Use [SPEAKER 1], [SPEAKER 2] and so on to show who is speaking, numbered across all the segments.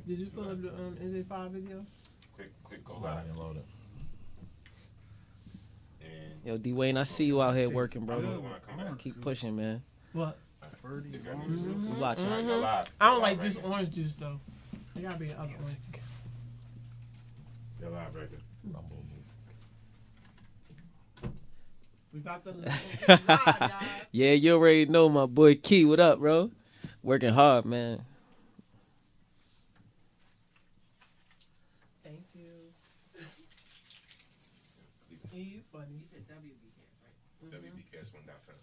[SPEAKER 1] Did you pull up the NJ5 video?
[SPEAKER 2] Quick, go live and load it.
[SPEAKER 3] Yo, D Wayne, I see you out here working, bro. Keep pushing, man.
[SPEAKER 1] What?
[SPEAKER 3] We watching.
[SPEAKER 1] I don't like this orange juice though. It gotta be an other one.
[SPEAKER 2] You're live, record.
[SPEAKER 1] We about to live, y'all.
[SPEAKER 3] Yeah, you already know my boy Key. What up, bro? Working hard, man.
[SPEAKER 1] Thank you. You funny.
[SPEAKER 4] You said WBCast, right?
[SPEAKER 2] WBCast1.com.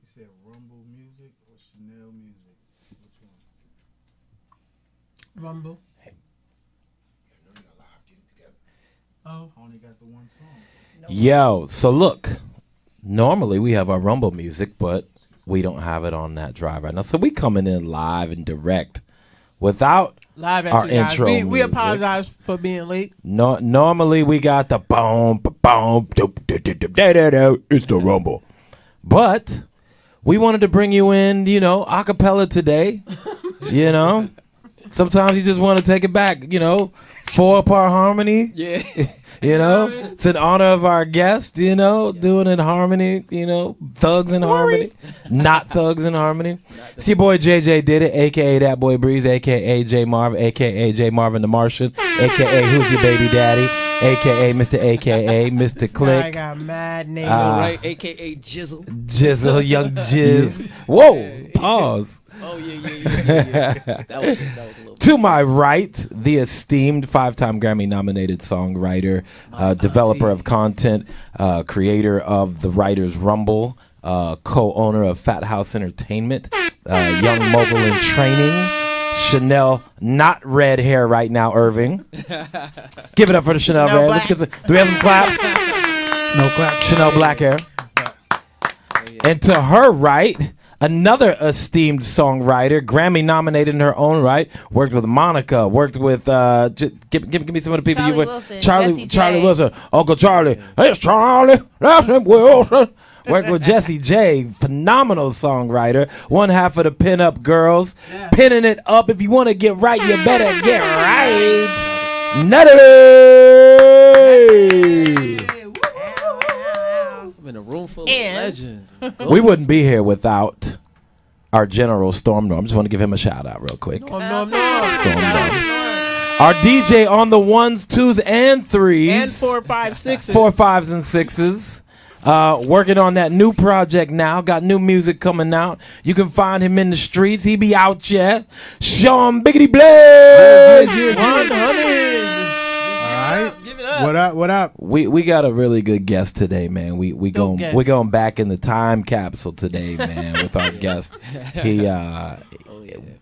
[SPEAKER 5] You said Rumble Music or Chanel Music? Which one?
[SPEAKER 1] Rumble.
[SPEAKER 2] Hey. You know you're live. Get it together.
[SPEAKER 1] Oh.
[SPEAKER 5] I only got the one song.
[SPEAKER 2] Yo, so look. Normally we have our Rumble music, but we don't have it on that drive right now. So we coming in live and direct without
[SPEAKER 1] live
[SPEAKER 2] our intro
[SPEAKER 1] we
[SPEAKER 2] music.
[SPEAKER 1] apologize for being late.
[SPEAKER 2] No, normally we got the boom, boom, doop, doop, doop, doop, da, da, da. It's the Rumble. But we wanted to bring you in, you know, a cappella today. You know, sometimes you just want to take it back, you know, 4-part harmony.
[SPEAKER 3] Yeah.
[SPEAKER 2] You know, it's in honor of our guest, you know, doing it in harmony, you know, thugs in harmony, not thugs in harmony. It's your boy JJ Did It, a.k.a. That Boy Breeze, a.k.a. J Marvin, a.k.a. J Marvin the Martian, a.k.a. Who's Your Baby Daddy, a.k.a. Mr. a.k.a. Mr. Click.
[SPEAKER 1] I got mad names.
[SPEAKER 3] Right, a.k.a. Jizzle.
[SPEAKER 2] Jizzle, Young Jizz. Whoa, pause.
[SPEAKER 3] Oh, yeah. That was a little
[SPEAKER 2] To my right, the esteemed 5-time Grammy-nominated songwriter, developer of content, creator of the Writers Rumble, co-owner of Fat House Entertainment, young mogul in training, Chanel, not red hair right now, Irving. Give it up for the Chanel red. Let's get some, do we have some claps?
[SPEAKER 5] No clap.
[SPEAKER 2] Chanel black hair. And to her right, another esteemed songwriter, Grammy nominated in her own right, worked with Monica, worked with give me some of the people
[SPEAKER 4] Charlie
[SPEAKER 2] you work.
[SPEAKER 4] Wilson,
[SPEAKER 2] Charlie
[SPEAKER 4] Jessie J.
[SPEAKER 2] Wilson, Uncle Charlie, hey Charlie, that's him Wilson. Worked with Jessie J, phenomenal songwriter, one half of the Pin Up Girls, pinning it up. If you want to get right, you better get right. Natalie.
[SPEAKER 3] I'm in a room full of legends.
[SPEAKER 2] We wouldn't be here without our General Storm Norm. Just want to give him a shout out real quick.
[SPEAKER 1] No.
[SPEAKER 2] Storm Norm. Our DJ on the 1s, 2s, and 3s.
[SPEAKER 1] And 4, 5, 6s.
[SPEAKER 2] 4, 5s, and 6s. Working on that new project now. Got new music coming out. You can find him in the streets. He be out yet. Sean Biggity Blaze.
[SPEAKER 1] 100.
[SPEAKER 5] Give it up. What up?
[SPEAKER 2] We got a really good guest today, man. We going back in the time capsule today, man, with our guest. He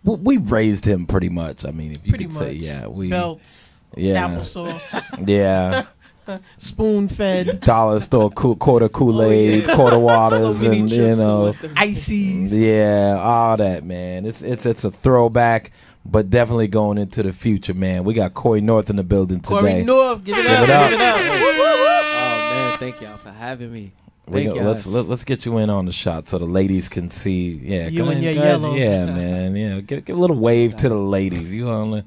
[SPEAKER 2] we raised him pretty much. I mean, if you could say, yeah, we
[SPEAKER 1] belts, applesauce,
[SPEAKER 2] yeah,
[SPEAKER 1] spoon fed,
[SPEAKER 2] dollar store quarter Kool-Aid, quarter waters,
[SPEAKER 3] so
[SPEAKER 2] and you know,
[SPEAKER 1] ices.
[SPEAKER 2] Yeah, all that, man. It's a throwback. But definitely going into the future, man. We got Corey North in the building today.
[SPEAKER 1] Corey North, give it up.
[SPEAKER 3] Oh man, thank y'all for having me.
[SPEAKER 2] Let's get you in on the shot so the ladies can see. Yeah,
[SPEAKER 1] you
[SPEAKER 2] go
[SPEAKER 1] and
[SPEAKER 2] ahead,
[SPEAKER 1] your yellow.
[SPEAKER 2] Yeah, man. Yeah, give a little wave to the ladies. You only,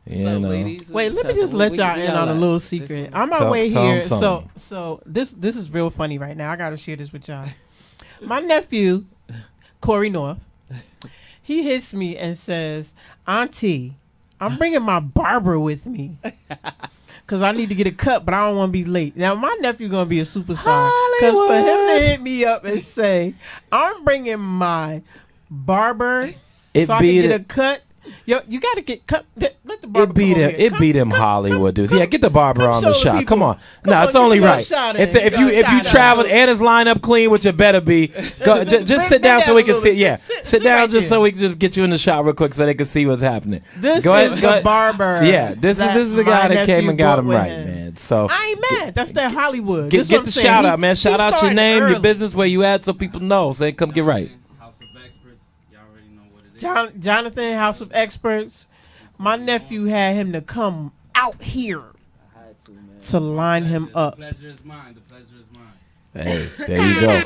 [SPEAKER 2] you know.
[SPEAKER 3] Ladies,
[SPEAKER 1] wait, let me just let y'all in on a little secret. On my way here, so this is real funny right now. I gotta share this with y'all. My nephew, Corey North, he hits me and says, "Auntie, I'm bringing my barber with me because I need to get a cut, but I don't want to be late." Now, my nephew going to be a superstar because for him to hit me up and say, "I'm bringing my barber so I can get a cut." Yo, you got to get cut. Let the barber
[SPEAKER 2] It beat him Hollywood dudes. Yeah, get the barber on the shot. Come on. No, it's
[SPEAKER 1] on,
[SPEAKER 2] only right. If you traveled and it's lined up clean, which it better be, just sit down so we can see. Yeah, sit down right just so we can just get you in the shot real quick so they can see what's happening.
[SPEAKER 1] This is the barber.
[SPEAKER 2] Yeah, this is the guy that came and got him right, man. So
[SPEAKER 1] I ain't mad. That's that Hollywood.
[SPEAKER 2] Get the shout out, man. Shout out your name, your business, where you at, so people know. Say, come get right.
[SPEAKER 1] Jonathan, House of Experts. My nephew had him to come out here to line him up.
[SPEAKER 6] The pleasure is mine.
[SPEAKER 2] Hey, there you go.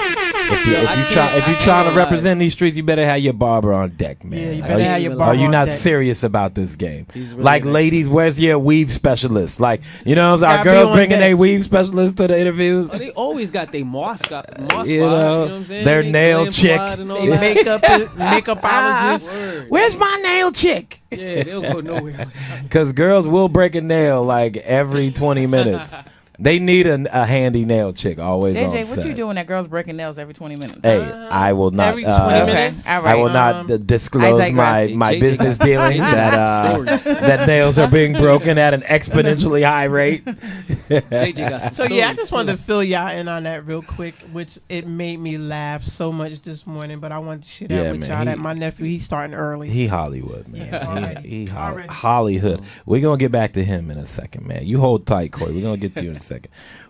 [SPEAKER 2] If you trying to represent these streets, you better have your barber on deck, man.
[SPEAKER 1] Yeah, you better have your barber
[SPEAKER 2] Are you
[SPEAKER 1] on
[SPEAKER 2] not
[SPEAKER 1] deck.
[SPEAKER 2] serious about this game?
[SPEAKER 3] Really
[SPEAKER 2] like, ladies, where's your weave specialist? Like, you know, our
[SPEAKER 1] Gotta be
[SPEAKER 2] girls
[SPEAKER 1] on
[SPEAKER 2] bringing
[SPEAKER 1] deck.
[SPEAKER 2] their weave specialist to the interviews.
[SPEAKER 3] Oh, they always got their moss spot,
[SPEAKER 2] You
[SPEAKER 3] you
[SPEAKER 2] know,
[SPEAKER 3] know what I'm saying?
[SPEAKER 2] their
[SPEAKER 3] They
[SPEAKER 2] nail
[SPEAKER 3] glam
[SPEAKER 2] chick.
[SPEAKER 3] squad and all
[SPEAKER 1] They
[SPEAKER 3] that.
[SPEAKER 1] makeupologist.
[SPEAKER 3] Word.
[SPEAKER 2] Where's my nail chick?
[SPEAKER 3] Yeah, they'll go nowhere with that.
[SPEAKER 2] Because girls will break a nail like every 20 minutes. They need a handy nail chick always on
[SPEAKER 6] JJ,
[SPEAKER 2] set.
[SPEAKER 6] what you doing that girls breaking nails every 20 minutes?
[SPEAKER 2] Hey, I will not.
[SPEAKER 1] Every 20
[SPEAKER 6] Okay,
[SPEAKER 1] minutes.
[SPEAKER 6] all
[SPEAKER 2] I
[SPEAKER 6] right.
[SPEAKER 2] will not disclose
[SPEAKER 6] I
[SPEAKER 2] my
[SPEAKER 6] digress.
[SPEAKER 2] my
[SPEAKER 3] JJ
[SPEAKER 2] business
[SPEAKER 3] got-
[SPEAKER 2] dealings
[SPEAKER 3] JJ
[SPEAKER 2] that
[SPEAKER 3] got some stories.
[SPEAKER 2] that nails are being broken at an exponentially high rate.
[SPEAKER 3] JJ got some
[SPEAKER 1] So yeah, I
[SPEAKER 3] stories,
[SPEAKER 1] just
[SPEAKER 3] too.
[SPEAKER 1] wanted to fill y'all in on that real quick, which it made me laugh so much this morning. But I wanted to share that
[SPEAKER 2] Yeah,
[SPEAKER 1] with
[SPEAKER 2] man,
[SPEAKER 1] y'all.
[SPEAKER 2] he-
[SPEAKER 1] That my nephew, he's starting early.
[SPEAKER 2] He Hollywood, man.
[SPEAKER 1] Yeah, already.
[SPEAKER 2] He
[SPEAKER 1] Already.
[SPEAKER 2] Hollywood. We're gonna get back to him in a second, man. You hold tight, Corey. We're gonna get to you in a second.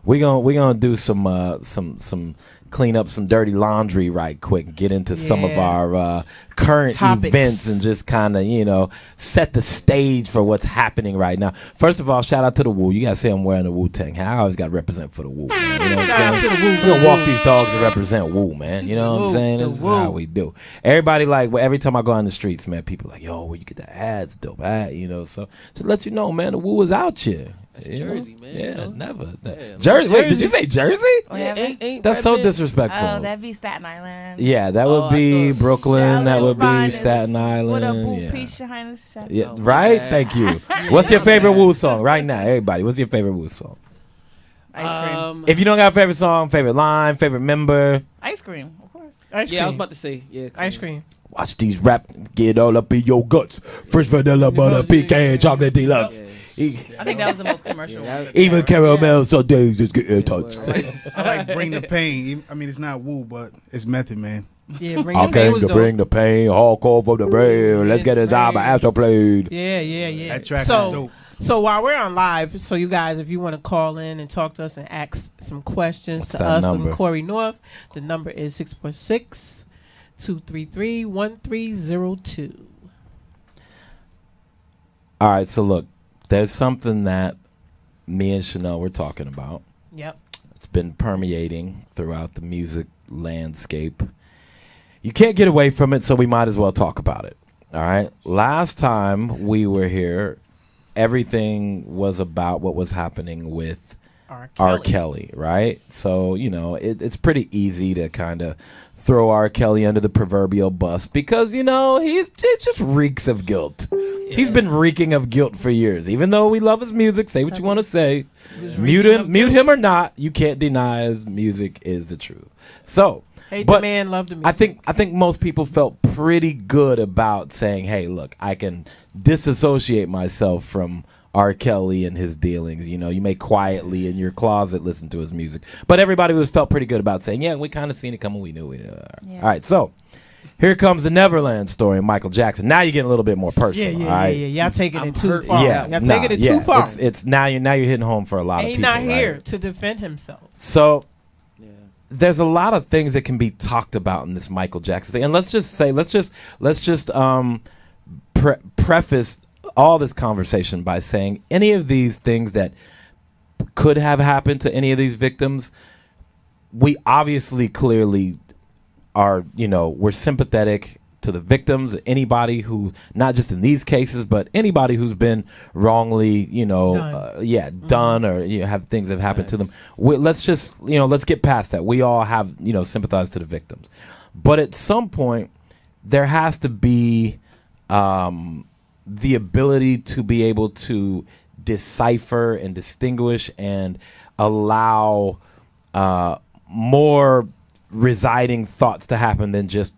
[SPEAKER 2] We're gonna do some clean up some dirty laundry right quick and get into some of
[SPEAKER 1] Yeah.
[SPEAKER 2] our current
[SPEAKER 1] Topics.
[SPEAKER 2] events and just kind of set the stage for what's happening right now. First of all, shout out to the Wu. You gotta say I'm wearing the Wu-Tang hat. I always got to represent for the Wu, man. You know what
[SPEAKER 1] Shout
[SPEAKER 2] I'm
[SPEAKER 1] out
[SPEAKER 2] saying?
[SPEAKER 1] to the Wu.
[SPEAKER 2] We're gonna walk these dogs and represent Wu, man. You know what I'm
[SPEAKER 1] Wu,
[SPEAKER 2] saying?
[SPEAKER 1] the
[SPEAKER 2] This is
[SPEAKER 1] Wu.
[SPEAKER 2] how we do. Everybody every time I go on the streets, man, people like, yo, where you get the ads, dope ad, So to let you know, man, the Wu is out here.
[SPEAKER 3] That's
[SPEAKER 2] You know?
[SPEAKER 3] Jersey, man.
[SPEAKER 2] Yeah,
[SPEAKER 3] you know?
[SPEAKER 2] never.
[SPEAKER 3] Yeah,
[SPEAKER 2] Jersey. Wait, did
[SPEAKER 3] Jersey.
[SPEAKER 2] you say Jersey?
[SPEAKER 6] Oh,
[SPEAKER 3] Yeah,
[SPEAKER 6] yeah,
[SPEAKER 3] ain't
[SPEAKER 2] That's so
[SPEAKER 3] Redmond-
[SPEAKER 2] disrespectful.
[SPEAKER 6] Oh, that'd be Staten Island.
[SPEAKER 2] Yeah, that
[SPEAKER 3] Oh,
[SPEAKER 2] would
[SPEAKER 3] I
[SPEAKER 2] be
[SPEAKER 3] thought
[SPEAKER 2] Brooklyn. That
[SPEAKER 6] Charlotte's
[SPEAKER 2] would be
[SPEAKER 6] finest.
[SPEAKER 2] Staten Island.
[SPEAKER 6] What a boo
[SPEAKER 2] yeah.
[SPEAKER 6] peach highness chef.
[SPEAKER 2] Yeah,
[SPEAKER 3] Oh,
[SPEAKER 2] right?
[SPEAKER 3] man.
[SPEAKER 2] Thank you. What's your favorite Wu song right now? Everybody, what's your favorite Wu song?
[SPEAKER 6] Ice cream.
[SPEAKER 2] If you don't got a favorite song, favorite line, favorite member,
[SPEAKER 6] Ice cream, of course.
[SPEAKER 1] Ice cream.
[SPEAKER 3] Yeah, I was about to say, yeah.
[SPEAKER 1] Ice cream.
[SPEAKER 2] watch these rap get all up in your guts. Fresh vanilla butter, pecan, chocolate deluxe.
[SPEAKER 6] I think that was the most commercial one.
[SPEAKER 2] Even caramel sundaes is getting touched.
[SPEAKER 5] I like Bring the Pain. I mean, it's not Woo, but it's Method Man.
[SPEAKER 1] Yeah, bring
[SPEAKER 2] I
[SPEAKER 1] it. It
[SPEAKER 2] came
[SPEAKER 1] was
[SPEAKER 2] to
[SPEAKER 1] dope.
[SPEAKER 2] bring the pain, hardcore for the brain. Let's get his album after played.
[SPEAKER 1] Yeah.
[SPEAKER 5] That track is
[SPEAKER 1] So,
[SPEAKER 5] dope.
[SPEAKER 1] so while we're on live, so you guys, if you want to call in and talk to us and ask some questions
[SPEAKER 2] What's
[SPEAKER 1] to
[SPEAKER 2] that
[SPEAKER 1] us
[SPEAKER 2] number?
[SPEAKER 1] on Corey North, the number is 646-233-1302.
[SPEAKER 2] All right, so look, there's something that me and Chanel were talking about.
[SPEAKER 1] Yep.
[SPEAKER 2] It's been permeating throughout the music landscape. You can't get away from it, so we might as well talk about it. All right. Last time we were here, everything was about what was happening with R. Kelly, right? So, it's pretty easy to kind of throw R. Kelly under the proverbial bus because, he just reeks of guilt. Yeah. He's been reeking of guilt for years. Even though we love his music, say what you want to say. Mute him or not, you can't deny his music is the truth. So,
[SPEAKER 1] hate the man, love the music.
[SPEAKER 2] I think most people felt pretty good about saying, hey, look, I can disassociate myself from R. Kelly and his dealings. You may quietly in your closet listen to his music. But everybody felt pretty good about saying, yeah, we kind of seen it coming. We knew it.
[SPEAKER 6] Yeah.
[SPEAKER 2] All right, so here comes the Neverland story of Michael Jackson. Now you're getting a little bit more personal.
[SPEAKER 1] Yeah.
[SPEAKER 2] All right?
[SPEAKER 1] Y'all taking
[SPEAKER 3] I'm
[SPEAKER 1] it too
[SPEAKER 3] hurt.
[SPEAKER 1] far.
[SPEAKER 2] Yeah,
[SPEAKER 1] Y'all taking it too far.
[SPEAKER 2] It's now you're hitting home for a lot
[SPEAKER 1] And
[SPEAKER 2] of
[SPEAKER 1] he's
[SPEAKER 2] people.
[SPEAKER 1] not here
[SPEAKER 2] right?
[SPEAKER 1] to defend himself.
[SPEAKER 2] So
[SPEAKER 3] Yeah.
[SPEAKER 2] there's a lot of things that can be talked about in this Michael Jackson thing, and let's just preface all this conversation by saying any of these things that could have happened to any of these victims, we obviously clearly are, we're sympathetic to the victims, anybody who, not just in these cases, but anybody who's been wrongly, done or have things have happened to them. Let's just, let's get past that. We all have, sympathize to the victims. But at some point, there has to be the ability to be able to decipher and distinguish and allow more residing thoughts to happen than just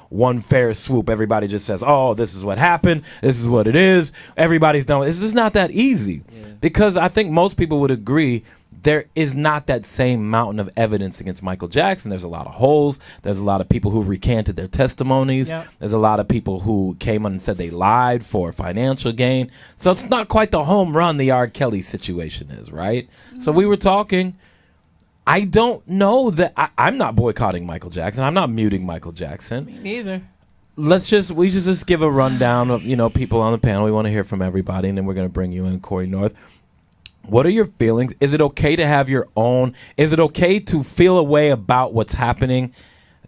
[SPEAKER 2] one fair swoop. Everybody just says, oh, this is what happened, this is what it is, everybody's done. It's just not that easy. Because I think most people would agree there is not that same mountain of evidence against Michael Jackson. There's a lot of holes. There's a lot of people who recanted their testimonies.
[SPEAKER 1] Yep.
[SPEAKER 2] There's a lot of people who came on and said they lied for financial gain. So it's not quite the home run the R. Kelly situation is, right? So we were talking. I don't know that I'm not boycotting Michael Jackson. I'm not muting Michael Jackson.
[SPEAKER 1] Me neither.
[SPEAKER 2] We just give a rundown of people on the panel. We want to hear from everybody, and then we're going to bring you in, Corey North. What are your feelings? Is it okay to have your own? Is it okay to feel a way about what's happening,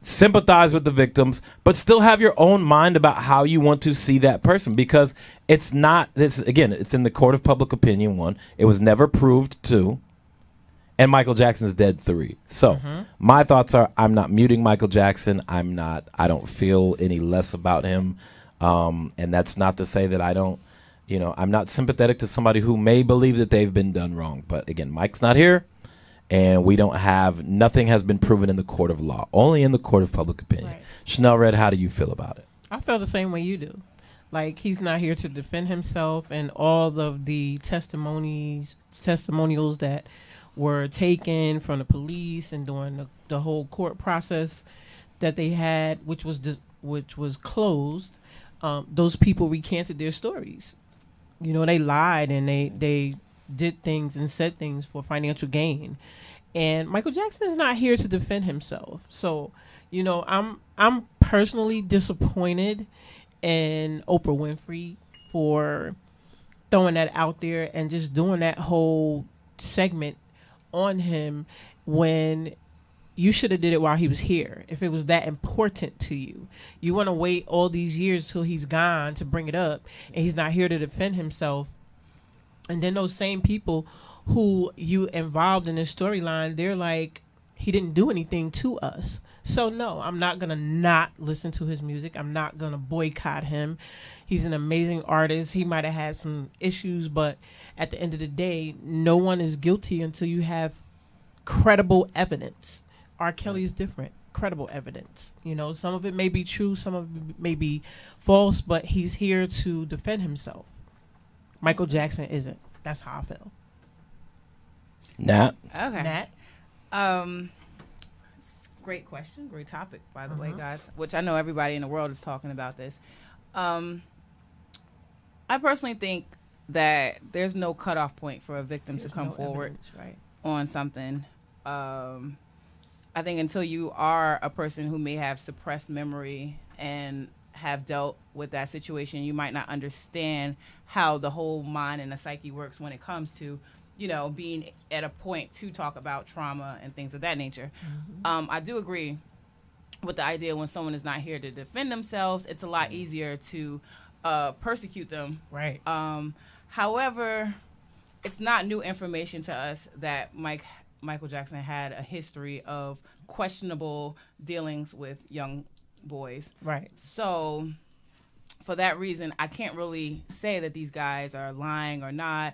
[SPEAKER 2] sympathize with the victims, but still have your own mind about how you want to see that person? Because it's not, again, it's in the court of public opinion, 1. It was never proved, 2. And Michael Jackson's dead, 3. So my thoughts are, I'm not muting Michael Jackson. I don't feel any less about him. And that's not to say that I don't, I'm not sympathetic to somebody who may believe that they've been done wrong. But again, Mike's not here, and nothing has been proven in the court of law, only in the court of public opinion.
[SPEAKER 1] Right.
[SPEAKER 2] Chanel Red, how do you feel about it?
[SPEAKER 1] I feel the same way you do. Like, he's not here to defend himself, and all of the testimonials that were taken from the police and during the whole court process that they had, which was closed, those people recanted their stories. They lied and they did things and said things for financial gain. And Michael Jackson is not here to defend himself. So, I'm personally disappointed in Oprah Winfrey for throwing that out there and just doing that whole segment on him when you should have did it while he was here. If it was that important to you, you want to wait all these years till he's gone to bring it up, and he's not here to defend himself. And then those same people who you involved in this storyline, they're like, he didn't do anything to us. So no, I'm not gonna not listen to his music. I'm not gonna boycott him. He's an amazing artist. He might have had some issues, but at the end of the day, no one is guilty until you have credible evidence. R. Kelly is different. Credible evidence. Some of it may be true, some of it may be false, but he's here to defend himself. Michael Jackson isn't. That's how I feel.
[SPEAKER 2] Nat?
[SPEAKER 6] Okay. Great question. Great topic, by the way, guys, which I know everybody in the world is talking about this. I personally think that there's no cutoff point for a victim to come forward on something. I think until you are a person who may have suppressed memory and have dealt with that situation, you might not understand how the whole mind and the psyche works when it comes to, being at a point to talk about trauma and things of that nature. I do agree with the idea when someone is not here to defend themselves, it's a lot easier to persecute them.
[SPEAKER 1] Right.
[SPEAKER 6] However, it's not new information to us that Michael Jackson had a history of questionable dealings with young boys.
[SPEAKER 1] Right.
[SPEAKER 6] So for that reason, I can't really say that these guys are lying or not.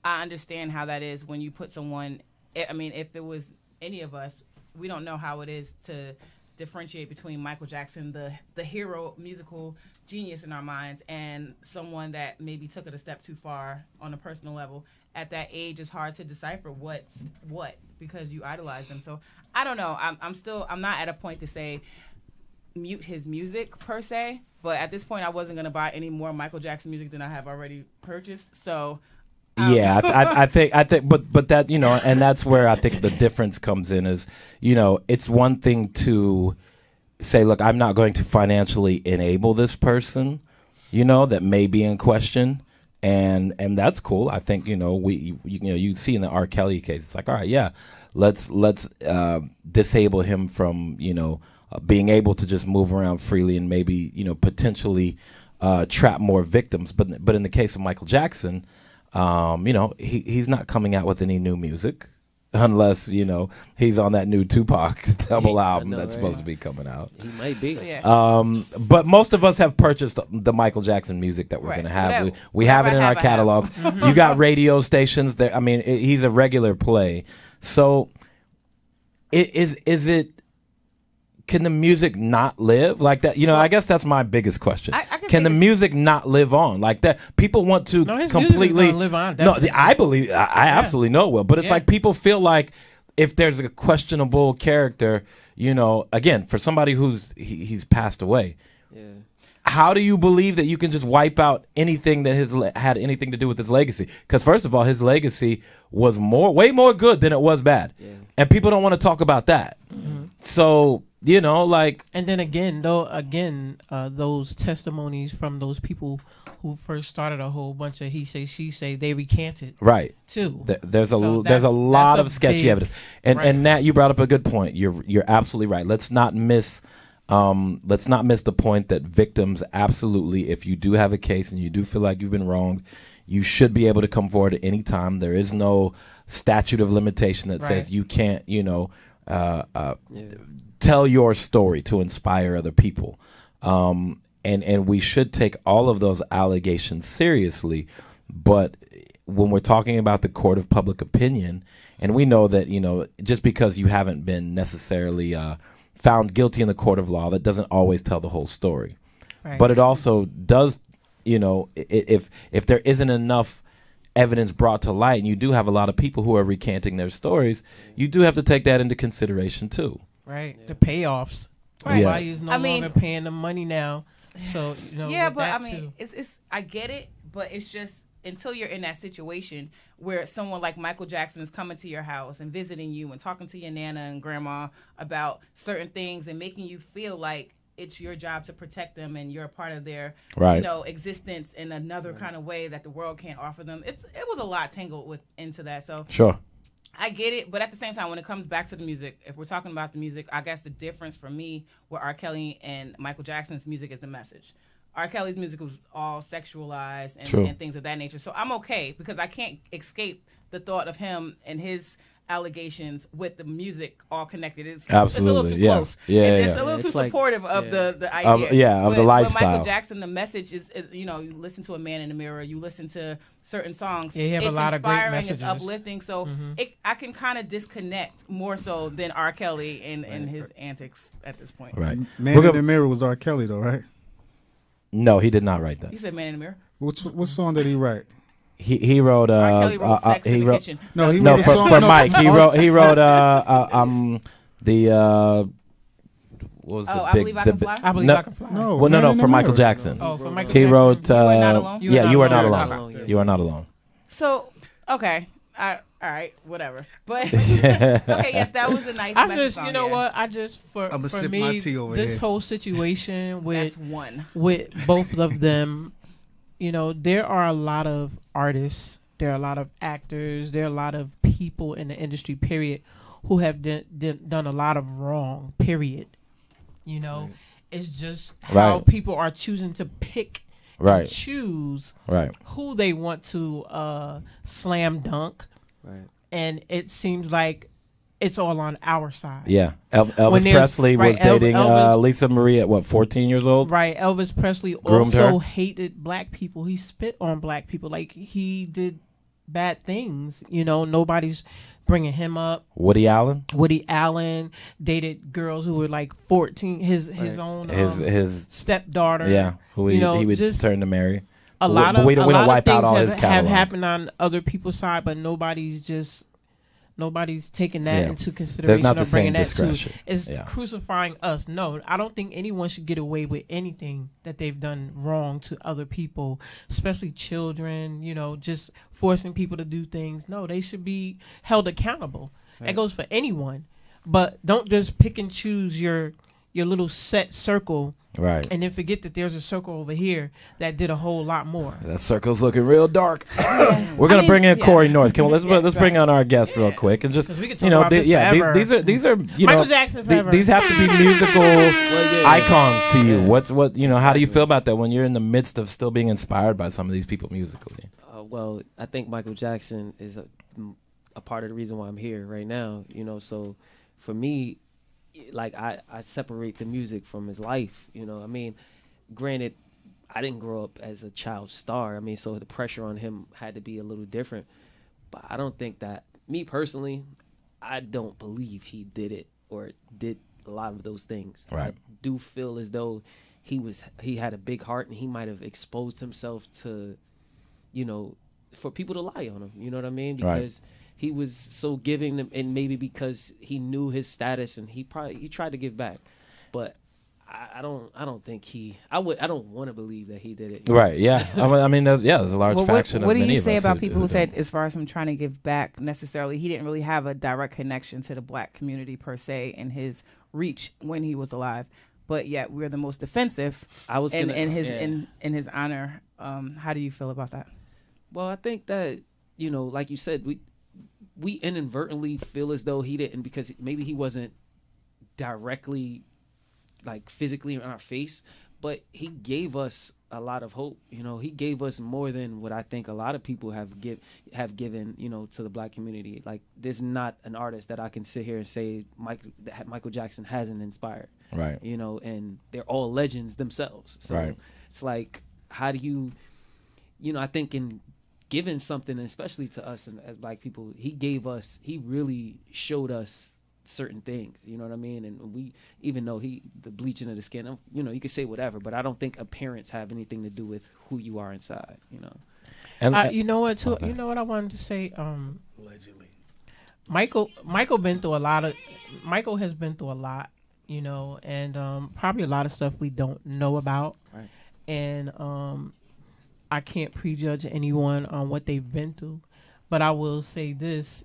[SPEAKER 6] I understand how that is when you put someone, if it was any of us, we don't know how it is to differentiate between Michael Jackson, the hero musical genius in our minds, and someone that maybe took it a step too far on a personal level. At that age, it's hard to decipher what's what because you idolize them. So I don't know. I'm not at a point to say mute his music per se, but at this point, I wasn't gonna buy any more Michael Jackson music than I have already purchased. So.
[SPEAKER 2] Yeah, I think, but that, and that's where I think the difference comes in is, it's one thing to say, look, I'm not going to financially enable this person, that may be in question, and that's cool. I think, you see in the R. Kelly case, it's like, all right, yeah, let's disable him from, being able to just move around freely and maybe, potentially trap more victims. But in the case of Michael Jackson, he's not coming out with any new music unless, he's on that new Tupac double album that's supposed to be coming out.
[SPEAKER 3] He might be.
[SPEAKER 6] So, yeah.
[SPEAKER 2] But most of us have purchased the Michael Jackson music that we're going to have. We have it in our catalogs. You got radio stations there. He's a regular play. So is it, can the music not live like that? I guess that's my biggest question. Can the music not live on like that? People want to completely
[SPEAKER 1] live on.
[SPEAKER 2] I believe I absolutely know it will. But it's like people feel like if there's a questionable character, again, for somebody he's passed away.
[SPEAKER 3] Yeah.
[SPEAKER 2] How do you believe that you can just wipe out anything that has had anything to do with his legacy? Because first of all, his legacy was way more good than it was bad, and people don't want to talk about that. So You know, like,
[SPEAKER 1] and then again, those testimonies from those people who first started a whole bunch of he say she say, they recanted
[SPEAKER 2] right
[SPEAKER 1] too.
[SPEAKER 2] There's a lot of sketchy evidence, and
[SPEAKER 1] right.
[SPEAKER 2] and Nat, you brought up a good point. You're absolutely right. Let's not miss the point that victims absolutely, if you do have a case and you do feel like you've been wronged, you should be able to come forward at any time. There is no statute of limitation that says you can't, tell your story to inspire other people. And we should take all of those allegations seriously. But when we're talking about the court of public opinion, and we know that, just because you haven't been necessarily found guilty in the court of law, that doesn't always tell the whole story. Right. But it also does, if there isn't enough evidence brought to light, and you do have a lot of people who are recanting their stories, you do have to take that into consideration too.
[SPEAKER 1] Right. The payoffs. Right. Why is no longer paying the money now? So,
[SPEAKER 6] yeah, but I mean, it's I get it, but it's just until you're in that situation where someone like Michael Jackson is coming to your house and visiting you and talking to your nana and grandma about certain things and making you feel like it's your job to protect them and you're a part of their existence in another kind of way that the world can't offer them. It was a lot tangled into that. So
[SPEAKER 2] sure,
[SPEAKER 6] I get it, but at the same time, when it comes back to the music, if we're talking about the music, I guess the difference for me with R. Kelly and Michael Jackson's music is the message. R. Kelly's music was all sexualized and things of that nature. So I'm okay because I can't escape the thought of him and his allegations with the music all connected.
[SPEAKER 2] Absolutely,
[SPEAKER 6] it's a little too close. It's a little too supportive of the idea.
[SPEAKER 2] Of the lifestyle.
[SPEAKER 6] With Michael Jackson, the message is you listen to A Man in the Mirror, you listen to certain songs.
[SPEAKER 1] Yeah, you have a lot of great messages.
[SPEAKER 6] It's uplifting. So I can kind of disconnect more so than R. Kelly and his antics at this point.
[SPEAKER 2] Right.
[SPEAKER 5] Man in the Mirror was R. Kelly though, right?
[SPEAKER 2] No, he did not write that.
[SPEAKER 6] You said Man in the Mirror?
[SPEAKER 5] What song did he write?
[SPEAKER 2] He wrote
[SPEAKER 6] R. Kelly wrote Sex in the Kitchen.
[SPEAKER 5] No, he wrote a song
[SPEAKER 2] for Mike. He wrote what was the
[SPEAKER 6] I
[SPEAKER 2] big
[SPEAKER 6] Believe I Can Fly?
[SPEAKER 1] I Believe I Can Fly.
[SPEAKER 2] No, for Michael Jackson.
[SPEAKER 1] Oh, for Michael
[SPEAKER 2] he
[SPEAKER 1] Jackson.
[SPEAKER 2] wrote
[SPEAKER 6] You Are Not Alone?
[SPEAKER 2] You Are Not Alone. You Are Not Alone.
[SPEAKER 6] So, okay. All right, whatever. But okay, yes, that was a nice message song,
[SPEAKER 1] what? I'm gonna
[SPEAKER 5] sip
[SPEAKER 1] me,
[SPEAKER 5] my tea over
[SPEAKER 1] this
[SPEAKER 5] here.
[SPEAKER 1] whole situation with
[SPEAKER 6] That's one.
[SPEAKER 1] with both of them, there are a lot of artists, there are a lot of actors, there are a lot of people in the industry, period, who have done a lot of wrong, period.
[SPEAKER 2] Right.
[SPEAKER 1] It's just how people are choosing to pick and choose who they want to slam dunk. Right. And it seems like it's all on our side.
[SPEAKER 2] Yeah. Elvis Presley was dating Lisa Marie at 14 years old?
[SPEAKER 1] Right. Elvis Presley
[SPEAKER 2] Groomed
[SPEAKER 1] also
[SPEAKER 2] her.
[SPEAKER 1] hated black people. He spit on black people. Like, he did bad things. Nobody's bringing him up.
[SPEAKER 2] Woody Allen
[SPEAKER 1] dated girls who were like 14. His own
[SPEAKER 2] his
[SPEAKER 1] stepdaughter.
[SPEAKER 2] Yeah. Who he would turn to marry.
[SPEAKER 1] A lot of
[SPEAKER 2] things
[SPEAKER 1] have happened on other people's side, but nobody's taking that into consideration.
[SPEAKER 2] There's not the
[SPEAKER 1] or bringing
[SPEAKER 2] same
[SPEAKER 1] that
[SPEAKER 2] discretion.
[SPEAKER 1] It's crucifying us. No, I don't think anyone should get away with anything that they've done wrong to other people, especially children. Just forcing people to do things. No, they should be held accountable. Right. That goes for anyone, but don't just pick and choose your little set circle.
[SPEAKER 2] Right.
[SPEAKER 1] And then forget that there's a circle over here that did a whole lot more.
[SPEAKER 2] That circle's looking real dark. We're gonna bring in Corey North. Let's bring on our guest real quick and just
[SPEAKER 1] we could talk about this forever.
[SPEAKER 2] These are
[SPEAKER 1] Michael Jackson forever.
[SPEAKER 2] These have to be musical icons to you. How do you feel about that when you're in the midst of still being inspired by some of these people musically?
[SPEAKER 3] Well, I think Michael Jackson is a part of the reason why I'm here right now. So for me, like I separate the music from his life. Granted, I didn't grow up as a child star. So the pressure on him had to be a little different. But I don't think that, me personally, I don't believe he did it or did a lot of those things.
[SPEAKER 2] Right.
[SPEAKER 3] I do feel as though he had a big heart and he might have exposed himself to, for people to lie on him. You know what I mean? Because he was so giving them, and maybe because he knew his status and he tried to give back. But I don't think I don't want to believe that he did it.
[SPEAKER 2] Right. Yeah. I mean, there's a large faction of
[SPEAKER 6] what do
[SPEAKER 2] many
[SPEAKER 6] you
[SPEAKER 2] of
[SPEAKER 6] say
[SPEAKER 2] us
[SPEAKER 6] about people who said, as far as him trying to give back, necessarily, he didn't really have a direct connection to the black community per se in his reach when he was alive, but yet we're the most defensive. In his honor. How do you feel about that?
[SPEAKER 3] Well, I think that, like you said, we inadvertently feel as though he didn't, because maybe he wasn't directly, like, physically in our face, but he gave us a lot of hope. He gave us more than what I think a lot of people have given, to the black community. Like, there's not an artist that I can sit here and say Michael Jackson hasn't inspired.
[SPEAKER 2] Right.
[SPEAKER 3] And they're all legends themselves. So
[SPEAKER 2] right.
[SPEAKER 3] It's like, how do you, I think in giving something, especially to us and as black people, he really showed us certain things, you know what I mean? And we, even though the bleaching of the skin, you could say whatever, but I don't think appearance have anything to do with who you are inside,
[SPEAKER 2] And
[SPEAKER 1] you know what, too? Okay. You know what I wanted to say?
[SPEAKER 5] Allegedly.
[SPEAKER 1] Michael has been through a lot, and probably a lot of stuff we don't know about.
[SPEAKER 3] Right.
[SPEAKER 1] And I can't prejudge anyone on what they've been through, but I will say this,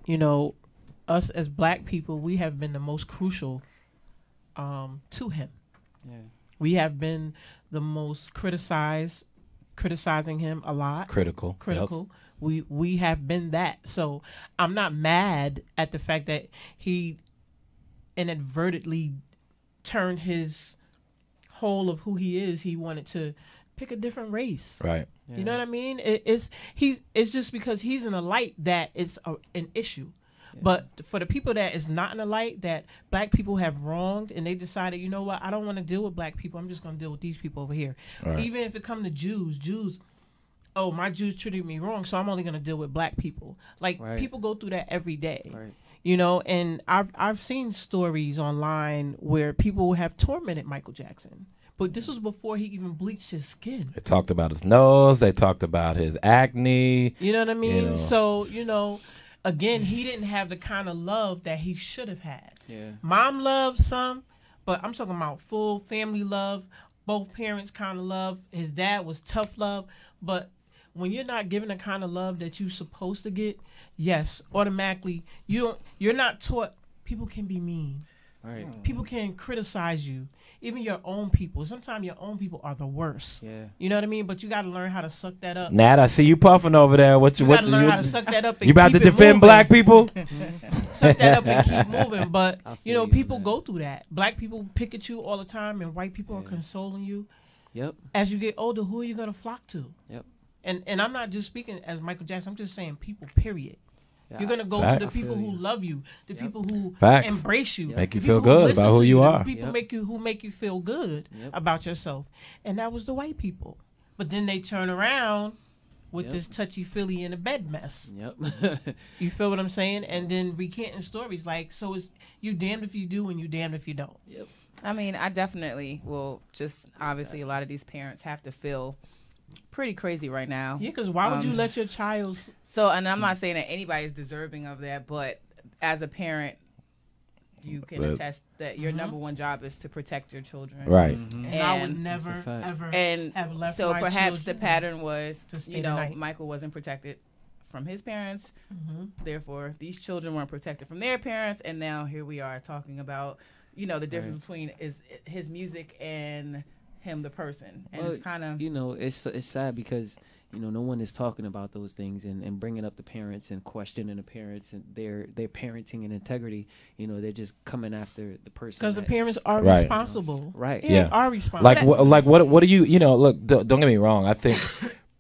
[SPEAKER 1] us as black people, we have been the most crucial to him.
[SPEAKER 3] Yeah.
[SPEAKER 1] We have been the most criticizing him a lot.
[SPEAKER 2] Critical.
[SPEAKER 1] Yes. We have been that. So I'm not mad at the fact that he inadvertently turned his whole of who he is. He wanted to pick a different race.
[SPEAKER 2] Right.
[SPEAKER 1] Yeah. You know what I mean? It's just because he's in a light that it's an issue. Yeah. But for the people that is not in the light, that black people have wronged, and they decided, you know what, I don't want to deal with black people. I'm just going to deal with these people over here. Right. Even if it come to Jews, oh, my Jews treated me wrong, so I'm only going to deal with black people. Like, right. People go through that every day. Right. And I've seen stories online where people have tormented Michael Jackson. But this was before he even bleached his skin.
[SPEAKER 2] They talked about his nose. They talked about his acne.
[SPEAKER 1] You know what I mean? So, again, he didn't have the kind of love that he should have had.
[SPEAKER 3] Yeah.
[SPEAKER 1] Mom loved some, but I'm talking about full family love, both parents kind of love. His dad was tough love. But when you're not given the kind of love that you're supposed to get, yes, automatically, you're not taught. People can be mean.
[SPEAKER 3] Right.
[SPEAKER 1] People can criticize you. Even your own people. Sometimes your own people are the worst.
[SPEAKER 3] Yeah.
[SPEAKER 1] You know what I mean? But you got to learn how to suck that up.
[SPEAKER 2] Nat, I see you puffing over there.
[SPEAKER 1] You got to learn how to suck that up and
[SPEAKER 2] you about
[SPEAKER 1] keep
[SPEAKER 2] to defend black people?
[SPEAKER 1] Suck that up and keep moving. But, people go through that. Black people pick at you all the time, and white people are consoling you.
[SPEAKER 3] Yep.
[SPEAKER 1] As you get older, who are you going to flock to?
[SPEAKER 3] Yep.
[SPEAKER 1] And I'm not just speaking as Michael Jackson. I'm just saying people, period. You're going to go to the people who love you, the people who embrace you.
[SPEAKER 2] Make you feel good about who you are.
[SPEAKER 1] The people who make you feel good about yourself. And that was the white people. But then they turn around with this touchy-feely in a bed mess.
[SPEAKER 3] Yep.
[SPEAKER 1] You feel what I'm saying? And then recanting stories like, so it's you damned if you do and you damned if you don't.
[SPEAKER 3] Yep.
[SPEAKER 6] I mean, I definitely will just, obviously, a lot of these parents have to feel pretty crazy right now.
[SPEAKER 1] Yeah, because why would you let your child...
[SPEAKER 6] So, and I'm not saying that anybody's deserving of that, but as a parent, you can attest that your number one job is to protect your children.
[SPEAKER 2] Right.
[SPEAKER 1] Mm-hmm. And I would never, ever have left
[SPEAKER 6] so
[SPEAKER 1] my
[SPEAKER 6] perhaps the
[SPEAKER 1] children
[SPEAKER 6] pattern was,
[SPEAKER 1] tonight.
[SPEAKER 6] Michael wasn't protected from his parents. Mm-hmm. Therefore, these children weren't protected from their parents. And now here we are talking about, the difference between is his music and him, the person. And it's kind of...
[SPEAKER 3] it's sad because... no one is talking about those things and bringing up the parents and questioning the parents and their parenting and integrity. They're just coming after the person.
[SPEAKER 1] Because the parents are responsible.
[SPEAKER 3] Right.
[SPEAKER 1] Yeah. Are responsible.
[SPEAKER 2] What do you, look, don't get me wrong. I think,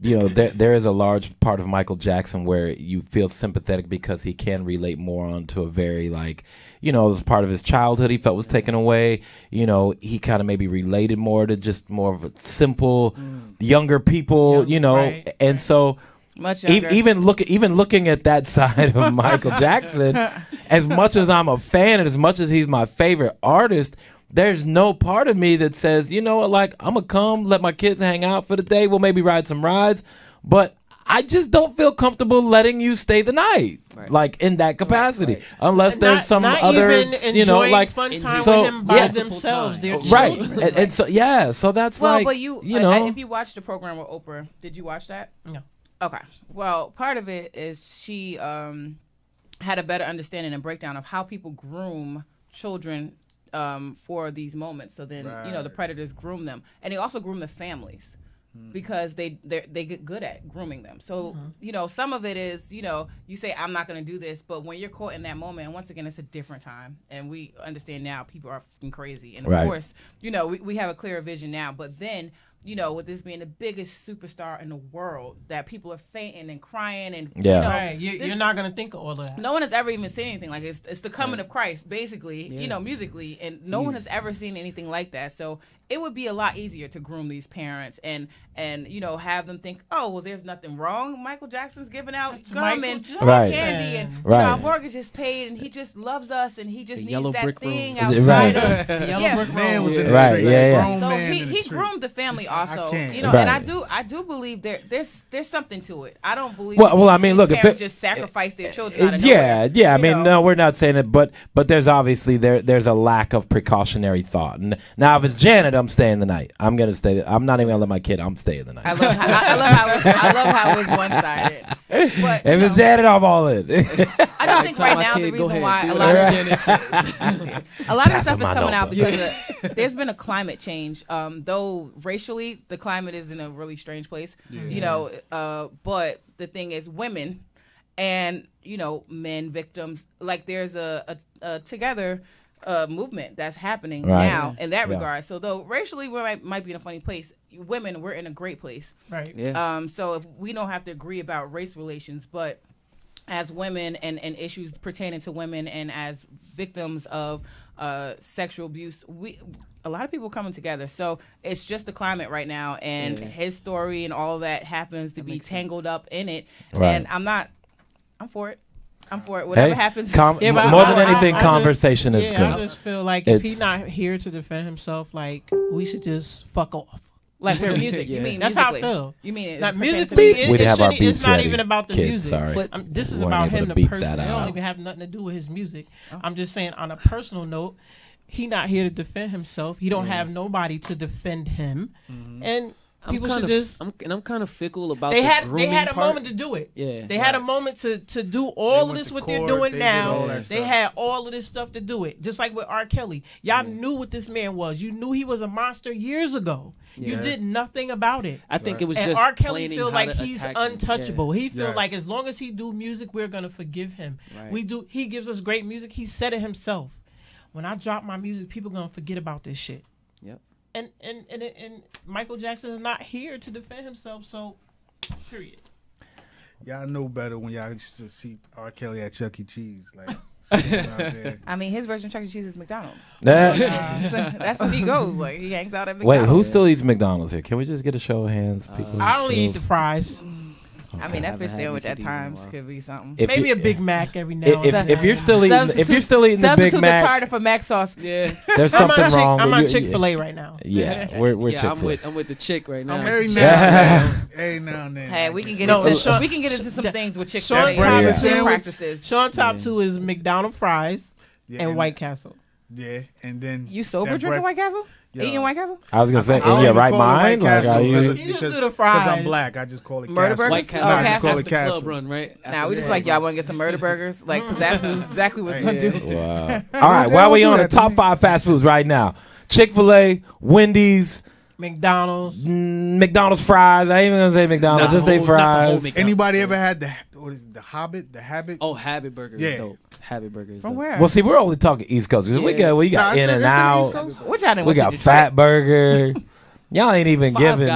[SPEAKER 2] there is a large part of Michael Jackson where you feel sympathetic because he can relate more onto a very, it was part of his childhood he felt was taken away. He kind of maybe related more to just more of a simple, younger people, and so
[SPEAKER 6] much younger.
[SPEAKER 2] even looking at that side of Michael Jackson, as much as I'm a fan and as much as he's my favorite artist, there's no part of me that says, I'm going to come, let my kids hang out for the day. We'll maybe ride some rides. But I just don't feel comfortable letting you stay the night, like in that capacity, unless there's some
[SPEAKER 1] not
[SPEAKER 2] other,
[SPEAKER 1] even
[SPEAKER 2] you know, like
[SPEAKER 1] fun time
[SPEAKER 2] so
[SPEAKER 1] with him by themselves.
[SPEAKER 2] Right, and so so that's
[SPEAKER 6] but you know, if you watched the program with Oprah, did you watch that?
[SPEAKER 1] No.
[SPEAKER 6] Okay. Well, part of it is she had a better understanding and breakdown of how people groom children for these moments. So then, you know, the predators groom them, and they also groom the families. Because they get good at grooming them. So, you know, some of it is, you know, you say, I'm not going to do this. But when you're caught in that moment, and once again, it's a different time. And we understand now people are fucking crazy. And, of course, you know, we have a clearer vision now. But then, you know, with this being the biggest superstar in the world, that people are fainting and crying. And, you know,
[SPEAKER 1] you're not going to think of all of that.
[SPEAKER 6] No one has ever even seen anything like it. It's the coming of Christ, basically, you know, musically. And no one has ever seen anything like that. So it would be a lot easier to groom these parents and you know, have them think, oh, well, there's nothing wrong. Michael Jackson's giving out gum and candy, and you know, our mortgage is paid, and he just loves us, and he just needs that thing outside of
[SPEAKER 5] the yellow brick man was in the
[SPEAKER 2] right,
[SPEAKER 5] street.
[SPEAKER 6] So he groomed the family also, you know, and I do believe there's something to it. I don't believe.
[SPEAKER 2] Well, I mean, look, if
[SPEAKER 6] parents just sacrifice their children out of nowhere,
[SPEAKER 2] I mean, no, we're not saying it, but there's obviously there's a lack of precautionary thought. And now, if it's Janet, I'm staying the night. I'm gonna stay. I'm not even gonna let my kid. I'm staying the night.
[SPEAKER 6] I love how it's one sided. But
[SPEAKER 2] if it's Janet, I'm all in.
[SPEAKER 6] I just think right now the reason why a lot of Janet says a lot of stuff is coming out because there's been a climate change. Though racially the climate is in a really strange place, you know. But the thing is, women and, you know, men victims, like there's a together movement that's happening now in that regard. So though racially we might be in a funny place, women, we're in a great place.
[SPEAKER 1] Right.
[SPEAKER 3] Yeah.
[SPEAKER 6] So if we don't have to agree about race relations, but as women and issues pertaining to women and as victims of sexual abuse, a lot of people coming together. So it's just the climate right now, and his story and all of that happens to be tangled up in it. And I'm for it. Whatever happens.
[SPEAKER 2] More than anything, conversation is good.
[SPEAKER 1] I just feel like if he's not here to defend himself, like, we should just fuck off.
[SPEAKER 6] Like with music, you mean?
[SPEAKER 1] That's
[SPEAKER 6] musically.
[SPEAKER 1] how I feel.
[SPEAKER 6] You mean
[SPEAKER 1] like musically? It's not even about the
[SPEAKER 2] kids,
[SPEAKER 1] music.
[SPEAKER 2] Sorry.
[SPEAKER 1] But this is about him, the person. It don't even have nothing to do with his music. I'm just saying, on a personal note, he not here to defend himself. He don't have nobody to defend him, and people should just.
[SPEAKER 3] I'm kind of fickle about.
[SPEAKER 1] They had a moment to do it.
[SPEAKER 3] Yeah,
[SPEAKER 1] they had a moment to do all of this. What they're doing now, they had all of this stuff to do it. Just like with R. Kelly, y'all knew what this man was. You knew he was a monster years ago. You did nothing about it.
[SPEAKER 3] I think it was
[SPEAKER 1] and
[SPEAKER 3] just
[SPEAKER 1] R. Kelly feel like he's untouchable.
[SPEAKER 3] Yeah.
[SPEAKER 1] He feel like as long as he do music, we're gonna forgive him. Right. He gives us great music. He said it himself. When I drop my music, people gonna forget about this shit.
[SPEAKER 3] Yep.
[SPEAKER 1] And Michael Jackson is not here to defend himself. So, period.
[SPEAKER 5] Y'all know better when y'all used to see R. Kelly at Chuck E. Cheese, like.
[SPEAKER 6] I mean, his version of Chuck E. Cheese is McDonald's.
[SPEAKER 2] That's
[SPEAKER 6] where he goes. Like, he hangs out at McDonald's.
[SPEAKER 2] Wait, who still eats McDonald's here? Can we just get a show of hands? People
[SPEAKER 1] I only eat the fries.
[SPEAKER 6] I mean, that fish sandwich at times could be something.
[SPEAKER 1] Maybe a Big Mac every now and then.
[SPEAKER 2] If you're still eating, the Big Mac,
[SPEAKER 6] substitute the for Mac sauce.
[SPEAKER 3] Yeah,
[SPEAKER 2] there's something wrong.
[SPEAKER 1] I'm on Chick-fil-A right now.
[SPEAKER 2] Yeah, we're Chick-fil-A.
[SPEAKER 3] I'm with the chick right now.
[SPEAKER 5] Every now and then.
[SPEAKER 6] Hey, we can get into some things with Chick-fil-A practices.
[SPEAKER 1] Sean top 2 is McDonald's fries and White Castle.
[SPEAKER 5] Yeah, and then
[SPEAKER 6] you sober drinking White Castle? Eating White Castle?
[SPEAKER 2] I was gonna say, in your right mind,
[SPEAKER 1] like, you just do the fries.
[SPEAKER 5] Because I'm black, I just call it
[SPEAKER 6] Murder
[SPEAKER 5] Castle.
[SPEAKER 6] Burgers.
[SPEAKER 3] White Castle.
[SPEAKER 5] I just call it Castle.
[SPEAKER 3] Club run, right?
[SPEAKER 6] Now we just like y'all want to get some murder burgers, like cause that's exactly what it's gonna do.
[SPEAKER 2] Wow. All right, while we on the top 5 fast foods right now, Chick-fil-A, Wendy's, McDonald's fries. I ain't even gonna say McDonald's, just say fries.
[SPEAKER 5] Anybody ever had the Hobbit? The Habit?
[SPEAKER 3] Oh, Habit Burger.
[SPEAKER 5] Yeah.
[SPEAKER 3] Dope. Habit Burger.
[SPEAKER 6] From where?
[SPEAKER 2] Well, see, we're only talking East Coast. We got In and Out.
[SPEAKER 6] Which I didn't.
[SPEAKER 2] We got Fat Burger. Y'all ain't even giving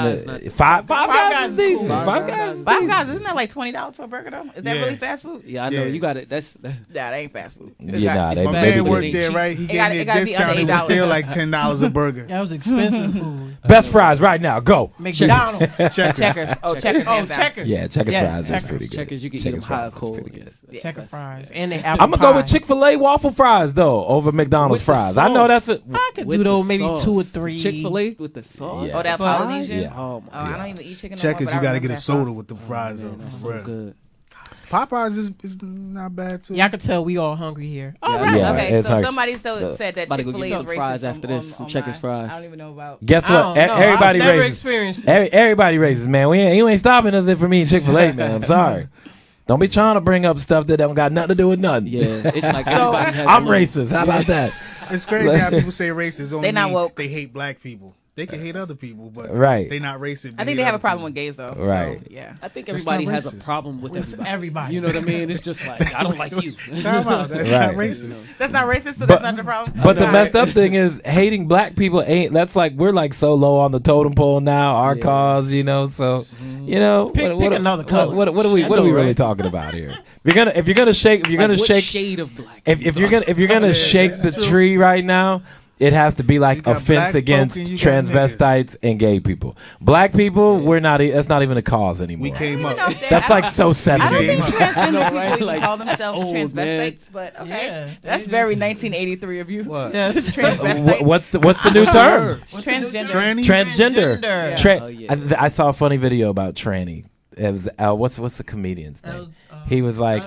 [SPEAKER 2] Five Guys is decent. Five Guys.
[SPEAKER 6] Isn't that like $20 for a burger though? Is that really fast food?
[SPEAKER 3] Yeah, I know. You got it. That's
[SPEAKER 6] that ain't fast food.
[SPEAKER 2] Yeah,
[SPEAKER 5] my man worked there, right? He gave me a discount. It was still like $10 a burger.
[SPEAKER 1] That was expensive food.
[SPEAKER 2] Best fries right now. Go.
[SPEAKER 1] McDonald's.
[SPEAKER 6] Checkers. Oh, Checkers.
[SPEAKER 2] Yeah, Checkers fries is pretty good.
[SPEAKER 3] Checkers, you can eat them hot or cold.
[SPEAKER 1] Checkers fries and they apple
[SPEAKER 2] I'm gonna go with Chick-fil-A waffle fries though over McDonald's fries. I know that's it.
[SPEAKER 1] I could do those maybe 2 or 3.
[SPEAKER 3] Chick-fil-A with the sauce.
[SPEAKER 6] Oh, that Polynesian?
[SPEAKER 2] Yeah.
[SPEAKER 6] Oh, I don't even eat chicken.
[SPEAKER 5] Checkers, you gotta get a soda with the
[SPEAKER 3] Oh,
[SPEAKER 5] fries
[SPEAKER 3] man,
[SPEAKER 5] on.
[SPEAKER 3] that's
[SPEAKER 5] For
[SPEAKER 3] so
[SPEAKER 5] real.
[SPEAKER 3] good.
[SPEAKER 5] Popeyes is not bad too.
[SPEAKER 1] Yeah, I can tell we all hungry here.
[SPEAKER 3] Yeah.
[SPEAKER 1] All right.
[SPEAKER 2] Yeah,
[SPEAKER 6] Okay,
[SPEAKER 2] it's
[SPEAKER 6] so
[SPEAKER 2] like-
[SPEAKER 6] somebody said that
[SPEAKER 3] About to go
[SPEAKER 6] Chick-fil-A
[SPEAKER 3] get
[SPEAKER 6] is
[SPEAKER 3] some fries
[SPEAKER 6] racist
[SPEAKER 3] after this, some Checkers fries.
[SPEAKER 6] I don't even know about.
[SPEAKER 2] Guess
[SPEAKER 1] I
[SPEAKER 2] what?
[SPEAKER 1] don't know.
[SPEAKER 2] Everybody
[SPEAKER 1] I've never
[SPEAKER 2] racist.
[SPEAKER 1] experienced it.
[SPEAKER 2] Everybody racist, man. You ain't stopping us if for me Chick-fil-A, man. I'm sorry. Don't be trying to bring up stuff that don't got nothing to do with nothing.
[SPEAKER 3] Yeah, it's like everybody has
[SPEAKER 2] I'm
[SPEAKER 3] a little-
[SPEAKER 2] racist. How about that?
[SPEAKER 5] It's crazy how people say racist. Only
[SPEAKER 6] They not
[SPEAKER 5] mean
[SPEAKER 6] woke.
[SPEAKER 5] They hate black people. They can hate other people, but
[SPEAKER 2] Right.
[SPEAKER 5] they not racist.
[SPEAKER 6] I think they have a problem with gays though.
[SPEAKER 2] Right.
[SPEAKER 6] So, yeah.
[SPEAKER 3] I think
[SPEAKER 5] That's
[SPEAKER 3] everybody
[SPEAKER 5] not
[SPEAKER 3] has a
[SPEAKER 5] racist.
[SPEAKER 3] problem with everybody.
[SPEAKER 1] Everybody.
[SPEAKER 3] You know what I mean? It's just like, I don't like you.
[SPEAKER 5] Time out. That's not
[SPEAKER 2] Right.
[SPEAKER 5] racist.
[SPEAKER 6] That's not racist, so
[SPEAKER 2] But-
[SPEAKER 6] that's not your problem.
[SPEAKER 2] But the
[SPEAKER 6] Okay.
[SPEAKER 2] messed up thing is hating black people ain't. That's like we're like so low on the totem pole now. Our
[SPEAKER 3] Yeah.
[SPEAKER 2] cause, you know. So, you know,
[SPEAKER 1] Pick another color.
[SPEAKER 2] What are we
[SPEAKER 3] I
[SPEAKER 2] really
[SPEAKER 3] know, right?
[SPEAKER 2] talking about here? If you're gonna shake,
[SPEAKER 3] Like, what shade of black?
[SPEAKER 2] if you're gonna shake the tree right now, it has to be
[SPEAKER 5] You
[SPEAKER 2] like
[SPEAKER 5] got
[SPEAKER 2] offense
[SPEAKER 5] black folk
[SPEAKER 2] against
[SPEAKER 5] and you got
[SPEAKER 2] transvestites and gay people. Black people, we're not. That's not even a cause anymore.
[SPEAKER 5] We came up.
[SPEAKER 2] That's like so
[SPEAKER 6] I don't think
[SPEAKER 2] 70s.
[SPEAKER 6] transgender
[SPEAKER 3] know,
[SPEAKER 6] people
[SPEAKER 3] right?
[SPEAKER 6] even
[SPEAKER 3] Like,
[SPEAKER 6] call
[SPEAKER 3] that's
[SPEAKER 6] themselves
[SPEAKER 3] old,
[SPEAKER 6] transvestites, but okay,
[SPEAKER 1] Yeah,
[SPEAKER 6] that's
[SPEAKER 1] they
[SPEAKER 6] very
[SPEAKER 1] just-
[SPEAKER 6] 1983 of you.
[SPEAKER 5] What?
[SPEAKER 1] Yes.
[SPEAKER 6] Transvestites.
[SPEAKER 2] What's the new term?
[SPEAKER 6] Transgender.
[SPEAKER 5] Tranny?
[SPEAKER 2] Transgender.
[SPEAKER 1] Transgender.
[SPEAKER 3] Oh, yeah.
[SPEAKER 2] I saw a funny video about tranny. It was what's the comedian's name? He was like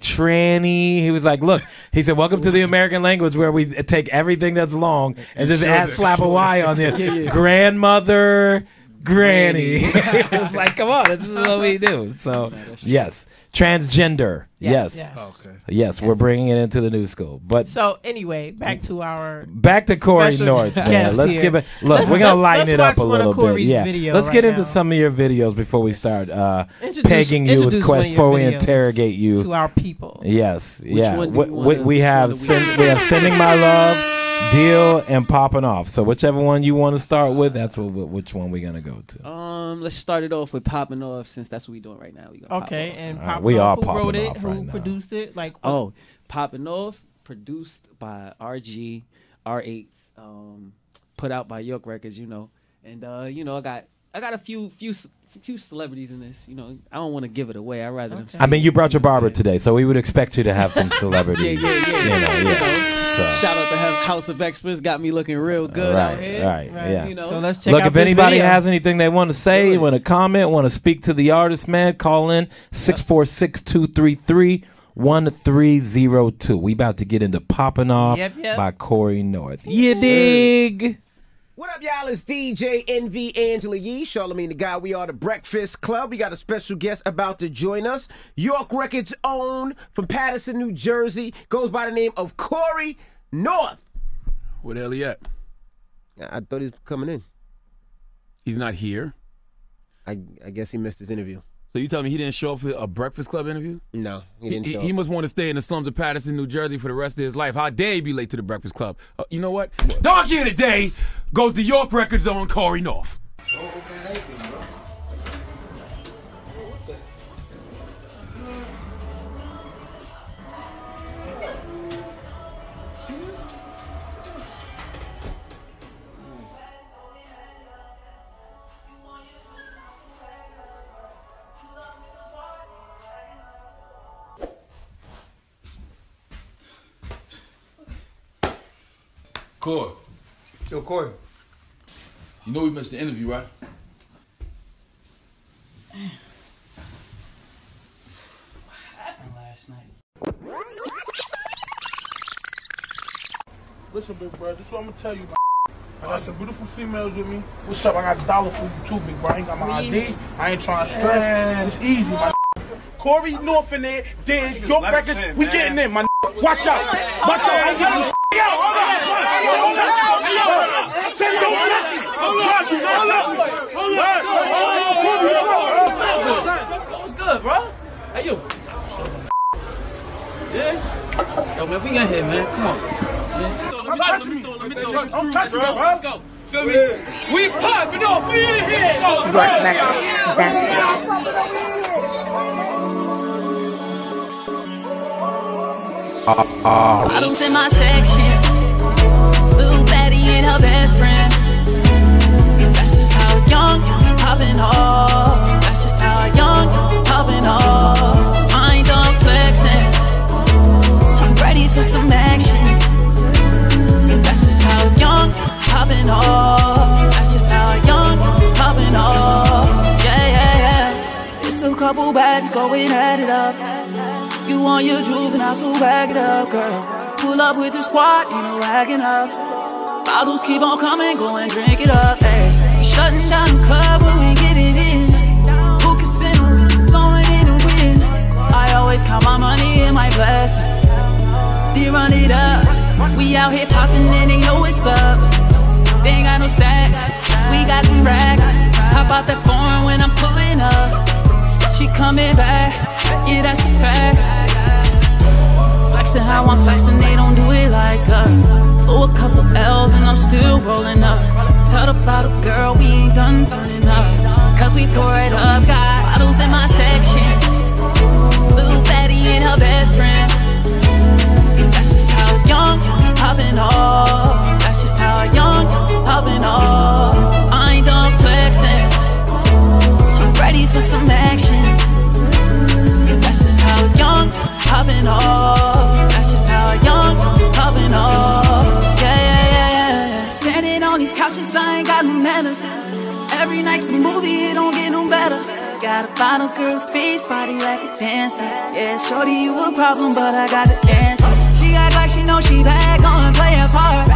[SPEAKER 2] tranny. He was like, look. He said, welcome to the American language where we take everything that's long and just slap a Y on it. Grandmother, granny. It's like, come on, that's what we do. So yes, transgender. Yes.
[SPEAKER 1] Yes.
[SPEAKER 5] Okay.
[SPEAKER 2] Yes, we're bringing it into the new school. But
[SPEAKER 1] So anyway, back to our
[SPEAKER 2] back to Corey
[SPEAKER 1] special
[SPEAKER 2] North, man.
[SPEAKER 1] guest
[SPEAKER 2] Let's
[SPEAKER 1] here.
[SPEAKER 2] give it. Look, we're gonna lighten it up
[SPEAKER 1] let's
[SPEAKER 2] a
[SPEAKER 1] watch one of
[SPEAKER 2] little bit.
[SPEAKER 1] Corey's
[SPEAKER 2] Yeah,
[SPEAKER 1] videos
[SPEAKER 2] let's
[SPEAKER 1] right
[SPEAKER 2] get into
[SPEAKER 1] now.
[SPEAKER 2] some of your videos before we start
[SPEAKER 1] Introduce-
[SPEAKER 2] pegging you with
[SPEAKER 1] introduce one of
[SPEAKER 2] questions
[SPEAKER 1] your
[SPEAKER 2] before we
[SPEAKER 1] videos
[SPEAKER 2] interrogate you.
[SPEAKER 1] to our people.
[SPEAKER 2] Yes, yeah.
[SPEAKER 3] one do you wanna-
[SPEAKER 2] We have
[SPEAKER 3] which one do we-
[SPEAKER 2] we have sending my love, deal, and popping off. So whichever one you want to start with, that's which one we're gonna go to.
[SPEAKER 3] Let's start it off with popping off, since that's what we're doing right now. We gonna
[SPEAKER 1] Okay,
[SPEAKER 3] pop off.
[SPEAKER 1] and
[SPEAKER 2] All right,
[SPEAKER 1] Pop
[SPEAKER 2] we
[SPEAKER 1] Off,
[SPEAKER 2] all
[SPEAKER 1] who
[SPEAKER 2] popping
[SPEAKER 1] wrote it,
[SPEAKER 2] off
[SPEAKER 1] who
[SPEAKER 2] right now.
[SPEAKER 1] produced it, like
[SPEAKER 3] Oh, popping off, produced by RG, R8, put out by York Records, you know, and you know, I got a few celebrities in this. You know, I don't want to give it away. I'd rather them.
[SPEAKER 2] I mean, you brought your barber today, so we would expect you to have some celebrity.
[SPEAKER 3] Yeah.
[SPEAKER 2] You know. So.
[SPEAKER 3] Shout out to House of Experts, got me looking real good
[SPEAKER 2] Right,
[SPEAKER 3] out here.
[SPEAKER 2] right, yeah.
[SPEAKER 3] You know,
[SPEAKER 1] So let's check
[SPEAKER 2] Look,
[SPEAKER 1] out
[SPEAKER 2] if
[SPEAKER 1] this
[SPEAKER 2] anybody
[SPEAKER 1] video.
[SPEAKER 2] has anything they want to say,
[SPEAKER 3] Good.
[SPEAKER 2] want to comment, want to speak to the artist, man, call in 646-233-1302. We about to get into Popping Off
[SPEAKER 1] Yep.
[SPEAKER 2] by Corey North. You dig?
[SPEAKER 7] What up, y'all? It's DJ NV Angela Yee, Charlamagne the Guy. We are the Breakfast Club. We got a special guest about to join us. York Records own from Paterson, New Jersey. Goes by the name of Corey North.
[SPEAKER 8] Where the hell he at?
[SPEAKER 7] I thought he was coming in.
[SPEAKER 8] He's not here.
[SPEAKER 7] I guess he missed his interview.
[SPEAKER 8] So you tell me he didn't show up for a Breakfast Club interview?
[SPEAKER 7] No, he didn't show
[SPEAKER 8] He
[SPEAKER 7] up.
[SPEAKER 8] must want to stay in the slums of Paterson, New Jersey for the rest of his life. How dare he be late to the Breakfast Club? You know what? Dog here today goes to York Records on Corey North.
[SPEAKER 9] Corey,
[SPEAKER 7] Yo, Corey.
[SPEAKER 9] you know we missed the interview, right?
[SPEAKER 4] Last night.
[SPEAKER 10] Listen, big bro, this is what I'm gonna tell you, man. I got some beautiful females with me. What's up? I got $1 for you too, big bro. I ain't got my ID. I ain't trying to stress. It's easy, man. Corey North in there, there's York Records. We getting in, man. Watch out. Watch out. I ain't giving you yo, hold on. Don't touch me. Yo, say don't touch me. Hold on. Do not touch me. Hold on.
[SPEAKER 3] what's good, bro? Hey, yo. Yeah. Yo, man, we got here, man. Come on.
[SPEAKER 10] Don't touch me. Don't touch me, bro.
[SPEAKER 3] Let's go. Feel me? We popping off. We in here.
[SPEAKER 11] Bottles in my section. Little baddie and her best friend. That's just how young popping off. That's just how young popping off. I ain't done flexing. I'm ready for some action. That's just how young popping off. That's just how couple bags, going at it up. You on your juvenile, so bag it up, girl. Pull up with the squad, you know, wagging up. Bottles keep on coming, go and drink it up, ayy. We shutting down the club when we get it in. Who can sit on, blowing in and win? I always count my money in my blessing. Then run it up. We out here popping and they know what's up. They ain't got no stacks, we got them racks. How about that foreign when I'm pulling up? She coming back, yeah, that's a fact. Flexing how I'm flexing, they don't do it like us. Blow a couple L's and I'm still rolling up. Tell the bottle girl we ain't done turning up. Cause we pour it up, got bottles in my section. Little Betty and her best friend. That's just how young, popping off. That's just how young, popping off. I ain't done flexing, I'm ready for some action. That's just how young, popping off. That's just how young, popping off. Yeah, yeah, yeah, yeah. Standing on these couches, I ain't got no manners. Every night's a movie, it don't get no better. Got a bottle girl face, body like a dancer. Yeah, shorty, you a problem, but I got the answers. She act like she know she bad, gonna play a part.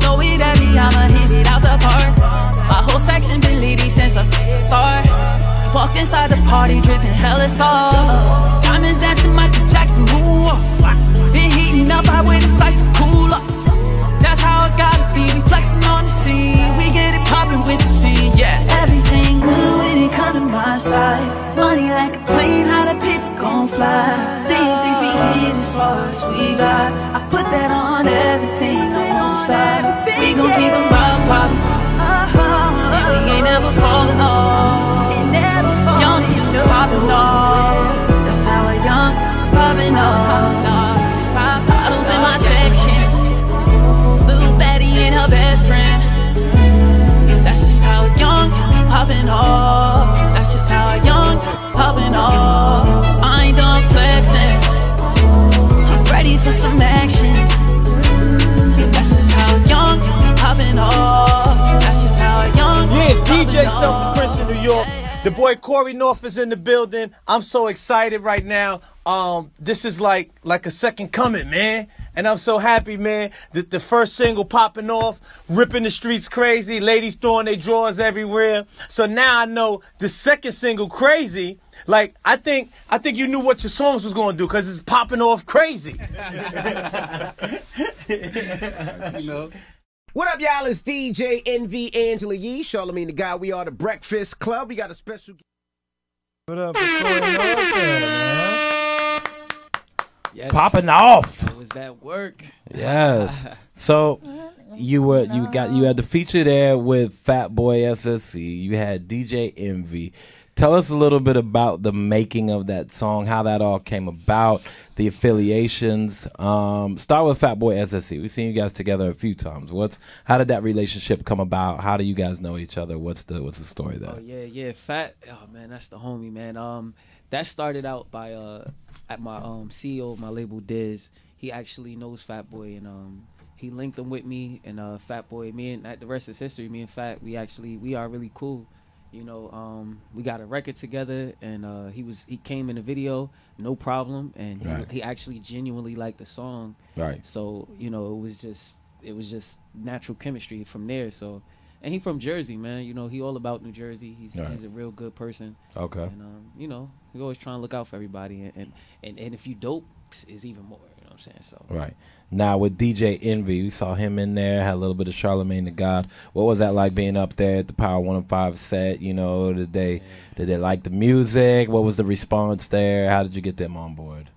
[SPEAKER 11] Throw it at me, I'ma hit it out the park. My whole section been leading since I started. Walked inside the party, dripping hella sauce. Diamonds dancing, Michael Jackson moonwalk. Been heating up, I wear the sights to cool up. That's how it's gotta be, we flexing on the scene. We get it poppin' with the team, yeah. Everything good when it come to my side. Money like a plane, how the people gon' fly. They didn't think we get as far as we got. I put that on everything, I won't stop. We gon' keep them bottles poppin', and we ain't never falling off. Young, poppin' off. That's how a young, poppin' off. Bottles in my section. Little Betty and her best friend. That's just how young, popping off. That's just how young, popping off. I ain't done flexing, I'm ready for some action. That's just how young, popping off. That's just how young.
[SPEAKER 12] Yeah, it's DJ Self Prince in New York. The boy Corey North is in the building. I'm so excited right now. This is like a second coming, man. And I'm so happy, man, that the first single popping off, ripping the streets crazy, ladies throwing their drawers everywhere. So now I know the second single, Crazy, like, I think you knew what your songs was going to do because it's popping off crazy.
[SPEAKER 7] You know. What up, y'all? It's DJ Envy Angela Yee, Charlamagne the Guy. We are the Breakfast Club. We got a special...
[SPEAKER 2] What up, man?
[SPEAKER 3] Yes.
[SPEAKER 2] Popping off.
[SPEAKER 3] It was that work.
[SPEAKER 2] Yes. So you had the feature there with Fat Boy SSC. You had DJ Envy. Tell us a little bit about the making of that song, how that all came about, the affiliations. Start with Fat Boy SSC. We've seen you guys together a few times. How did that relationship come about? How do you guys know each other? What's the story there?
[SPEAKER 3] Oh yeah, Fat. Oh man, that's the homie, man. That started out by at my CEO of my label Diz. He actually knows Fat Boy, and he linked him with me. And Fat Boy, me and the rest is history. Me and Fat, we are really cool. You know, we got a record together, and he came in the video, no problem, and he actually genuinely liked the song.
[SPEAKER 2] Right.
[SPEAKER 3] So you know, it was just natural chemistry from there. So, and he from Jersey, man. You know, he all about New Jersey. He's a real good person.
[SPEAKER 2] Okay.
[SPEAKER 3] And you know, we always trying to look out for everybody, and if you dope, is even more. You know what I'm saying? So.
[SPEAKER 2] Right. Now with DJ Envy, we saw him in there, had a little bit of Charlamagne the God. What was that like being up there at the Power 105 set? You know, did they like the music? What was the response there? How did you get them on board?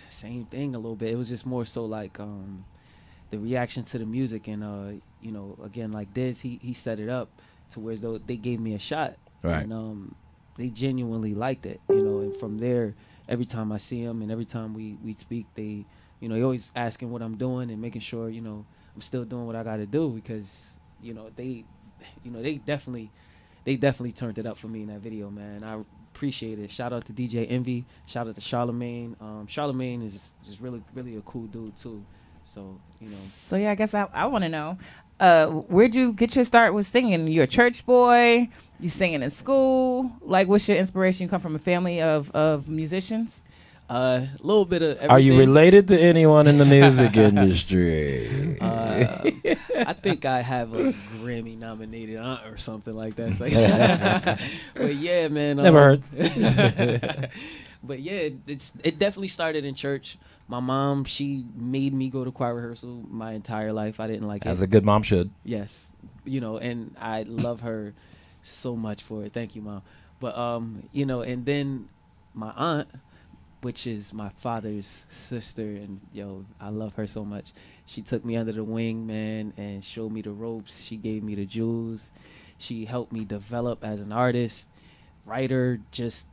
[SPEAKER 3] Same thing a little bit. It was just more so like the reaction to the music, and you know, again, like Diz, he set it up to where as though they gave me a shot,
[SPEAKER 2] right?
[SPEAKER 3] And they genuinely liked it, you know. And from there, every time I see them and every time we speak, they, you know, they always asking what I'm doing and making sure, you know, I'm still doing what I got to do, because, you know, they definitely turned it up for me in that video, man. I appreciate it. Shout out to DJ Envy. Shout out to Charlamagne. Charlamagne is just really a cool dude too. So, you know.
[SPEAKER 6] So yeah, I guess I want to know, where'd you get your start with singing? You a church boy? You singing in school? Like, what's your inspiration? You come from a family of musicians?
[SPEAKER 3] A little bit of everything.
[SPEAKER 2] Are you related to anyone in the music industry?
[SPEAKER 3] I think I have a Grammy nominated aunt or something like that. So, but yeah, man.
[SPEAKER 2] Never hurts.
[SPEAKER 3] But yeah, it definitely started in church. My mom, she made me go to choir rehearsal my entire life. I didn't like it.
[SPEAKER 2] As a good mom should.
[SPEAKER 3] Yes. You know, and I love her so much for it. Thank you, Mom. But, you know, and then my aunt, which is my father's sister, and, yo, I love her so much. She took me under the wing, man, and showed me the ropes. She gave me the jewels. She helped me develop as an artist, writer, just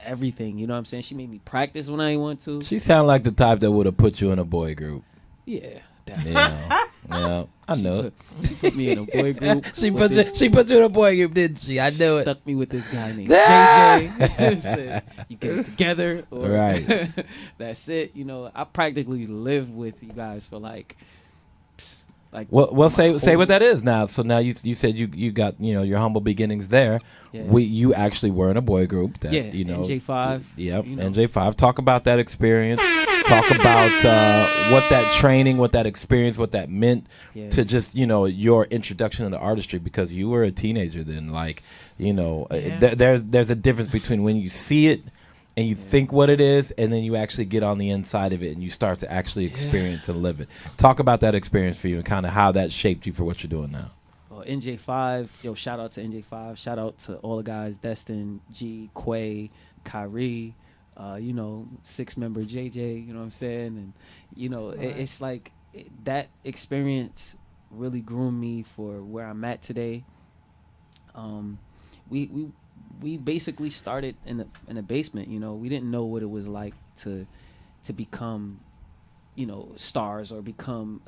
[SPEAKER 3] everything. You know what I'm saying? She made me practice when I didn't want to.
[SPEAKER 2] She sounded like the type that would have put you in a boy group.
[SPEAKER 3] Yeah.
[SPEAKER 2] Yeah, I know.
[SPEAKER 3] She put me in a boy group.
[SPEAKER 2] She put you in a boy group, didn't she? I know it.
[SPEAKER 3] Stuck me with this guy named JJ. Said, you get it together, or
[SPEAKER 2] right.
[SPEAKER 3] That's it. You know, I practically lived with you guys for like.
[SPEAKER 2] Well, say what that is now. So now you said you got your humble beginnings there.
[SPEAKER 3] Yeah.
[SPEAKER 2] You actually were in a boy group. That,
[SPEAKER 3] NJ5.
[SPEAKER 2] Yep, NJ5. Talk about that experience. Talk about what that training, what that experience, what that meant to just your introduction into artistry, because you were a teenager then. Like there's a difference between when you see it and you think what it is, and then you actually get on the inside of it and you start to actually experience and live it. Talk about that experience for you and kind of how that shaped you for what you're doing now.
[SPEAKER 3] Well, NJ5, shout out to NJ5. Shout out to all the guys, Destin, G, Quay, Kyrie, 6-member JJ, you know what I'm saying? And, it's like that experience really groomed me for where I'm at today. We basically started in the basement. We didn't know what it was like to become, stars or become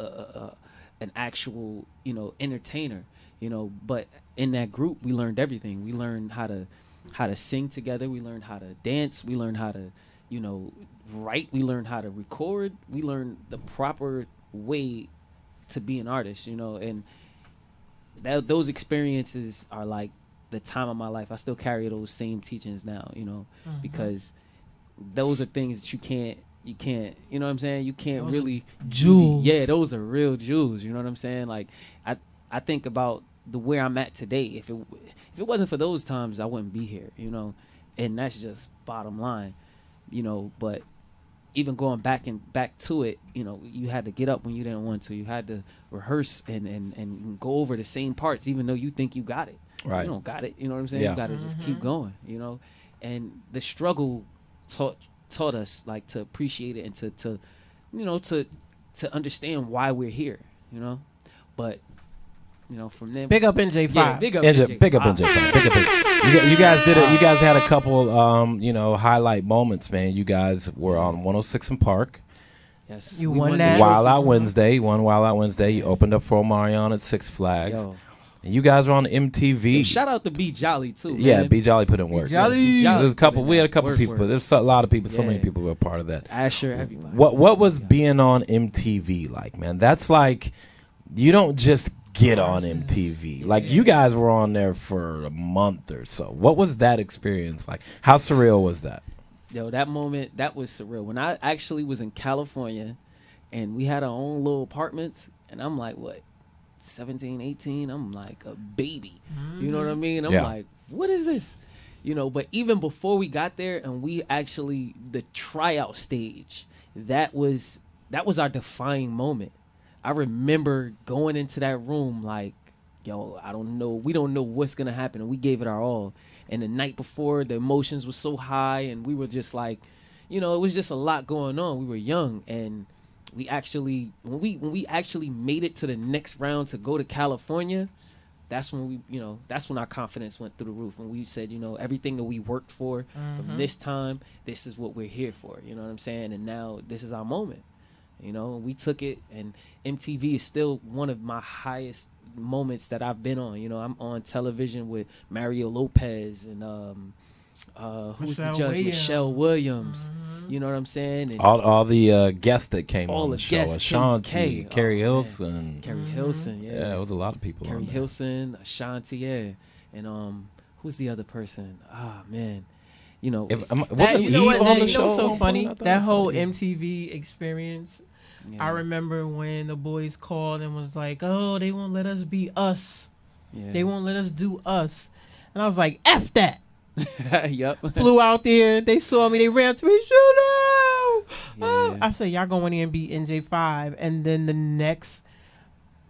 [SPEAKER 3] an actual, entertainer. But in that group, we learned everything. We learned how to sing together. We learned how to dance. We learned how to, write. We learned how to record. We learned the proper way to be an artist. And those experiences are like the time of my life. I still carry those same teachings now, because those are things that you can't, you know what I'm saying? You can't those really
[SPEAKER 1] jewels.
[SPEAKER 3] Yeah, those are real jewels. You know what I'm saying? Like I think about where I'm at today. If it wasn't for those times, I wouldn't be here, and that's just bottom line, but even going back to it, you had to get up when you didn't want to. You had to rehearse and go over the same parts, even though you think you got it.
[SPEAKER 2] Right.
[SPEAKER 3] You don't got it. You know what I'm saying?
[SPEAKER 2] Yeah.
[SPEAKER 3] You got to just keep going, and the struggle taught us like to appreciate it and to understand why we're here, but from then,
[SPEAKER 1] big up NJ5.
[SPEAKER 3] Yeah, big up
[SPEAKER 2] NJ5. Big up NJ5. You guys did it. You guys had a couple highlight moments, man. You guys were on 106 and Park.
[SPEAKER 3] Yes.
[SPEAKER 1] You won that.
[SPEAKER 2] Wild Out Wednesday. You won Wild Out Wednesday. You opened up for Omarion at Six Flags.
[SPEAKER 3] Yo.
[SPEAKER 2] And you guys were on MTV.
[SPEAKER 3] Yo, shout out to B Jolly too.
[SPEAKER 2] Yeah,
[SPEAKER 3] man.
[SPEAKER 2] B Jolly put in work.
[SPEAKER 1] Jolly.
[SPEAKER 2] There's a couple. We had a couple
[SPEAKER 3] Work.
[SPEAKER 2] people. There's a lot of people. So
[SPEAKER 3] Yeah.
[SPEAKER 2] many people were a part of that.
[SPEAKER 3] Asher, everybody.
[SPEAKER 2] What was being on MTV like, man? That's like, you don't just get on MTV. Like, you guys were on there for a month or so. What was that experience like? How surreal was that?
[SPEAKER 3] Yo, that moment, that was surreal. When I actually was in California and we had our own little apartments, and I'm like, what, 17, 18? I'm like a baby. You know what I mean? I'm like, what is this? But even before we got there and we actually, the tryout stage, that was our defining moment. I remember going into that room like, yo, I don't know. We don't know what's going to happen. And we gave it our all. And the night before, the emotions were so high. And we were just like, it was just a lot going on. We were young. And we actually, when we actually made it to the next round to go to California, that's when that's when our confidence went through the roof. When we said, everything that we worked for from this time, this is what we're here for. You know what I'm saying? And now this is our moment. We took it, and MTV is still one of my highest moments that I've been on. I'm on television with Mario Lopez and who's the judge? Michelle Williams. You know what I'm saying? And
[SPEAKER 2] all the guests that came
[SPEAKER 3] all
[SPEAKER 2] on the show.
[SPEAKER 3] guests,
[SPEAKER 2] Ashanti, Carrie Hilson.
[SPEAKER 3] Carrie Hilson,
[SPEAKER 2] Yeah, it was a lot of people
[SPEAKER 3] Carrie
[SPEAKER 2] on there.
[SPEAKER 3] Hilson, Ashanti, yeah. And who's the other person? Ah, man. You know,
[SPEAKER 2] wasn't
[SPEAKER 1] you know
[SPEAKER 2] Eve
[SPEAKER 1] what,
[SPEAKER 2] on the
[SPEAKER 1] you
[SPEAKER 2] show?
[SPEAKER 1] know what's so funny? That whole
[SPEAKER 2] Eve.
[SPEAKER 1] MTV experience.
[SPEAKER 3] Yeah.
[SPEAKER 1] I remember when the boys called and was like, "Oh, they won't let us be us.
[SPEAKER 3] Yeah.
[SPEAKER 1] They won't let us do us." And I was like, "F that."
[SPEAKER 3] Yep.
[SPEAKER 1] Flew out there. They saw me. They ran to me. Shoot!
[SPEAKER 3] Yeah.
[SPEAKER 1] I said, "Y'all going in and be NJ5." And then the next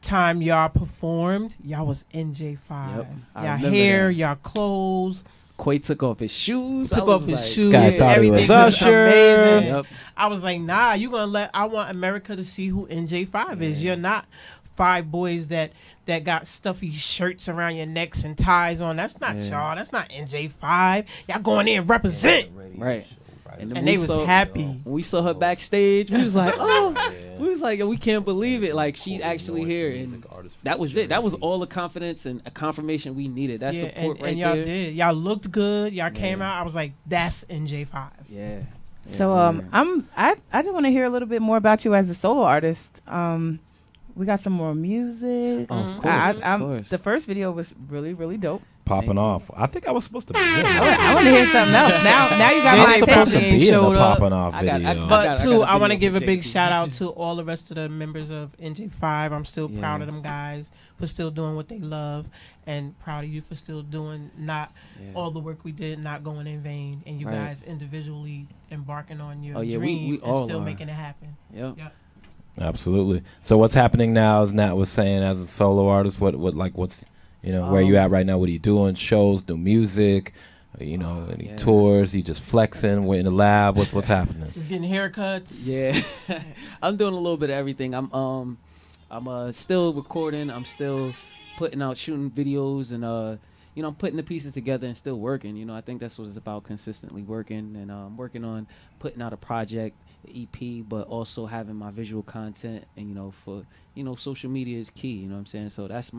[SPEAKER 1] time y'all performed, y'all was NJ5.
[SPEAKER 3] Yep. I
[SPEAKER 1] Y'all
[SPEAKER 3] remember
[SPEAKER 1] hair,
[SPEAKER 3] that.
[SPEAKER 1] y'all clothes.
[SPEAKER 3] Quay took off his shoes.
[SPEAKER 1] Took
[SPEAKER 3] I was
[SPEAKER 1] off his
[SPEAKER 3] like,
[SPEAKER 1] shoes.
[SPEAKER 2] Guy thought he
[SPEAKER 1] Everything
[SPEAKER 2] was
[SPEAKER 1] was
[SPEAKER 2] Usher.
[SPEAKER 1] amazing.
[SPEAKER 3] Yep.
[SPEAKER 1] I was like, nah, you gonna let, I want America to see who NJ5 is. You're not 5 boys that got stuffy shirts around your necks and ties on. That's not y'all. That's not NJ5. Y'all going in and represent.
[SPEAKER 3] Right.
[SPEAKER 1] And
[SPEAKER 3] then
[SPEAKER 1] they
[SPEAKER 3] we
[SPEAKER 1] was
[SPEAKER 3] saw-
[SPEAKER 1] happy.
[SPEAKER 3] When we saw her backstage, we was like, oh, we was like, yo, we can't believe it. Like, she actually here. And that was it. That was all the confidence and a confirmation we needed. That support right
[SPEAKER 1] and y'all
[SPEAKER 3] there.
[SPEAKER 1] did. Y'all looked good. Y'all came out. I was like, that's NJ5.
[SPEAKER 3] Yeah.
[SPEAKER 6] So I just want to hear a little bit more about you as a solo artist. We got some more music.
[SPEAKER 3] Oh, of course, of course.
[SPEAKER 6] The first video was really, really dope.
[SPEAKER 2] Popping off. I think I was supposed to be in
[SPEAKER 6] I want to hear something else. Now you got
[SPEAKER 1] Jay
[SPEAKER 6] my
[SPEAKER 1] supposed to
[SPEAKER 6] attention.
[SPEAKER 1] be in the
[SPEAKER 2] popping off video.
[SPEAKER 1] But too, I want to
[SPEAKER 3] video
[SPEAKER 1] give a
[SPEAKER 3] for
[SPEAKER 1] big
[SPEAKER 3] JP.
[SPEAKER 1] shout out to all the rest of the members of NJ5. I'm still
[SPEAKER 3] Yeah.
[SPEAKER 1] proud of them guys for still doing what they love, and proud of you for still doing all the work we did, not going in vain, and you
[SPEAKER 3] Right.
[SPEAKER 1] guys individually embarking on your
[SPEAKER 3] Oh, yeah,
[SPEAKER 1] dream
[SPEAKER 3] we
[SPEAKER 1] and
[SPEAKER 3] all
[SPEAKER 1] still
[SPEAKER 3] are.
[SPEAKER 1] making it happen.
[SPEAKER 3] Yep.
[SPEAKER 2] Absolutely. So what's happening now, as Nat was saying, as a solo artist, what's where you at right now? What are you doing? Shows, do music, any tours? You just flexing? We're in the lab. What's happening?
[SPEAKER 1] Just getting haircuts.
[SPEAKER 3] Yeah. I'm doing a little bit of everything. I'm still recording. I'm still putting out, shooting videos, and I'm putting the pieces together and still working. I think that's what it's about, consistently working, and I'm working on putting out a project, EP, but also having my visual content, and for social media is key. You know what I'm saying? So that's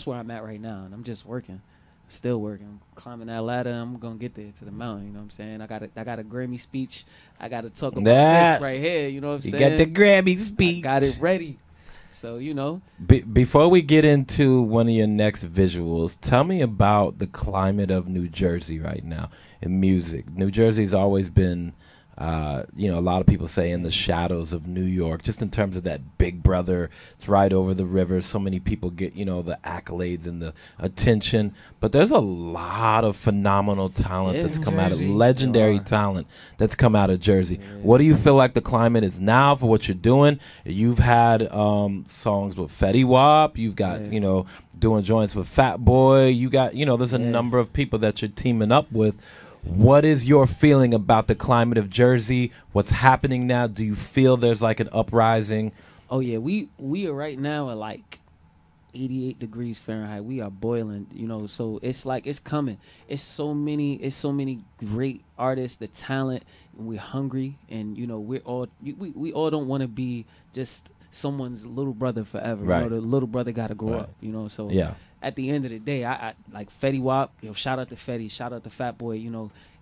[SPEAKER 3] where I'm at right now, and I'm just working, still working. I'm climbing that ladder. I'm gonna get there to the mountain. You know what I'm saying? I got a Grammy speech. I got to talk about this right here. You know what I'm saying?
[SPEAKER 2] You got the Grammy speech.
[SPEAKER 3] I got it ready. So
[SPEAKER 2] Before we get into one of your next visuals, tell me about the climate of New Jersey right now in music. New Jersey's always been, a lot of people say in the shadows of New York, just in terms of that big brother. It's right over the river. So many people get, the accolades and the attention. But there's a lot of phenomenal talent that's come out of legendary talent that's come out of Jersey. What do you feel like the climate is now for what you're doing? You've had songs with Fetty Wap. You've got, doing joints with Fat Boy. You got, there's a number of people that you're teaming up with. What is your feeling about the climate of Jersey? What's happening now? Do you feel there's like an uprising?
[SPEAKER 3] Oh yeah, we are right now at like 88 degrees Fahrenheit. We are boiling, so it's like it's coming. It's so many great artists, the talent, and we're hungry, and we all don't want to be just someone's little brother forever.
[SPEAKER 2] Right.
[SPEAKER 3] The little brother got to grow up, so
[SPEAKER 2] yeah.
[SPEAKER 3] At the end of the day, I like Fetty Wap. Shout out to Fetty. Shout out to Fat Boy.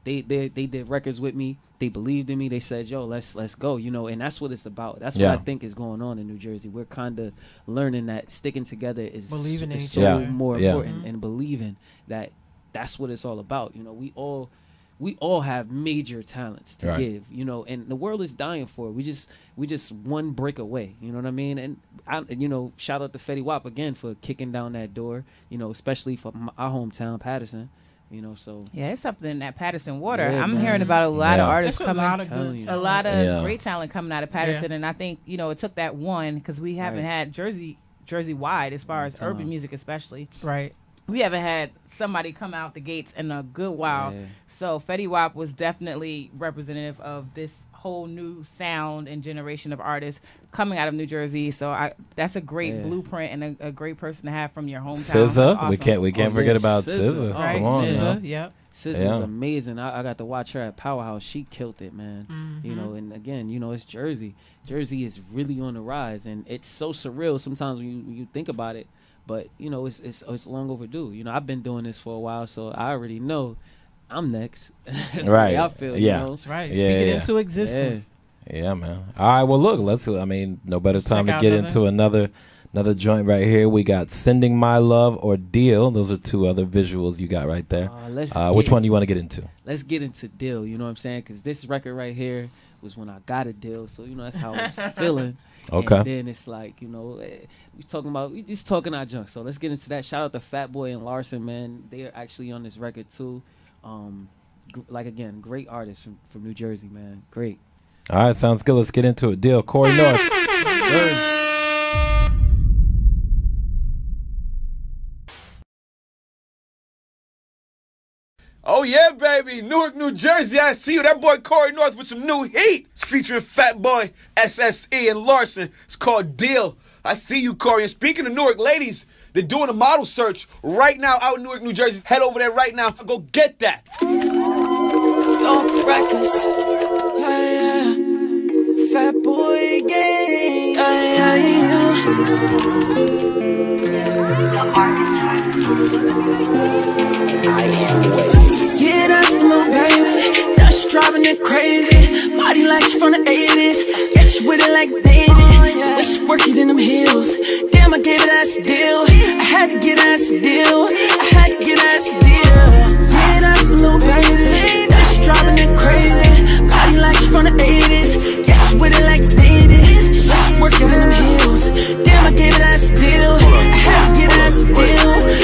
[SPEAKER 3] They did records with me. They believed in me. They said, "Yo, let's go." And that's what it's about. That's what I think is going on in New Jersey. We're kind of learning that sticking together is
[SPEAKER 1] believing in each
[SPEAKER 3] so
[SPEAKER 1] other.
[SPEAKER 3] more important, and believing that that's what it's all about. We all have major talents to give, and the world is dying for it. We just one break away, you know what I mean? And shout out to Fetty Wap again for kicking down that door, especially for our hometown, Patterson, so.
[SPEAKER 6] Yeah, it's something in that Patterson water.
[SPEAKER 3] Yeah,
[SPEAKER 6] I'm
[SPEAKER 3] man.
[SPEAKER 6] hearing about a lot of artists
[SPEAKER 1] It's
[SPEAKER 6] coming.
[SPEAKER 1] a lot of
[SPEAKER 6] Great talent coming out of Patterson, and I think, it took that one, because we haven't had Jersey wide as far as urban music especially.
[SPEAKER 1] Right.
[SPEAKER 6] We haven't had somebody come out the gates in a good while.
[SPEAKER 3] Yeah.
[SPEAKER 6] So Fetty Wap was definitely representative of this whole new sound and generation of artists coming out of New Jersey. So that's a great blueprint and a great person to have from your hometown.
[SPEAKER 2] SZA,
[SPEAKER 6] Awesome.
[SPEAKER 2] we can't forget about SZA.
[SPEAKER 1] Right.
[SPEAKER 2] Come on,
[SPEAKER 1] SZA,
[SPEAKER 2] now.
[SPEAKER 1] yep.
[SPEAKER 3] SZA's amazing. I got to watch her at Powerhouse. She killed it, man. And again, it's Jersey. Jersey is really on the rise, and it's so surreal sometimes when you think about it. But it's long overdue. I've been doing this for a while, so I already know I'm next. That's
[SPEAKER 2] right.
[SPEAKER 3] the way I feel.
[SPEAKER 2] Yeah.
[SPEAKER 1] That's right.
[SPEAKER 2] Yeah,
[SPEAKER 1] Speak it
[SPEAKER 2] yeah.
[SPEAKER 1] into existence.
[SPEAKER 2] Yeah, man. All right. Well, look. No better time to get into another Another joint right here. We got Sending My Love or Deal. Those are two other visuals you got right there. Which one do you want to get into?
[SPEAKER 3] Let's get into Deal, you know what I'm saying? Because this record right here was when I got a deal. So, you know, that's how I was feeling.
[SPEAKER 2] Okay.
[SPEAKER 3] And then it's like, you know, we just talking our junk. So let's get into that. Shout out to Fat Boy and Larson, man. They are actually on this record too. Like, again, great artists from New Jersey, man. Great.
[SPEAKER 2] All right, sounds good. Let's get into it. Deal. Corey North.
[SPEAKER 9] Oh yeah, baby, Newark, New Jersey. I see you. That boy Corey North with some new heat. It's featuring Fat Boy, SSE, and Larson. It's called Deal. I see you, Corey. And speaking of Newark, ladies, they're doing a model search right now out in Newark, New Jersey. Head over there right now. Go get that.
[SPEAKER 11] WRITERZ. Yeah. Fat Boy gang. Yeah, that's little baby. That's driving it crazy. Body like she from the 80s. Yeah, she with it like baby. When she working in them heels. Damn, I gave it as a deal. I had to get as a deal. I had to get as a deal. Yeah, that's little baby. That's driving it crazy. Body like she from the 80s. Yeah, she with it like baby. She working in them heels. Damn, I gave it as a deal. I had to get as a deal. I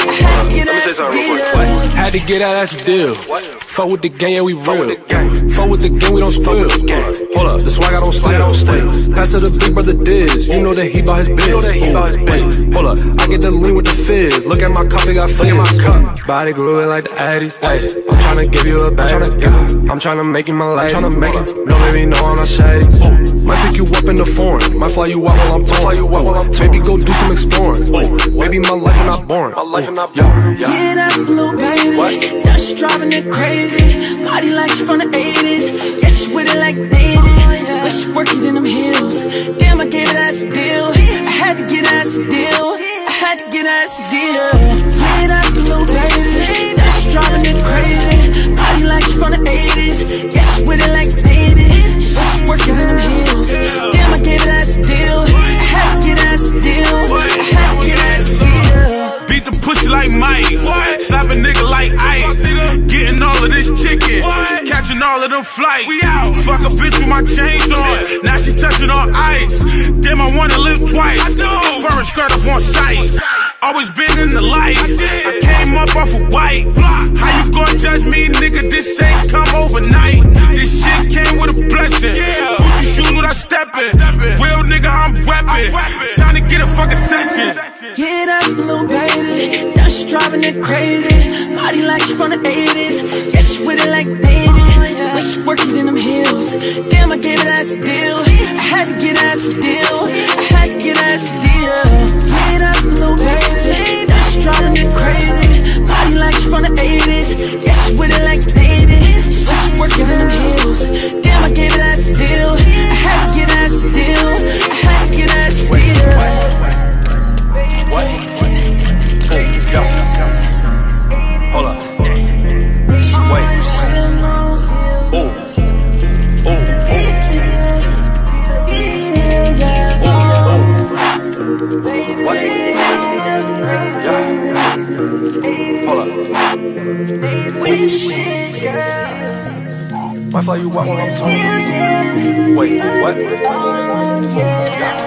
[SPEAKER 11] had to get as a deal.
[SPEAKER 13] Had to get out, that's the deal. Fuck with the gang, yeah, we real. Fuck with the gang, we don't spill. Hold up, the swag I don't steal. Pass to the big brother Diz. You know that he bout his biz. Hold up, I get the lean with the fizz. Look at my cup, they got fizz. Body grooving like the 80s. I'm tryna give you a bag. I'm tryna make you my life. No, baby, no, I'm not shady. Might pick you up in the foreign. Might fly you out while I'm torn. Maybe go do some exploring. Maybe my life is not boring.
[SPEAKER 11] Yeah, that's blue, baby. That's driving it crazy. Body like she from the 80s. Yeah, she with it like baby. When she working in them heels. Damn, I gave it as a deal. I had to get as a deal. I had to get as a deal. Yeah, that's blue, baby. That's driving it crazy. Body like she from the 80s. Yeah, she with it like baby. She working in them heels. Damn, I gave it as a deal. I had to get as a deal. I had to get as a deal.
[SPEAKER 10] Beat the pussy like Mike. Slap a nigga like Ike. Getting all of this chicken. Catching all of them flights. Fuck a bitch with my chains on. Now she touching on ice. Damn, I wanna live twice. Fur and skirt up on sight. Always been in the light. I came up off of white. How you gonna judge me, nigga? This ain't come overnight. This shit came with a blessing. Pussy shoes without stepping. Real nigga, I'm reppin'. Trying to get a fucking session.
[SPEAKER 11] Yeah, that's blue, baby. That's driving it crazy. Body like she from the 80s. Yeah, she with it like baby. When she working in them heels. Damn, I gave it as a deal. I had to get as a deal. I had to get as a deal. Yeah, that's blue, baby. That's driving it crazy. Body like she from the 80s. Yeah, she with it like baby. When she working in them heels. Damn, I gave it as a deal. I had to get as a deal. I had to get as a deal.
[SPEAKER 13] What? Yo. Hold up. Wait. Ooh. Ooh. Ooh. What? Yeah. Hold up. Why fly you out while I'm talking? Wait, what? Yeah.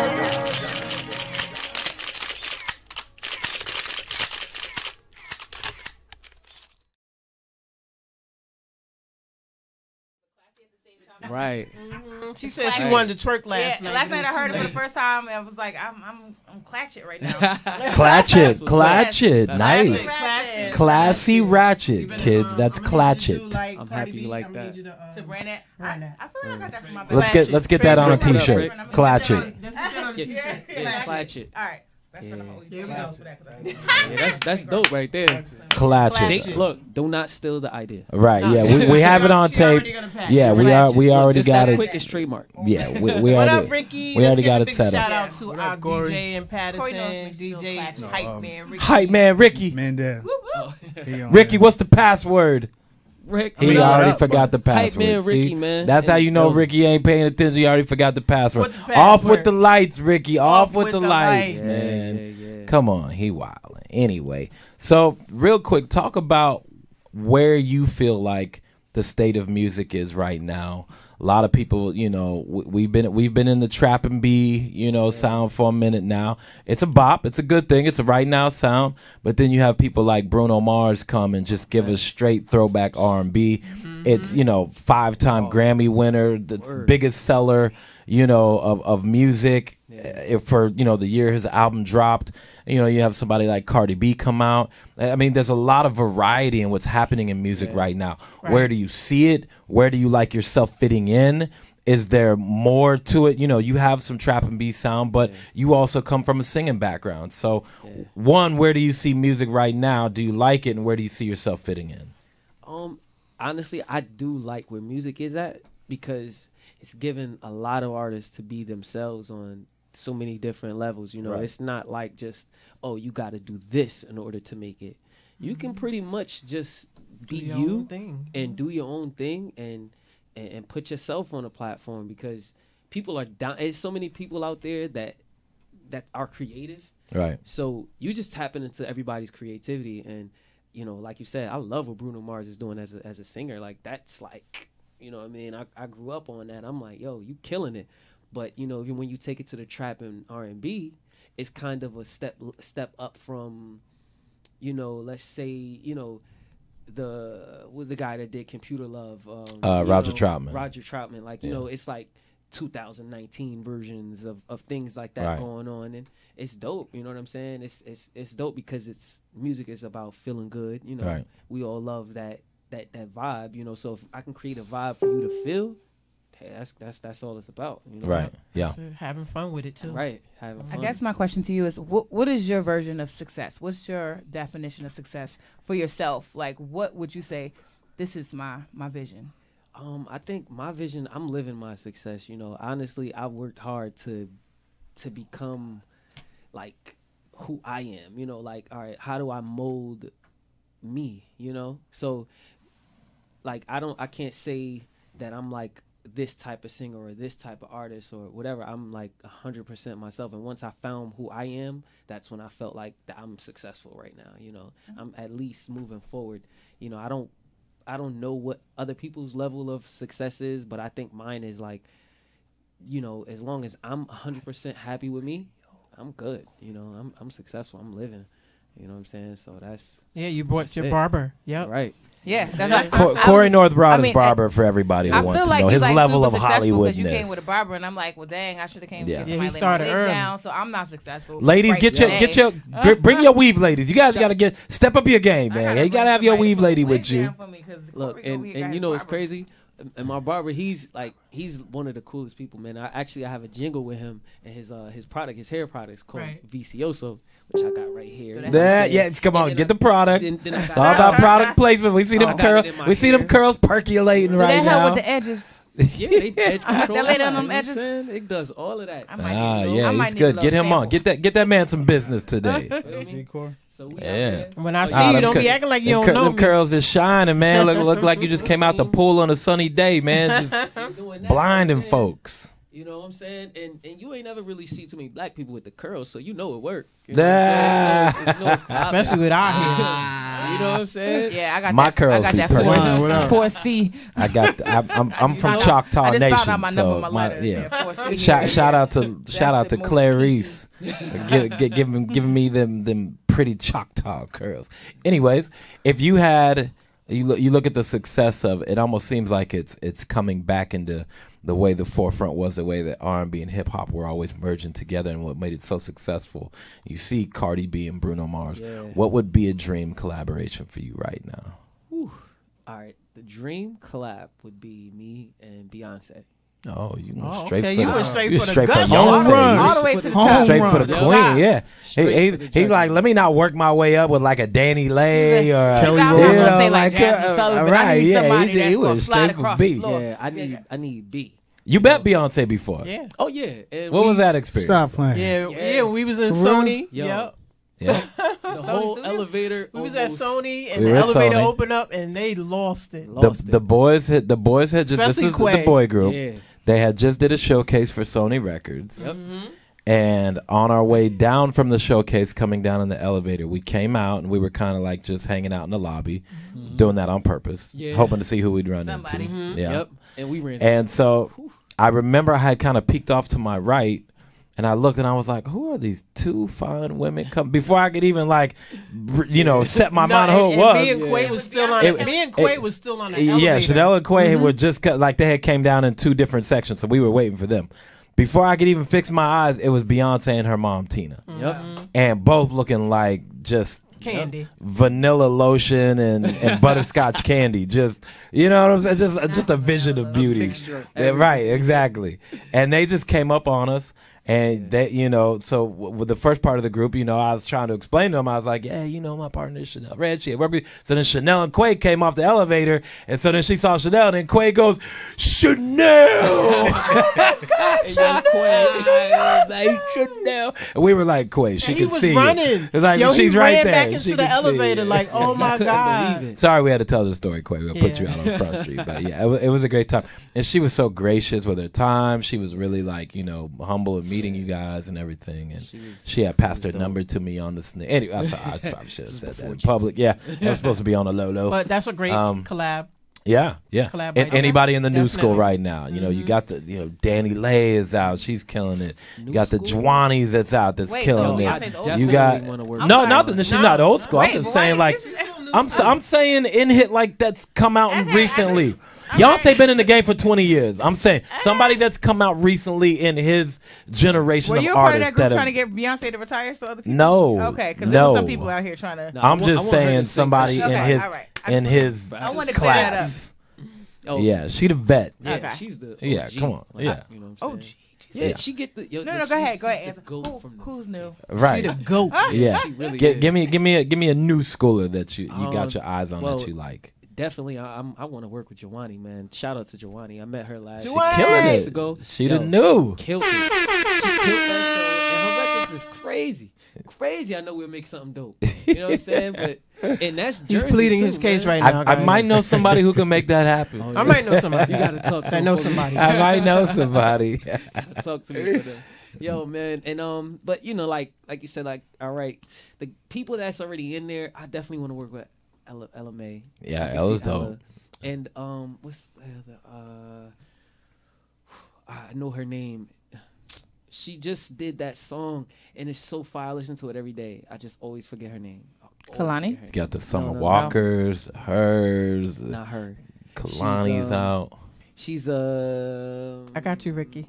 [SPEAKER 3] Right.
[SPEAKER 1] She said she wanted to twerk last night.
[SPEAKER 6] Last night I heard it for the first time and I was like, I'm clatch it right now.
[SPEAKER 2] Clatch it. Nice. Classy ratchet, kids. That's clatch it.
[SPEAKER 3] I'm happy you like that.
[SPEAKER 6] To brand that. I feel like I got that from my
[SPEAKER 2] Let's get that on a t-shirt. Clatch it.
[SPEAKER 3] Clatch it.
[SPEAKER 6] All right. That's for the
[SPEAKER 3] yeah, that's dope right there.
[SPEAKER 2] Clatch it.
[SPEAKER 3] Look, do not steal the idea.
[SPEAKER 2] Right, yeah, we have it on tape. Yeah, we already got it.
[SPEAKER 3] Quickest trademark.
[SPEAKER 2] Yeah, we
[SPEAKER 1] what
[SPEAKER 2] already.
[SPEAKER 1] up, Ricky?
[SPEAKER 2] We already got it
[SPEAKER 1] big
[SPEAKER 2] set
[SPEAKER 1] shout
[SPEAKER 2] up.
[SPEAKER 1] out to our DJ in Patterson, DJ Hype Man Ricky.
[SPEAKER 2] Hype Man Ricky.
[SPEAKER 5] Man,
[SPEAKER 2] Ricky, what's the password?
[SPEAKER 3] Rick.
[SPEAKER 2] He already forgot the password.
[SPEAKER 3] Hype man Ricky,
[SPEAKER 2] See?
[SPEAKER 3] man.
[SPEAKER 2] That's how you know Ricky ain't paying attention. He already forgot the password.
[SPEAKER 1] What's the password?
[SPEAKER 2] Off with the lights, Ricky. Off with the lights,
[SPEAKER 1] lights.
[SPEAKER 2] man.
[SPEAKER 3] Yeah.
[SPEAKER 2] Come on, he wildin'. Anyway, so real quick, talk about where you feel like the state of music is right now. A lot of people, you know, we've been in the trap and B, you know, sound for a minute now. It's a bop. It's a good thing. It's a right now sound. But then you have people like Bruno Mars come and just give us straight throwback R&B. It's, you know, 5-time Grammy winner, the biggest seller, you know, of music for, you know, the year his album dropped. You know, you have somebody like Cardi B come out. I mean, there's a lot of variety in what's happening in music right now. Right. Where do you see it? Where do you like yourself fitting in? Is there more to it? You know, you have some trap and B sound, but you also come from a singing background. So, one, where do you see music right now? Do you like it, and where do you see yourself fitting in?
[SPEAKER 3] Honestly, I do like where music is at because it's given a lot of artists to be themselves on so many different levels. You know, it's not like just, oh, you got to do this in order to make it. You can pretty much just be you and do your own thing and put yourself on a platform because people are down. There's so many people out there that are creative.
[SPEAKER 2] Right.
[SPEAKER 3] So you just tapping into everybody's creativity. And, you know, like you said, I love what Bruno Mars is doing as a singer. Like, that's like, you know what I mean? I grew up on that. I'm like, yo, you killing it. But, you know, even when you take it to the trap and R&B, it's kind of a step up from, you know, let's say, you know, was the guy that did Computer Love?
[SPEAKER 2] Roger Troutman.
[SPEAKER 3] Roger Troutman. Like, you know, it's like 2019 versions of things like that going on. And it's dope. You know what I'm saying? It's dope because music is about feeling good. You know, we all love that vibe, you know. So if I can create a vibe for you to feel, hey, that's all it's about, you know?
[SPEAKER 2] Right. Yeah.
[SPEAKER 1] Having fun with it too.
[SPEAKER 3] Right. Having fun.
[SPEAKER 6] I guess my question to you is, what is your version of success? What's your definition of success for yourself? Like, what would you say? This is my vision.
[SPEAKER 3] I think my vision. I'm living my success. You know, honestly, I worked hard to become like who I am. You know, like, all right, how do I mold me? You know, so like I can't say that I'm like this type of singer or this type of artist or whatever. I'm like 100% myself. And once I found who I am, that's when I felt like that I'm successful right now. You know, I'm at least moving forward. You know, I don't know what other people's level of success is, but I think mine is like, you know, as long as I'm 100% happy with me, I'm good. You know, I'm successful. I'm living. You know what I'm saying? So that's
[SPEAKER 1] you bought your barber. Yep.
[SPEAKER 3] Right.
[SPEAKER 6] Yeah,
[SPEAKER 2] Corey North brought his barber for everybody who wants to know his level of Hollywoodness.
[SPEAKER 6] You came with a barber, and I'm like, well, dang, I should have came.
[SPEAKER 2] Yeah,
[SPEAKER 6] he started early. Down, so I'm not successful.
[SPEAKER 2] Ladies, bring your weave, ladies. You guys got to step up your game, man. You got to have your weave lady with you.
[SPEAKER 3] Look, and you know what's crazy? And my barber, he's one of the coolest people, man. I have a jingle with him and his hair products called Vicioso, which I got right here.
[SPEAKER 2] Come on, get the product. It's all about product placement. We see them curls. We see them curls percolating right now.
[SPEAKER 6] Do they help with the edges?
[SPEAKER 3] Yeah, they edge control.
[SPEAKER 6] They lay down on them edges.
[SPEAKER 3] It does all of that.
[SPEAKER 2] It's good. Get him on. Get that man some business today.
[SPEAKER 3] So
[SPEAKER 1] when I see you, don't be acting like you don't know me.
[SPEAKER 2] Them curls is shining, man. Look like you just came out the pool on a sunny day, man. Just blinding folks.
[SPEAKER 3] You know what I'm saying? And you ain't never really see too many black people with the curls, so you know it worked. You know what I'm saying?
[SPEAKER 1] Especially with our hair.
[SPEAKER 3] You know what I'm saying?
[SPEAKER 6] Yeah, I got
[SPEAKER 2] my
[SPEAKER 6] that.
[SPEAKER 2] curls.
[SPEAKER 6] I got
[SPEAKER 2] be
[SPEAKER 6] that 4C.
[SPEAKER 2] I'm from Choctaw Nation, so shout out to Clarice, giving me them pretty Choctaw curls. Anyways, if you had you look at the success of it, almost seems like it's coming back into the way the forefront was, the way that R&B and hip hop were always merging together, and what made it so successful. You see Cardi B and Bruno Mars. Yeah. What would be a dream collaboration for you right now?
[SPEAKER 3] Whew. All right, the dream collab would be me and Beyonce.
[SPEAKER 2] Oh, you went
[SPEAKER 1] straight
[SPEAKER 2] for
[SPEAKER 1] you went straight for the
[SPEAKER 2] Beyonce.
[SPEAKER 6] All the way to the top.
[SPEAKER 2] Straight for the queen, yeah. He's like, let me not work my way up with like a Danny Lay or
[SPEAKER 6] Kelly Rowland. Like
[SPEAKER 2] right, yeah. He was straight for B.
[SPEAKER 3] Yeah, I need B.
[SPEAKER 2] You bet Beyonce before.
[SPEAKER 1] Yeah.
[SPEAKER 3] Oh yeah. And
[SPEAKER 2] what was that experience?
[SPEAKER 5] Stop playing.
[SPEAKER 1] Yeah. We was in Sony.
[SPEAKER 3] Yep.
[SPEAKER 2] Yeah.
[SPEAKER 3] The whole elevator.
[SPEAKER 1] We was at Sony, and
[SPEAKER 2] We
[SPEAKER 1] the
[SPEAKER 2] were at
[SPEAKER 1] elevator
[SPEAKER 2] Sony.
[SPEAKER 1] opened up, and they lost it.
[SPEAKER 2] The boys had just.
[SPEAKER 1] Especially
[SPEAKER 2] This is
[SPEAKER 1] Quay.
[SPEAKER 2] the boy group.
[SPEAKER 3] Yeah.
[SPEAKER 2] They had just did a showcase for Sony Records.
[SPEAKER 3] Yep.
[SPEAKER 2] And on our way down from the showcase, coming down in the elevator, we came out and we were kind of like just hanging out in the lobby, doing that on purpose, hoping to see who we'd run into. Yeah.
[SPEAKER 3] Yep. And we ran.
[SPEAKER 2] And so I remember I had kind of peeked off to my right, and I looked and I was like, "Who are these two fine women?" Before I could even set my mind on who it was.
[SPEAKER 1] Me and Quay was still on. Me and Quay was still on the elevator.
[SPEAKER 2] Yeah, Chanel and Quay were just like they had came down in two different sections, so we were waiting for them. Before I could even fix my eyes, it was Beyonce and her mom Tina.
[SPEAKER 3] Yep.
[SPEAKER 2] And both looking like just
[SPEAKER 1] candy,
[SPEAKER 2] vanilla lotion and butterscotch candy. Just you know what I'm saying? Just a vision of beauty. Yeah, right, exactly. And they just came up on us. And they, so with the first part of the group, I was trying to explain to them. I was like, yeah, my partner is Chanel Red. So then Chanel and Quay came off the elevator. And so then she saw Chanel. And then Quay goes, Chanel! Chanel! And we were like, Quay, she could see.
[SPEAKER 1] He was running.
[SPEAKER 2] It's like,
[SPEAKER 1] Yo,
[SPEAKER 2] she's
[SPEAKER 1] he
[SPEAKER 2] right
[SPEAKER 1] ran
[SPEAKER 2] there.
[SPEAKER 1] back into the elevator like, oh my God.
[SPEAKER 2] Sorry we had to tell the story, Quay. We'll put you out on Front Street. But yeah, it was a great time. And she was so gracious with her time. She was really like, humble and meeting you guys and everything, and she had passed her number to me on the snake. Anyway, I probably should have said that in public. Yeah, that was supposed to be on a low.
[SPEAKER 1] But that's a great collab.
[SPEAKER 2] Yeah.
[SPEAKER 1] Collab
[SPEAKER 2] And anybody in the new
[SPEAKER 1] Definitely.
[SPEAKER 2] school right now, you got the Danny Lay is out, she's killing it. You got the Juanis that's out, that's killing it. You got she's not old school. I'm just saying like I'm saying in hit like that's come out recently. Beyonce been in the game for 20 years. I'm saying somebody that's come out recently in his generation of artists.
[SPEAKER 6] Were you a part of that group trying to get Beyonce to retire so other people?
[SPEAKER 2] No.
[SPEAKER 6] Okay, because there were some people out here trying to.
[SPEAKER 2] I'm just saying somebody in his
[SPEAKER 6] I want to
[SPEAKER 2] class.
[SPEAKER 3] Oh.
[SPEAKER 2] Yeah, she the vet.
[SPEAKER 3] Yeah,
[SPEAKER 6] Okay.
[SPEAKER 3] she's the OG.
[SPEAKER 2] Yeah, come on. Yeah.
[SPEAKER 3] You know what I'm saying?
[SPEAKER 6] Yeah,
[SPEAKER 3] Yeah, she get the.
[SPEAKER 6] No, go ahead. Go ahead. Who's new?
[SPEAKER 2] Right.
[SPEAKER 1] She the GOAT.
[SPEAKER 2] Yeah.
[SPEAKER 3] She really
[SPEAKER 2] give me a new schooler that you got your eyes on that you like.
[SPEAKER 3] Definitely, I want to work with Joanie, man. Shout out to Joanie. I met her last
[SPEAKER 2] She killing
[SPEAKER 3] weeks
[SPEAKER 2] it.
[SPEAKER 3] ago.
[SPEAKER 2] She the new.
[SPEAKER 3] Killed it. She killed that show, and her records is crazy. Crazy. I know we'll make something dope. You know what I'm saying? But and that's
[SPEAKER 1] He's
[SPEAKER 3] Jersey
[SPEAKER 1] pleading
[SPEAKER 3] too,
[SPEAKER 1] his case
[SPEAKER 3] man.
[SPEAKER 1] right now.
[SPEAKER 2] I might know somebody who can make that happen.
[SPEAKER 3] Oh,
[SPEAKER 1] I might know somebody.
[SPEAKER 3] You gotta talk to
[SPEAKER 1] I
[SPEAKER 3] him
[SPEAKER 1] know
[SPEAKER 3] for me.
[SPEAKER 1] somebody.
[SPEAKER 2] I might know somebody.
[SPEAKER 3] Talk to me for them. Yo, man, and but like you said, like, all right, the people that's already in there, I definitely want to work with Ella May.
[SPEAKER 2] Yeah,
[SPEAKER 3] I can
[SPEAKER 2] Ella's
[SPEAKER 3] see Ella.
[SPEAKER 2] dope.
[SPEAKER 3] And what's the I know her name. She just did that song, and it's so fire. I listen to it every day. I just always forget her name.
[SPEAKER 6] Kalani?
[SPEAKER 2] Got the Summer
[SPEAKER 3] No.
[SPEAKER 2] Walkers, hers.
[SPEAKER 3] Not her.
[SPEAKER 2] Kalani's out.
[SPEAKER 3] She's
[SPEAKER 1] I got you, Ricky.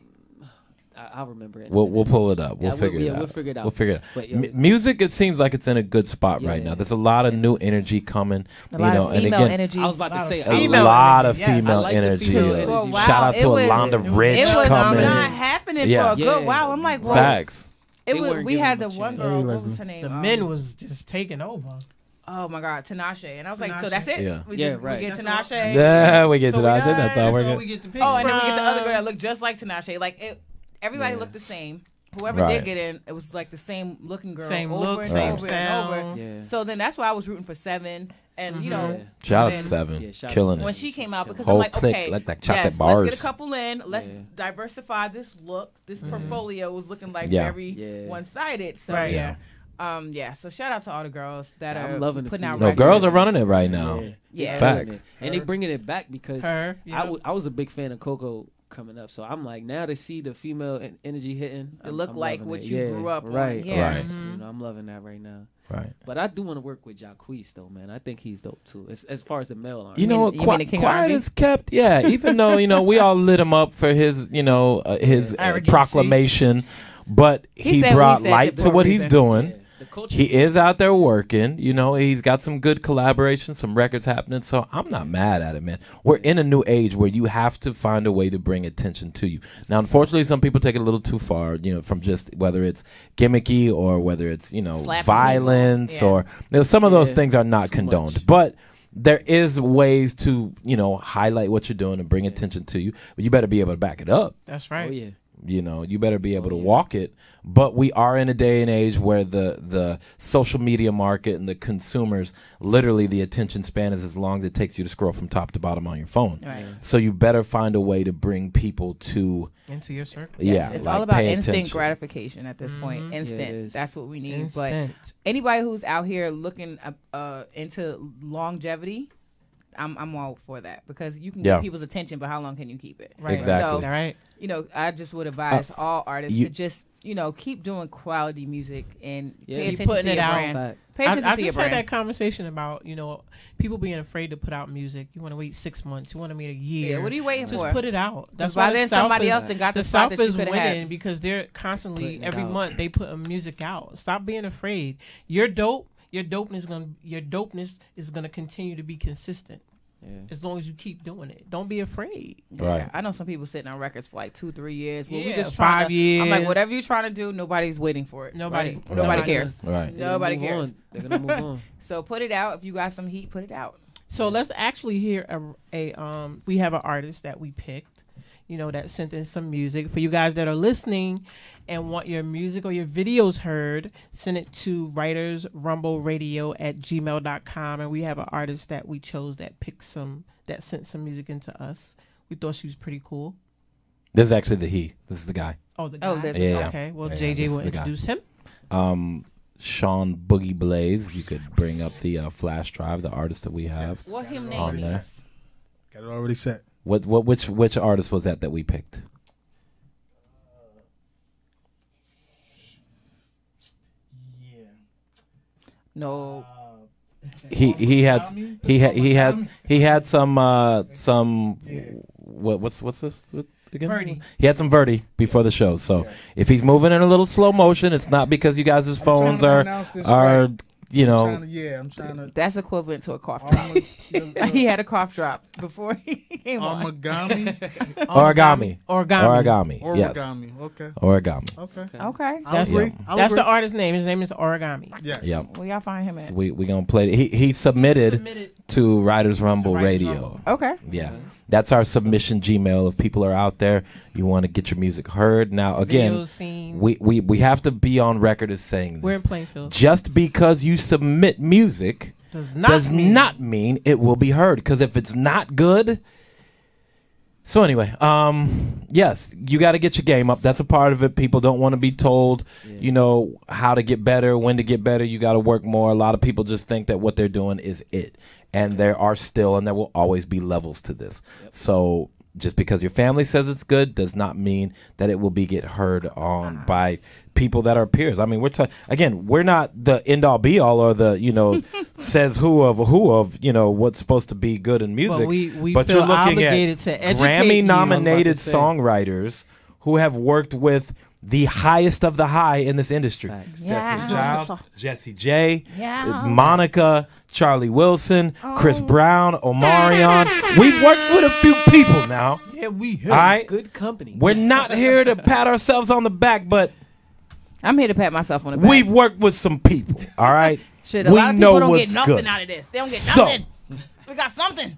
[SPEAKER 3] I'll remember it.
[SPEAKER 2] We'll pull it up.
[SPEAKER 3] Yeah,
[SPEAKER 2] We'll figure it out.
[SPEAKER 3] We'll figure it out.
[SPEAKER 2] We'll figure it out.
[SPEAKER 3] But, yo,
[SPEAKER 2] music, it seems like it's in a good spot right now. There's a lot of new energy coming.
[SPEAKER 6] A lot of
[SPEAKER 2] and
[SPEAKER 6] female
[SPEAKER 2] again,
[SPEAKER 6] energy.
[SPEAKER 3] I was about to say
[SPEAKER 2] a lot of
[SPEAKER 1] energy, yes.
[SPEAKER 2] female
[SPEAKER 3] I like the
[SPEAKER 2] energy.
[SPEAKER 3] female energy.
[SPEAKER 6] Oh, wow.
[SPEAKER 2] Shout out
[SPEAKER 6] It
[SPEAKER 2] to
[SPEAKER 6] was-
[SPEAKER 2] Alonda Rich
[SPEAKER 6] It was
[SPEAKER 2] coming.
[SPEAKER 6] not happening for a good while. I'm like, what?
[SPEAKER 2] Facts.
[SPEAKER 6] It
[SPEAKER 3] They
[SPEAKER 6] was.
[SPEAKER 3] weren't
[SPEAKER 6] We
[SPEAKER 3] giving
[SPEAKER 6] had
[SPEAKER 3] him
[SPEAKER 6] the
[SPEAKER 3] a
[SPEAKER 6] one
[SPEAKER 3] chance.
[SPEAKER 6] girl. What was her name?
[SPEAKER 1] The men was just taking over.
[SPEAKER 6] Oh my God, Tinashe, and I was like,
[SPEAKER 1] Tinashe.
[SPEAKER 6] so that's it?
[SPEAKER 2] Yeah.
[SPEAKER 6] We
[SPEAKER 3] Yeah,
[SPEAKER 6] just,
[SPEAKER 3] right.
[SPEAKER 6] We get
[SPEAKER 1] That's all-
[SPEAKER 6] Tinashe.
[SPEAKER 2] Yeah, we get
[SPEAKER 6] So
[SPEAKER 2] to that.
[SPEAKER 6] we
[SPEAKER 2] That's all
[SPEAKER 1] That's
[SPEAKER 2] we're
[SPEAKER 1] all
[SPEAKER 2] getting.
[SPEAKER 1] we get to pick
[SPEAKER 6] Oh, and then we
[SPEAKER 1] from.
[SPEAKER 6] get the other girl that looked just like Tinashe. Like everybody
[SPEAKER 3] Yeah.
[SPEAKER 6] looked the same. Whoever
[SPEAKER 2] Right.
[SPEAKER 6] did get in, it was like the same looking girl.
[SPEAKER 1] Same
[SPEAKER 6] over
[SPEAKER 1] look,
[SPEAKER 6] and
[SPEAKER 2] same
[SPEAKER 6] over
[SPEAKER 1] sound.
[SPEAKER 6] and over.
[SPEAKER 3] Yeah.
[SPEAKER 6] So then that's why I was rooting for Seven, and you know,
[SPEAKER 3] Yeah.
[SPEAKER 2] Shout out
[SPEAKER 6] then
[SPEAKER 2] to Seven.
[SPEAKER 3] Yeah, shout out
[SPEAKER 2] Killing
[SPEAKER 3] to
[SPEAKER 6] when
[SPEAKER 2] it.
[SPEAKER 6] she came out, because
[SPEAKER 2] Whole
[SPEAKER 6] I'm like,
[SPEAKER 2] clique,
[SPEAKER 6] okay,
[SPEAKER 2] like that chocolate
[SPEAKER 6] yes,
[SPEAKER 2] bars.
[SPEAKER 6] let's get a couple in. Let's
[SPEAKER 3] Yeah.
[SPEAKER 6] diversify this look. This portfolio was looking like
[SPEAKER 2] Yeah.
[SPEAKER 6] very
[SPEAKER 3] Yeah.
[SPEAKER 6] one-sided. So
[SPEAKER 1] Right.
[SPEAKER 6] yeah. So shout out to all the girls that
[SPEAKER 3] I'm
[SPEAKER 6] are
[SPEAKER 3] loving the
[SPEAKER 6] putting out
[SPEAKER 3] female.
[SPEAKER 2] No,
[SPEAKER 6] records.
[SPEAKER 2] girls are running it right now.
[SPEAKER 6] Yeah.
[SPEAKER 2] Facts.
[SPEAKER 3] And they bringing it back because
[SPEAKER 1] Her, yeah.
[SPEAKER 3] I was a big fan of Coco coming up. So I'm like, now to see the female energy hitting,
[SPEAKER 6] To look
[SPEAKER 3] I'm
[SPEAKER 6] like
[SPEAKER 3] loving
[SPEAKER 6] what
[SPEAKER 3] it.
[SPEAKER 6] you
[SPEAKER 3] Yeah,
[SPEAKER 6] grew up on.
[SPEAKER 3] right,
[SPEAKER 6] Yeah.
[SPEAKER 2] Right.
[SPEAKER 3] You know, I'm loving that right now.
[SPEAKER 2] Right.
[SPEAKER 3] But I do want to work with Jacquees though, man. I think he's dope too. As far as the male artist.
[SPEAKER 2] You know what?
[SPEAKER 6] you mean the King of
[SPEAKER 2] Quiet
[SPEAKER 6] R&B?
[SPEAKER 2] is kept. Yeah, even though we all lit him up for his his
[SPEAKER 1] Arrogancy.
[SPEAKER 2] proclamation, but he
[SPEAKER 6] said what
[SPEAKER 2] brought
[SPEAKER 6] he said
[SPEAKER 2] light
[SPEAKER 6] for
[SPEAKER 2] to
[SPEAKER 6] a
[SPEAKER 2] what he's
[SPEAKER 6] reason.
[SPEAKER 2] doing.
[SPEAKER 3] Yeah. The culture.
[SPEAKER 2] He is out there working. He's got some good collaborations, some records happening. So I'm not mad at it, man. We're in a new age where you have to find a way to bring attention to you. Now, unfortunately, some people take it a little too far, from just whether it's gimmicky or whether it's,
[SPEAKER 6] Slapping
[SPEAKER 2] violence
[SPEAKER 6] people. Yeah.
[SPEAKER 2] or some of those
[SPEAKER 3] Yeah,
[SPEAKER 2] things are not
[SPEAKER 3] too
[SPEAKER 2] condoned.
[SPEAKER 3] much.
[SPEAKER 2] But there is ways to, highlight what you're doing and bring attention to you. But you better be able to back it up.
[SPEAKER 1] That's
[SPEAKER 3] Oh
[SPEAKER 1] right.
[SPEAKER 3] yeah.
[SPEAKER 2] You know, you better be able to walk it. But we are in a day and age where the social media market and the consumers, literally the attention span is as long as it takes you to scroll from top to bottom on your phone.
[SPEAKER 6] Right.
[SPEAKER 2] So you better find a way to bring people
[SPEAKER 1] into your circle.
[SPEAKER 2] Yeah,
[SPEAKER 6] it's
[SPEAKER 2] like
[SPEAKER 6] all about
[SPEAKER 2] pay
[SPEAKER 6] instant
[SPEAKER 2] attention.
[SPEAKER 6] gratification at this point. Instant.
[SPEAKER 3] Yeah,
[SPEAKER 6] that's what we need.
[SPEAKER 1] Instant.
[SPEAKER 6] But anybody who's out here looking into longevity, I'm all for that, because you can get people's attention, but how long can you keep it?
[SPEAKER 1] Right.
[SPEAKER 2] Exactly.
[SPEAKER 6] So,
[SPEAKER 1] Right.
[SPEAKER 6] you know, I just would advise all artists to just, you know, keep doing quality music and pay
[SPEAKER 1] keep
[SPEAKER 6] attention
[SPEAKER 1] putting
[SPEAKER 6] to
[SPEAKER 1] it
[SPEAKER 6] your
[SPEAKER 1] out.
[SPEAKER 6] brand. Pay attention
[SPEAKER 1] I
[SPEAKER 6] to your
[SPEAKER 1] just had
[SPEAKER 6] brand.
[SPEAKER 1] that conversation about, you know, people being afraid to put out music. You want to wait 6 months. You want to wait a year.
[SPEAKER 6] Yeah, what are you waiting
[SPEAKER 1] just
[SPEAKER 6] for?
[SPEAKER 1] Just put it out. That's
[SPEAKER 6] by
[SPEAKER 1] why
[SPEAKER 6] then
[SPEAKER 1] the South
[SPEAKER 6] somebody
[SPEAKER 1] is,
[SPEAKER 6] else done got the
[SPEAKER 1] South
[SPEAKER 6] spot that you
[SPEAKER 1] is
[SPEAKER 6] coulda
[SPEAKER 1] winning
[SPEAKER 6] had.
[SPEAKER 1] because they're constantly
[SPEAKER 3] Putting it
[SPEAKER 1] every
[SPEAKER 3] out.
[SPEAKER 1] month they put music out. Stop being afraid. You're dope. Your dopeness is gonna continue to be consistent. Yeah. As long as you keep doing it, don't be afraid.
[SPEAKER 2] Right.
[SPEAKER 6] I know some people sitting on records for like 2-3 years. Well,
[SPEAKER 1] Yeah,
[SPEAKER 6] we just
[SPEAKER 1] 5 years.
[SPEAKER 6] I'm like, whatever you're trying to do, nobody's waiting for it.
[SPEAKER 1] Nobody.
[SPEAKER 6] Right? Nobody cares.
[SPEAKER 2] Right.
[SPEAKER 6] Nobody cares.
[SPEAKER 3] They're gonna move on.
[SPEAKER 6] So put it out. If you got some heat, put it out.
[SPEAKER 1] So let's actually hear we have an artist that we picked, you know, that sent in some music. For you guys that are listening and want your music or your videos heard, send it to writersrumbleradio@gmail.com. And we have an artist that we chose that sent some music into us. We thought she was pretty cool.
[SPEAKER 2] This is actually this is the guy.
[SPEAKER 1] Oh, the guy.
[SPEAKER 2] Yeah.
[SPEAKER 1] Okay. Well,
[SPEAKER 2] Yeah,
[SPEAKER 1] JJ
[SPEAKER 2] this
[SPEAKER 1] will
[SPEAKER 2] is the guy.
[SPEAKER 1] introduce him.
[SPEAKER 2] Sean Boogie Blaze. If you could bring up the flash drive, the artist that we have
[SPEAKER 6] What him
[SPEAKER 2] on
[SPEAKER 6] name
[SPEAKER 2] there.
[SPEAKER 6] is?
[SPEAKER 5] Got it already set.
[SPEAKER 2] Which artist was that we picked?
[SPEAKER 6] No.
[SPEAKER 2] He had some what's this again?
[SPEAKER 1] Verdi.
[SPEAKER 2] He had some Verdi before the show. So if he's moving in a little slow motion, it's not because you guys' phones are you know.
[SPEAKER 5] I'm trying to.
[SPEAKER 6] That's equivalent to a cough drop. He had a cough drop before he came on.
[SPEAKER 5] Origami.
[SPEAKER 2] Yes.
[SPEAKER 5] Okay.
[SPEAKER 2] Origami.
[SPEAKER 6] Okay.
[SPEAKER 1] That's the artist's name. His name is Origami.
[SPEAKER 5] Yes.
[SPEAKER 2] Yep.
[SPEAKER 6] Where y'all find him at?
[SPEAKER 2] So we gonna play it. He submitted to Writers Rumble Radio.
[SPEAKER 6] Okay.
[SPEAKER 2] Yeah. That's our submission Gmail. If people are out there, you want to get your music heard. Now again, we have to be on record as saying this.
[SPEAKER 1] We're in Plainfield.
[SPEAKER 2] Just because you submit music does not mean it will be heard. Because if it's not good. So anyway, yes, you got to get your game up. That's a part of it. People don't want to be told, you know, how to get better, when to get better. You got to work more. A lot of people just think that what they're doing is it. And there are still, and there will always be levels to this. Yep. So just because your family says it's good does not mean that it will get heard on by people that are peers. I mean, we're not the end all be all or the, you know, says who of, you know, what's supposed to be good in music.
[SPEAKER 1] But
[SPEAKER 2] you're looking at
[SPEAKER 1] Grammy
[SPEAKER 2] nominated songwriters who have worked with the highest of the high in this industry. Destiny Child, Jessie J, Monica, Charlie Wilson, Chris Brown, Omarion. We've worked with a few people now.
[SPEAKER 1] Yeah, we have.
[SPEAKER 2] All right?
[SPEAKER 3] Good company.
[SPEAKER 2] We're not here to pat ourselves on the back, but
[SPEAKER 6] I'm here to pat myself on the back.
[SPEAKER 2] we've worked with some people. All right?
[SPEAKER 6] Shit, a lot of people don't get nothing out of this. They don't get nothing. We got something.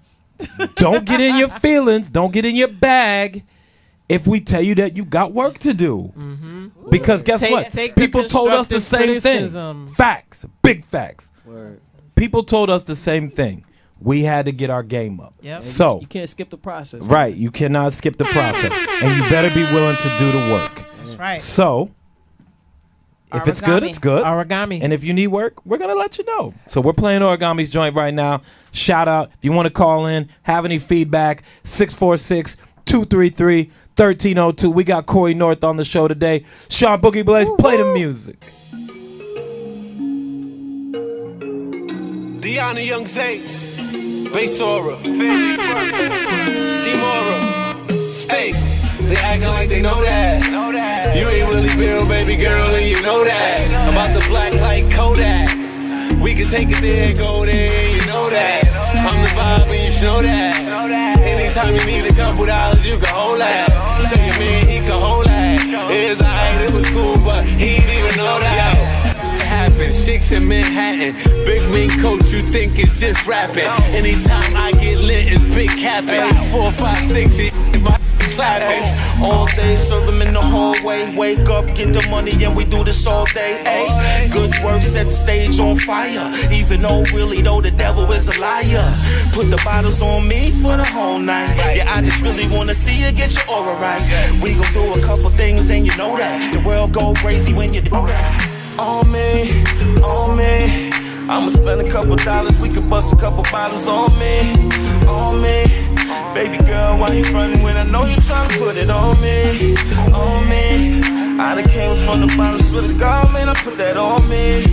[SPEAKER 2] Don't get in your feelings. Don't get in your bag. If we tell you that you got work to do. Mm-hmm. Because guess what? People told us the same thing. Facts. Big facts.
[SPEAKER 3] Word.
[SPEAKER 2] People told us the same thing. We had to get our game up.
[SPEAKER 1] Yep.
[SPEAKER 2] So
[SPEAKER 3] you can't skip the process.
[SPEAKER 2] Right. You cannot skip the process. And you better be willing to do the work.
[SPEAKER 1] That's right.
[SPEAKER 2] So if it's good, it's good.
[SPEAKER 1] Origami.
[SPEAKER 2] And if you need work, we're going to let you know. So we're playing Origami's joint right now. Shout out. If you want to call in, have any feedback, 646-233-1302. We got Corey North on the show today. Sean Boogie Blaze, play the music.
[SPEAKER 14] Deanna Young Zay, Baysora, Timora, Steak. They acting like they know that. You ain't really real, baby girl, and you know that. I'm about to black like Kodak. We can take it there and go there, you know that. I'm the vibe and you should know that. Anytime you need a couple dollars, you can hold that. Tell your man he can hold that. It's alright, it was cool, but he didn't even know that. Happen. Chicks in Manhattan, big mean coach, you think it's just rapping. Anytime I get lit, it's big capping. 4, 5, 6, my clapping.
[SPEAKER 15] All day, serve them in the hallway. Wake up, get the money, and we do this all day. Ay, good work, set the stage on fire. Even though, really though, the devil is a liar. Put the bottles on me for the whole night. Yeah, I just really wanna see you get your aura right. We gon' do a couple things, and you know that the world go crazy when you do that. On me, on me. I'ma spend a couple dollars, we could bust a couple bottles on me, on me. Baby girl, why you frontin' when I know you tryna put it on me, on me. I done came from the bottom, swear to God, man, I put that on me,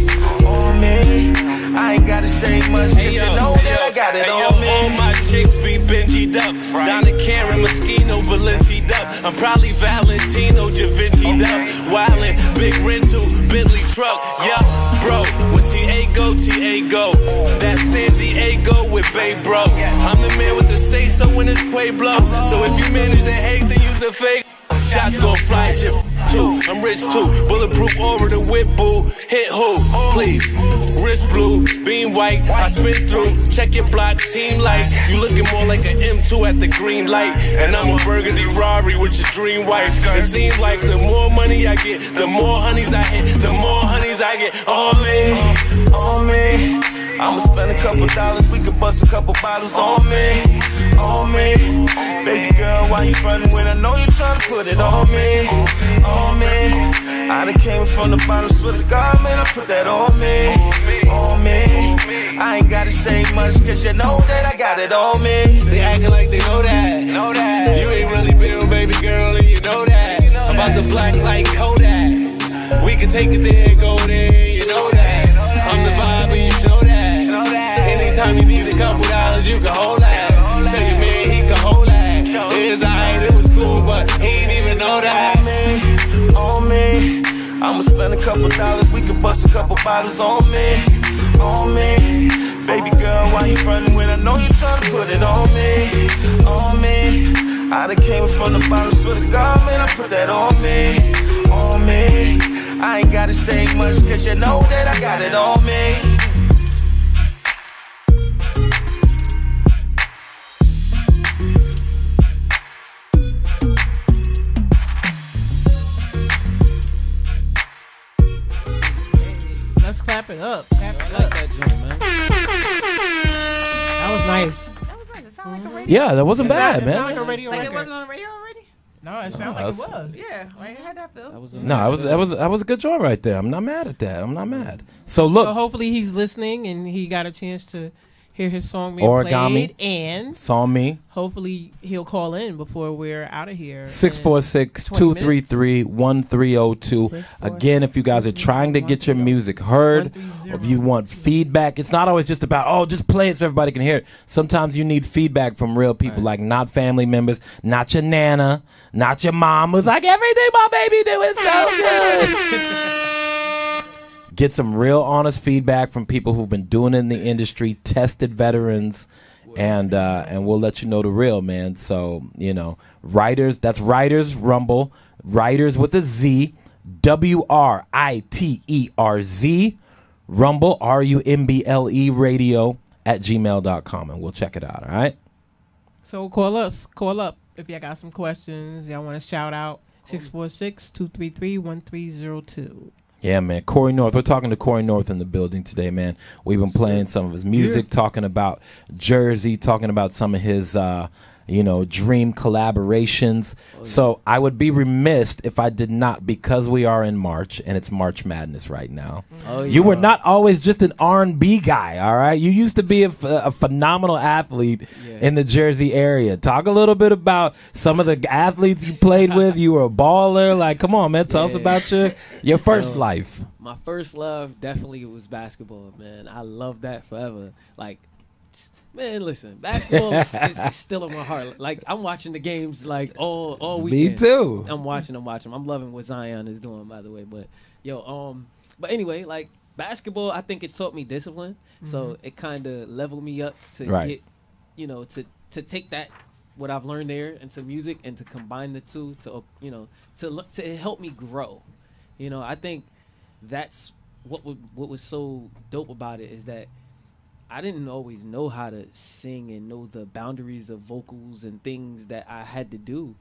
[SPEAKER 15] on me. I ain't gotta say much, cause you know that I got it on me.
[SPEAKER 14] All my chicks be Benji'd up. Donna Karen, Moschino, Balenci'd up. I'm probably Valentino, Da Vinci'd up. Wildin', big rental, Bentley truck. Yeah, bro, when TA go, TA go. That's San Diego with Bay Bro. I'm the man with the say so when it's Pueblo. So if you manage to hate, then use a fake. Shots gon' fly at you too. I'm rich too. Bulletproof over the whip boo. Hit who? Please. Wrist blue, beam white. I spin through. Check your block, team light. You looking more like an M2 at the green light. And I'm a burgundy Rari with your dream wife. It seems like the more money I get, the more honeys I hit, the more honeys I get. On me,
[SPEAKER 15] on me. I'ma spend a couple dollars, we could bust a couple bottles on me, on me. Baby girl, why you frontin' when I know you tryna put it on me, on me. I done came from the bottom, swear to God, man, I put that on me, on me. I ain't gotta say much, cause you know that I got it on me.
[SPEAKER 14] They acting like they know that, You ain't really real, baby girl, and you know that. I'm about the black like Kodak. We can take it there and go there, you know that. I'm the vibe and you know that. Anytime you need a couple dollars, you can hold that. Tell your man he can hold that. It's alright, it was cool, but he ain't even know that.
[SPEAKER 15] On me, I'ma spend a couple dollars, we could bust a couple bottles on me, on me. Baby girl, why you frontin' when I know you tryna put it on me, on me. I done came from the bottom, swear to God, man, I put that on me, on me. I ain't gotta say much, cause you know that I got it on me.
[SPEAKER 1] Let's clap it up. Clap it up.
[SPEAKER 3] That joint, man.
[SPEAKER 1] That was nice.
[SPEAKER 6] That was nice. It sounded like a radio.
[SPEAKER 2] Yeah, that wasn't bad,
[SPEAKER 1] It
[SPEAKER 2] man.
[SPEAKER 1] sounded like a radio
[SPEAKER 6] Like it
[SPEAKER 1] record.
[SPEAKER 6] wasn't on the radio already?
[SPEAKER 1] No, it sounded like it was.
[SPEAKER 6] Yeah, right. How that feel?
[SPEAKER 2] That was a good joint right there. I'm not mad at that. I'm not mad. So look,
[SPEAKER 1] So hopefully he's listening and he got a chance to hear his song being
[SPEAKER 2] Origami
[SPEAKER 1] played, and
[SPEAKER 2] saw me.
[SPEAKER 1] hopefully he'll call in before we're out of here.
[SPEAKER 2] 646-233-1302. Again, if you guys are trying to get your music heard, or if you want feedback, it's not always just about, oh, just play it so everybody can hear it. Sometimes you need feedback from real people, like not family members, not your nana, not your mom who's like, everything my baby do is so good. Get some real honest feedback from people who've been doing it in the industry, tested veterans, and we'll let you know the real, man. So, you know, WRITERZ, that's WRITERZ Rumble, WRITERZ with a Z, WRITERZ, Rumble, RUMBLE radio @gmail.com, and we'll check it out, all right?
[SPEAKER 1] So call up if y'all got some questions, y'all want to shout out, 646-233-1302.
[SPEAKER 2] Yeah, man. Corey North. We're talking to Corey North in the building today, man. We've been playing some of his music, talking about Jersey, talking about some of his, dream collaborations. So I would be remiss if I did not, because we are in March and it's March Madness right now. You were not always just an R&B guy, all right? You used to be a phenomenal athlete in the Jersey area. Talk a little bit about some of the athletes you played with. You were a baller. Like, come on, man. Tell us about your first life.
[SPEAKER 3] My first love definitely was basketball, man. I loved that forever. Like, man, listen, basketball is still in my heart. Like, I'm watching the games like all weekend.
[SPEAKER 2] Me too.
[SPEAKER 3] I'm watching. I'm loving what Zion is doing, by the way. But but anyway, like basketball, I think it taught me discipline. So it kind of leveled me up to get, to take that what I've learned there into music and to combine the two to to help me grow. I think that's what was so dope about it is that I didn't always know how to sing and know the boundaries of vocals and things that I had to do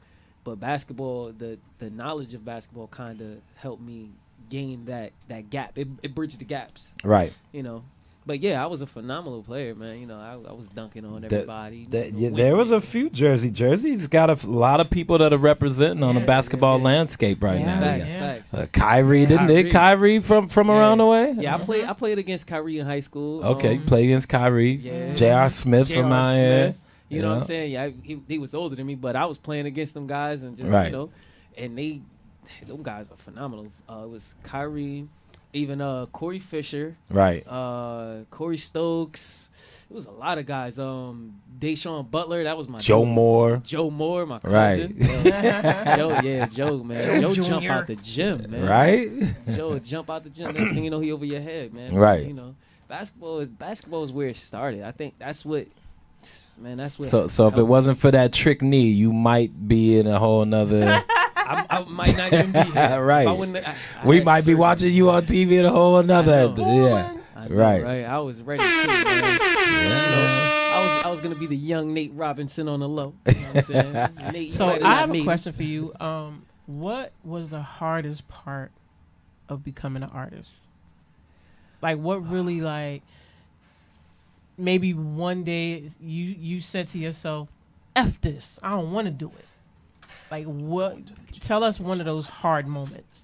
[SPEAKER 3] But basketball, the knowledge of basketball kind of helped me gain that gap. It bridged the gaps.
[SPEAKER 2] Right.
[SPEAKER 3] You know. But yeah, I was a phenomenal player, man. You know, I was dunking on everybody.
[SPEAKER 2] There was a few Jersey's got a lot of people that are representing on the basketball landscape right now.
[SPEAKER 3] Facts.
[SPEAKER 2] Kyrie, Kyrie from around the way?
[SPEAKER 3] Yeah, I played against Kyrie in high school.
[SPEAKER 2] Okay, played against Kyrie.
[SPEAKER 3] Yeah.
[SPEAKER 2] J.R. Smith from out here.
[SPEAKER 3] You know what I'm saying? Yeah, he was older than me, but I was playing against them guys and just you know, and them guys are phenomenal. It was Kyrie. Even Corey Fisher,
[SPEAKER 2] right?
[SPEAKER 3] Corey Stokes. It was a lot of guys. Deshaun Butler, that was my
[SPEAKER 2] Joe Moore.
[SPEAKER 3] Joe Moore, my cousin.
[SPEAKER 2] Right.
[SPEAKER 3] Joe, man. Joe jump out the gym, man.
[SPEAKER 2] Right.
[SPEAKER 3] Joe jump out the gym. Next thing you know, he over your head, man.
[SPEAKER 2] Right.
[SPEAKER 3] You know, basketball is where it started. I think that's what. Man, that's what.
[SPEAKER 2] So if it wasn't for that trick knee, you might be in a whole nother.
[SPEAKER 3] I might not even be here.
[SPEAKER 2] Right. We might be watching you on TV in a whole another. Yeah. Right.
[SPEAKER 3] I was ready. Too, man. I was gonna be the young Nate Robinson on the low. You know what I'm saying?
[SPEAKER 1] So I have a question for you. What was the hardest part of becoming an artist? Like, what really like? Maybe one day you said to yourself, "F this, I don't want to do it." Like, what? Tell us one of those hard moments.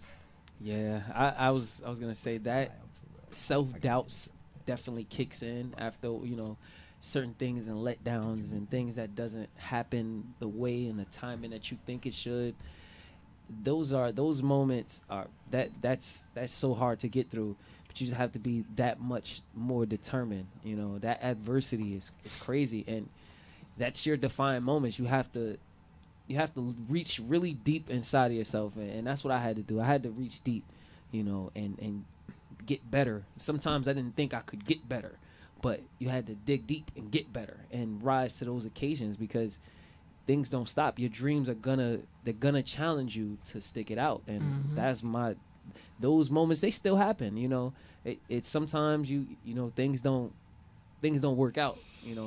[SPEAKER 3] Yeah, I was gonna say that self-doubt definitely kicks in after certain things and letdowns and things that doesn't happen the way and the timing that you think it should. Those moments are that's so hard to get through. But you just have to be that much more determined. That adversity is crazy, and that's your defining moments. You have to reach really deep inside of yourself, and that's what I had to do. I had to reach deep, and get better. Sometimes I didn't think I could get better, but you had to dig deep and get better and rise to those occasions, because things don't stop. Your dreams are gonna challenge you to stick it out, and that's those moments, they still happen. It's sometimes things don't work out,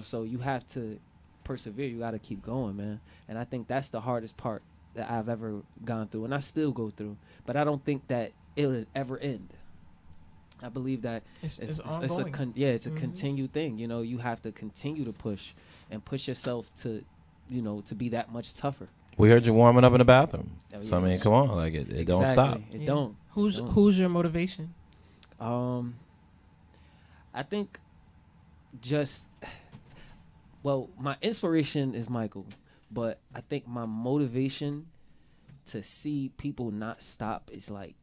[SPEAKER 3] so you have to persevere. You got to keep going, man. And I think that's the hardest part that I've ever gone through, and I still go through, but I don't think that it'll ever end. I believe that it's a continued thing. You have to continue to push yourself to be that much tougher.
[SPEAKER 2] We heard you warming up in the bathroom. So I mean, come on, like it don't stop.
[SPEAKER 3] It don't.
[SPEAKER 1] Who's your motivation?
[SPEAKER 3] I think my inspiration is Michael, but I think my motivation to see people not stop is like,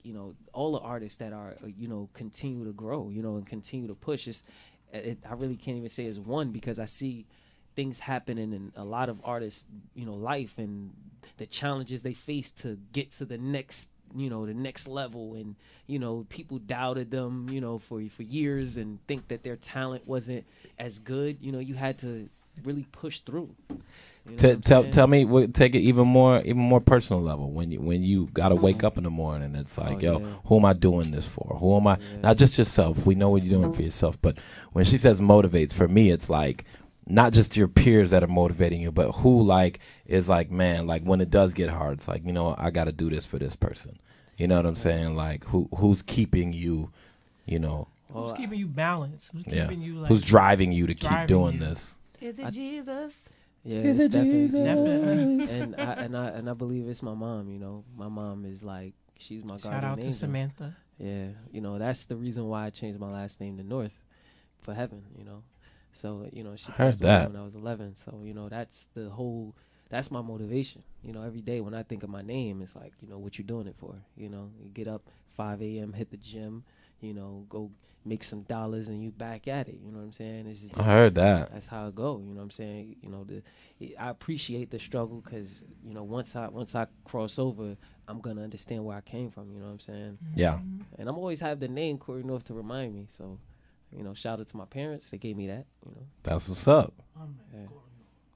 [SPEAKER 3] all the artists that are, continue to grow, and continue to push. I really can't even say it's one, because I see things happening in a lot of artists, life, and the challenges they face to get to the next level, and people doubted them for years and think that their talent wasn't as good. You had to really push through.
[SPEAKER 2] Tell me, take it even more personal level, when you gotta wake up in the morning, it's like, who am I doing this for? Who am I? Not just yourself, we know what you're doing for yourself, but when she says motivates, for me it's like not just your peers that are motivating you, but who is man, when it does get hard, it's like, I gotta do this for this person. You know what I'm saying? Like who's keeping you,
[SPEAKER 1] who's keeping you balanced? Who's keeping you
[SPEAKER 2] who's driving you to keep doing this?
[SPEAKER 6] Is it Jesus?
[SPEAKER 3] Yeah,
[SPEAKER 1] is
[SPEAKER 3] it's
[SPEAKER 1] it Jesus?
[SPEAKER 3] And I believe it's my mom. My mom is she's my guardian
[SPEAKER 1] Shout out
[SPEAKER 3] angel.
[SPEAKER 1] to Samantha.
[SPEAKER 3] Yeah, that's the reason why I changed my last name to North, for heaven. So she passed away when I was 11. So that's my motivation. Every day when I think of my name, it's like, what you doing it for? You get up 5 a.m., hit the gym, go make some dollars, and you back at it. You know what I'm saying? It's just,
[SPEAKER 2] I heard that.
[SPEAKER 3] That's how it go. You know what I'm saying? I appreciate the struggle, because once I cross over, I'm gonna understand where I came from. You know what I'm saying?
[SPEAKER 2] Yeah.
[SPEAKER 3] And I'm always have the name Corey North to remind me. So, shout out to my parents. They gave me that.
[SPEAKER 2] That's what's up.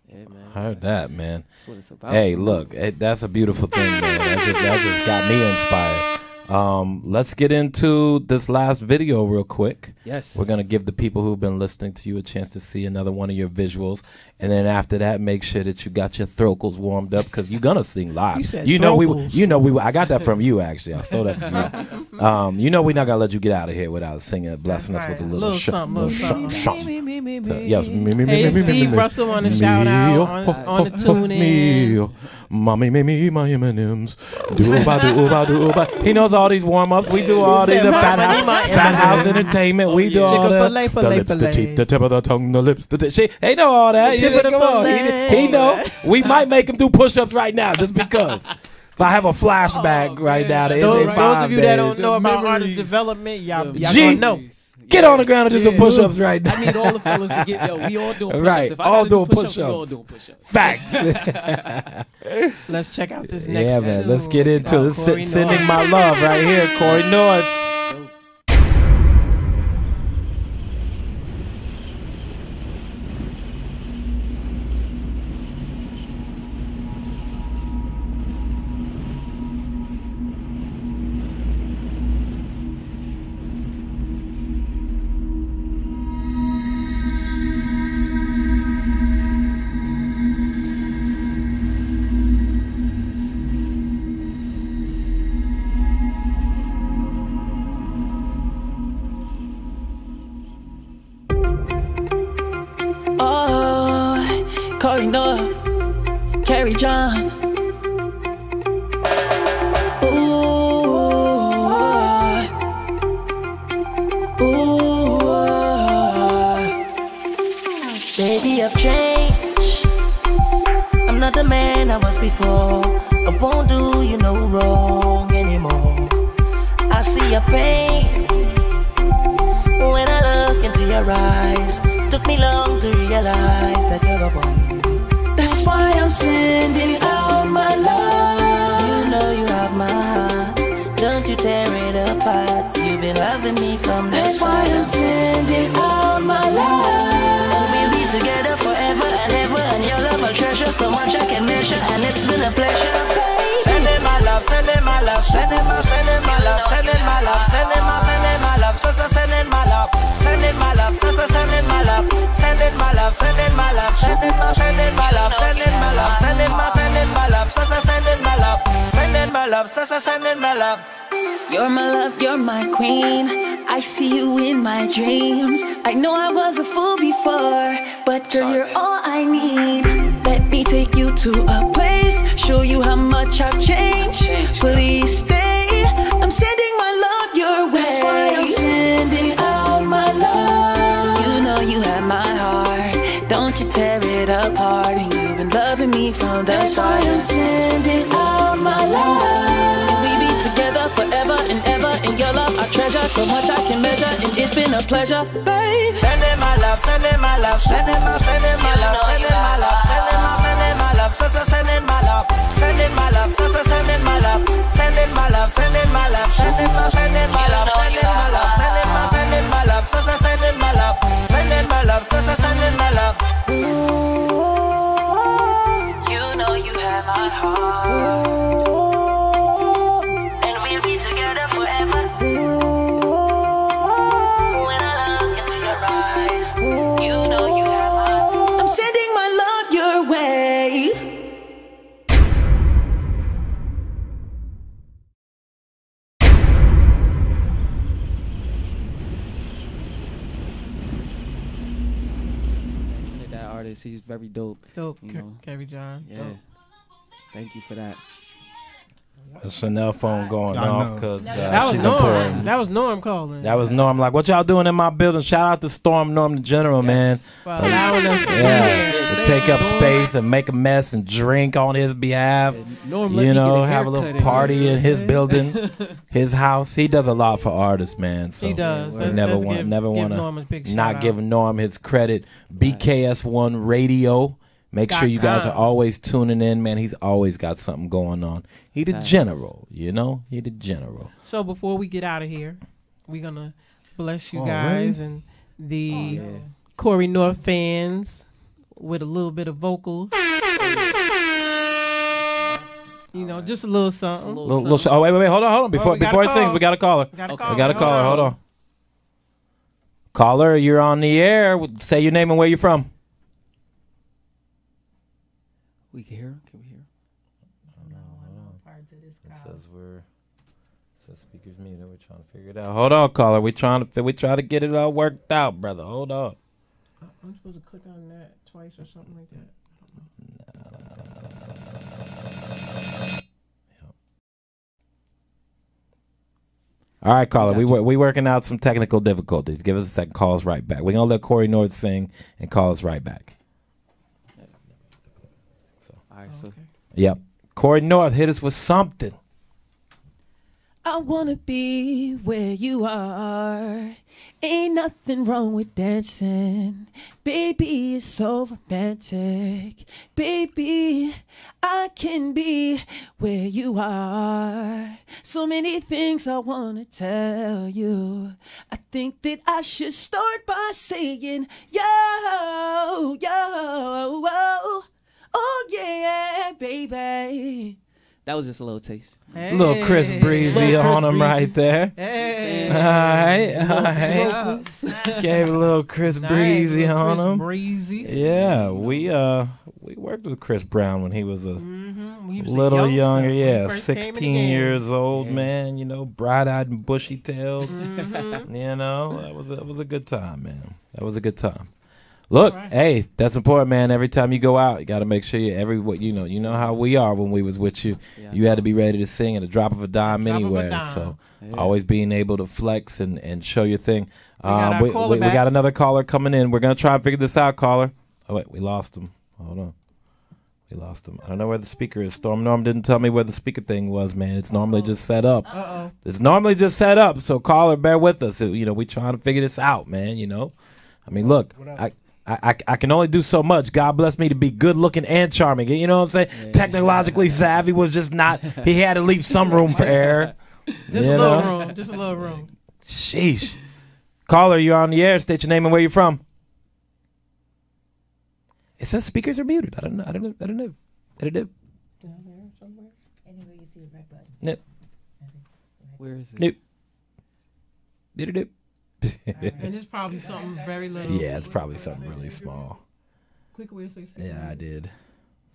[SPEAKER 3] Yeah, man.
[SPEAKER 2] I heard that, man.
[SPEAKER 3] That's what it's about.
[SPEAKER 2] Hey, look, that's a beautiful thing, man. That just got me inspired. Let's get into this last video real quick.
[SPEAKER 3] Yes.
[SPEAKER 2] We're going to give the people who've been listening to you a chance to see another one of your visuals. And then after that, make sure that you got your throatals warmed up because you're going to sing live.
[SPEAKER 1] You said
[SPEAKER 2] I got that from you, actually. I stole that from you. We're not going to let you get out of here without singing, blessing us with a little
[SPEAKER 1] something.
[SPEAKER 2] Yes,
[SPEAKER 1] Hey, Steve Russell on the shout out on the tune in.
[SPEAKER 2] Mommy made me my M&M's. He knows all these warm ups. We do all these Fat House Entertainment. We do all that. The lips, the teeth, the tip of the tongue, the lips, the teeth. They know all that. Come on, he know. We might make him do push-ups right now just because. If I have a flashback right now to
[SPEAKER 1] those
[SPEAKER 2] NJ5
[SPEAKER 1] of you that don't know about artist development, y'all
[SPEAKER 2] gonna
[SPEAKER 1] know.
[SPEAKER 2] Get on the ground and do some push-ups right now.
[SPEAKER 3] I need all the fellas to get, we all doing push-ups.
[SPEAKER 2] Right,
[SPEAKER 3] If I
[SPEAKER 2] all
[SPEAKER 3] gotta do
[SPEAKER 2] doing
[SPEAKER 3] push-ups, we
[SPEAKER 2] push-ups.
[SPEAKER 3] all doing push-ups.
[SPEAKER 2] Facts.
[SPEAKER 1] Let's check out this next
[SPEAKER 2] Yeah, man.
[SPEAKER 1] tune.
[SPEAKER 2] Let's get into it.
[SPEAKER 1] Corey
[SPEAKER 2] Sending
[SPEAKER 1] North.
[SPEAKER 2] my love right here, Corey North.
[SPEAKER 11] Oh, Corey North, Carrie John.
[SPEAKER 16] Baby, I've changed. I'm not the man I was before. I won't do you no wrong anymore. I see your pain when I look into your eyes. Took me long to realize that you're the one. That's why I'm sending out my love. You know you have my heart. Don't you tear it apart. You've been loving me from the start. That's why I'm sending out my love. We'll be together forever and ever, and your love I'll treasure so much I can measure, and it's been a pleasure. Sending my love, sending my love, sending my love, sending my love, sending my love, so sending my love, sending my love, so sending my love, sending my love, sending my love, sending my love, sending my love, sending my love, so sending my love, sending my love, so sending my love.
[SPEAKER 11] You're my love, you're my queen. I see you in my dreams. I know I was a fool before, but girl, you're all I need. Let me take you to a place, show you how much I've changed. Please stay. I'm sending my love your way.
[SPEAKER 16] That's why I'm sending out my love.
[SPEAKER 11] You know you have my heart. Don't you tear it apart. And you've been loving me from the start.
[SPEAKER 16] That's why I'm sending out my love.
[SPEAKER 11] We be together forever and ever. In your love I treasure so much I can measure, and it's been a pleasure, babe.
[SPEAKER 16] Sending my love, sending my love, sending my love, sending my love, sending my love, so sending my love, sending my love, so sending my love, sending my love, sending my love, sending my love, sending my love, sending my love, so sending my love, sending my love, so sending my love.
[SPEAKER 11] You know you have my heart.
[SPEAKER 3] He's very dope.
[SPEAKER 1] Dope,
[SPEAKER 3] you know?
[SPEAKER 1] Carrie John.
[SPEAKER 3] Yeah.
[SPEAKER 1] Dope.
[SPEAKER 3] Thank you for that.
[SPEAKER 2] A Chanel phone going off because
[SPEAKER 1] that was
[SPEAKER 2] she's
[SPEAKER 1] Norm.
[SPEAKER 2] important.
[SPEAKER 1] That was Norm calling.
[SPEAKER 2] That was Norm. Like, what y'all doing in my building? Shout out to Storm Norm the General, man.
[SPEAKER 1] For allowing us
[SPEAKER 2] to take up space and make a mess and drink on his behalf.
[SPEAKER 3] Norm,
[SPEAKER 2] you know, have a little party in his building, his house. He does a lot for artists, man. So
[SPEAKER 1] he does.
[SPEAKER 2] We never want to not give Norm his credit. BKS1 Radio. Make sure you guys are always tuning in, man. He's always got something going on. He the general, you know? He the general.
[SPEAKER 1] So before we get out of here, we're going to bless you guys and the Corey North fans with a little bit of vocals. You know, just a little something.
[SPEAKER 2] Oh, wait, hold on. Before he sings, we got a caller. We got a caller. Hold on. Caller, you're on the air. Say your name and where you're from.
[SPEAKER 3] We can hear him. Can we hear him?
[SPEAKER 2] It says speakers muted. We're trying to figure it out. Hold on, caller. We try to get it all worked out, brother. Hold on.
[SPEAKER 1] I'm supposed to click on that twice or something like that.
[SPEAKER 2] All right, caller. We working out some technical difficulties. Give us a second. Call us right back. We're gonna let Corey North sing and call us right back.
[SPEAKER 3] All right, so.
[SPEAKER 2] Yep. Corey North, hit us with something.
[SPEAKER 11] I wanna be where you are. Ain't nothing wrong with dancing. Baby, it's so romantic. Baby, I can be where you are. So many things I wanna tell you. I think that I should start by saying, yo, oh yeah, baby.
[SPEAKER 3] That was just a little taste.
[SPEAKER 2] Hey. Little Chris Breezy on him right there.
[SPEAKER 1] Hey.
[SPEAKER 2] All right. Gave a little Chris Breezy on him.
[SPEAKER 1] Breezy.
[SPEAKER 2] Yeah, we worked with Chris Brown when he was a little younger. Yeah, 16 years old, man. You know, bright-eyed and bushy-tailed. You know, that was a good time, man. That was a good time. Look, hey, that's important, man. Every time you go out, you got to make sure you know how we are when we was with you. Yeah. You had to be ready to sing at a drop of a dime anywhere. So always being able to flex and show your thing. We got another caller coming in. We're going to try and figure this out, caller. Oh, wait, we lost him. Hold on. We lost him. I don't know where the speaker is. Norm didn't tell me where the speaker thing was, man. It's normally just set up. It's normally just set up. So caller, bear with us. You know, we trying to figure this out, man, you know. I mean, look, I can only do so much. God bless me to be good looking and charming. You know what I'm saying? Yeah. Technologically savvy was just not. He had to leave some room for error.
[SPEAKER 1] Just a little room. Just a little room.
[SPEAKER 2] Sheesh. Caller, you're on the air. State your name and where you're from. It says speakers are muted. I don't know. Down there
[SPEAKER 4] somewhere. Anywhere you see a red button.
[SPEAKER 2] Nope.
[SPEAKER 3] Where is it?
[SPEAKER 2] Nope. Nope.
[SPEAKER 1] And it's probably something very little.
[SPEAKER 2] Yeah, it's probably something really small.
[SPEAKER 1] Click where it says speaker.
[SPEAKER 2] Yeah, I did.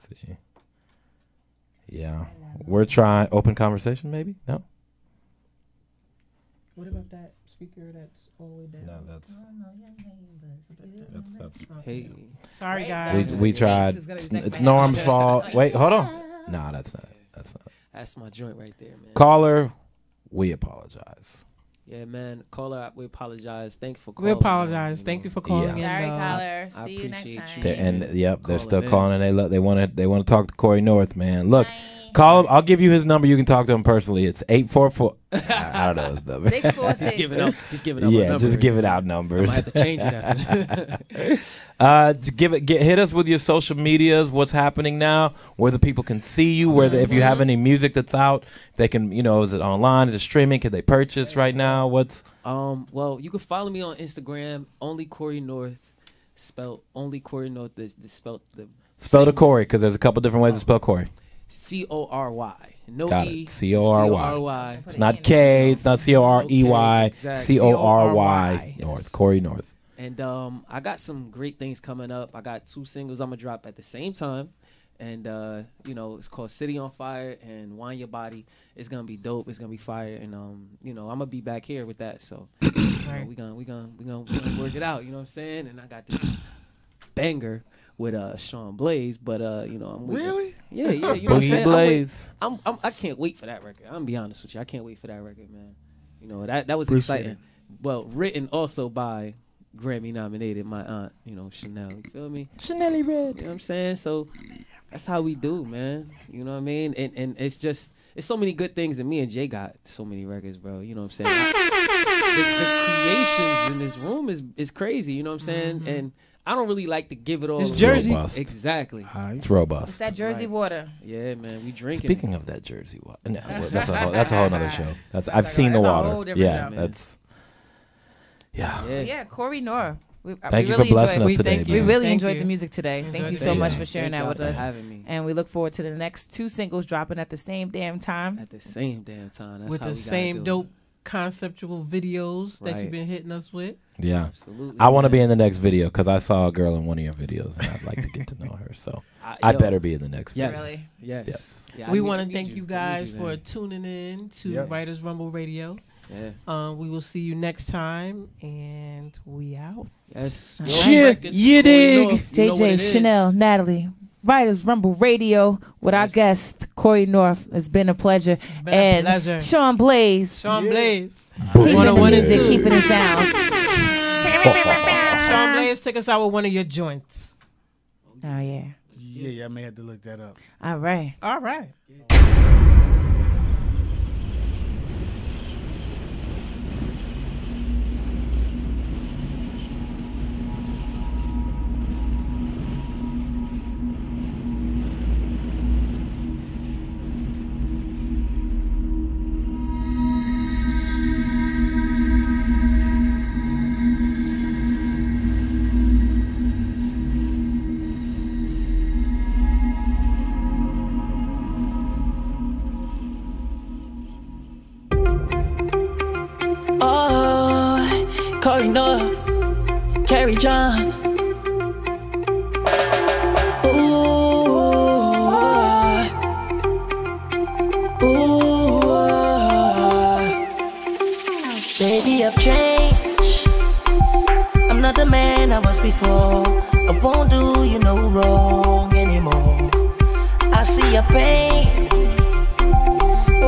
[SPEAKER 2] Let's see. Yeah. We're trying open conversation, maybe? No?
[SPEAKER 1] What about that speaker that's all the way down?
[SPEAKER 2] No, that's
[SPEAKER 3] hey.
[SPEAKER 1] Sorry, guys.
[SPEAKER 2] We tried. It's Norm's fault. Wait, hold on. No, that's not.
[SPEAKER 3] That's my joint right there, man.
[SPEAKER 2] Caller, we apologize.
[SPEAKER 3] Yeah, man. Caller, we apologize. Thank you for calling.
[SPEAKER 1] We apologize. Thank you for calling.
[SPEAKER 6] Sorry, caller. See you next time.
[SPEAKER 2] And yep, they're still calling, and they want to talk to Corey North, man. Look, call him. I'll give you his number. You can talk to him personally. It's 844. I don't know his number.
[SPEAKER 6] 646.
[SPEAKER 3] He's giving out.
[SPEAKER 2] Yeah, just giving out numbers.
[SPEAKER 3] I might have to change it after.
[SPEAKER 2] Hit us with your social medias. What's happening now? Where the people can see you. If you have any music that's out, they can. Is it online? Is it streaming? Can they purchase right now? What's
[SPEAKER 3] Well, you can follow me on Instagram. Only Corey North. Spelled only Corey North. Is spelled the.
[SPEAKER 2] Spell the Corey because there's a couple different ways to spell Corey.
[SPEAKER 3] Cory. No
[SPEAKER 2] Got
[SPEAKER 3] E.
[SPEAKER 2] it. Cory. It's not K. It's not Corey.
[SPEAKER 3] Exactly.
[SPEAKER 2] Cory. North. Corey North.
[SPEAKER 3] And I got some great things coming up. I got 2 singles I'm gonna drop at the same time, and it's called City on Fire and Wine Your Body. It's gonna be dope. It's gonna be fire, and I'm gonna be back here with that. So we gonna work it out. You know what I'm saying? And I got this banger with Sean Blaze, but I'm
[SPEAKER 2] really
[SPEAKER 3] yeah you know what I'm saying.
[SPEAKER 2] Blaze.
[SPEAKER 3] I can't wait for that record. I'm gonna be honest with you. I can't wait for that record, man. That was exciting. Well, written also by Grammy nominated my aunt, Chanel. You feel me?
[SPEAKER 2] Chanel-y Red.
[SPEAKER 3] You know what I'm saying? So that's how we do, man. You know what I mean? And it's so many good things, and me and Jay got so many records, bro. You know what I'm saying? The creations in this room is crazy. You know what I'm saying? Mm-hmm. And I don't really like to give it all.
[SPEAKER 1] It's Jersey.
[SPEAKER 2] Robust.
[SPEAKER 3] Exactly.
[SPEAKER 2] It's robust.
[SPEAKER 6] It's that Jersey water.
[SPEAKER 3] Yeah, man, we drinking.
[SPEAKER 2] Speaking of that Jersey water, no, that's a whole other show. I've seen the water. Yeah,
[SPEAKER 6] Yeah, Corey North.
[SPEAKER 2] Thank you for blessing us today.
[SPEAKER 6] We really
[SPEAKER 1] Thank
[SPEAKER 6] enjoyed
[SPEAKER 1] you.
[SPEAKER 6] the music today. Thank you so much for sharing that with us.
[SPEAKER 3] Having me.
[SPEAKER 6] And we look forward to the next 2 singles dropping at the same damn time.
[SPEAKER 3] At the same damn time. That's
[SPEAKER 1] with
[SPEAKER 3] how
[SPEAKER 1] the
[SPEAKER 3] we
[SPEAKER 1] same
[SPEAKER 3] gotta do
[SPEAKER 1] dope conceptual videos that
[SPEAKER 3] Right.
[SPEAKER 1] you've been hitting us with.
[SPEAKER 2] Yeah,
[SPEAKER 3] Absolutely,
[SPEAKER 2] I want to
[SPEAKER 3] man.
[SPEAKER 2] be in the next video because I saw a girl in one of your videos and I'd like to get to know her. So I
[SPEAKER 3] yo,
[SPEAKER 2] better be in the next video.
[SPEAKER 3] Yes.
[SPEAKER 6] Really?
[SPEAKER 3] Yes. Yeah,
[SPEAKER 1] We
[SPEAKER 3] I
[SPEAKER 1] want to
[SPEAKER 3] need
[SPEAKER 1] thank you guys for
[SPEAKER 3] man.
[SPEAKER 1] tuning in to
[SPEAKER 5] Yes.
[SPEAKER 1] Writers Rumble Radio.
[SPEAKER 3] Yeah.
[SPEAKER 1] We will see you next time, and we out.
[SPEAKER 3] Yes.
[SPEAKER 6] Shit,
[SPEAKER 1] you dig.
[SPEAKER 6] JJ, Chanel, Natalie, Writers Rumble Radio with our guest, Corey North. It's been a pleasure.
[SPEAKER 1] been a
[SPEAKER 6] And
[SPEAKER 1] pleasure.
[SPEAKER 6] Sean Blaze.
[SPEAKER 1] Sean Blaze.
[SPEAKER 6] Keeping the
[SPEAKER 1] 101 and
[SPEAKER 6] music,
[SPEAKER 1] 2.
[SPEAKER 6] keeping it sound.
[SPEAKER 1] Sean Blaze, take us out with one of your joints.
[SPEAKER 6] Oh, yeah.
[SPEAKER 5] Yeah, I may have to look that up.
[SPEAKER 6] All right.
[SPEAKER 1] All right.
[SPEAKER 16] Oh, Corey North, Carrie John. Baby, I've changed. I'm not the man I was before. I won't do you no wrong anymore. I see your pain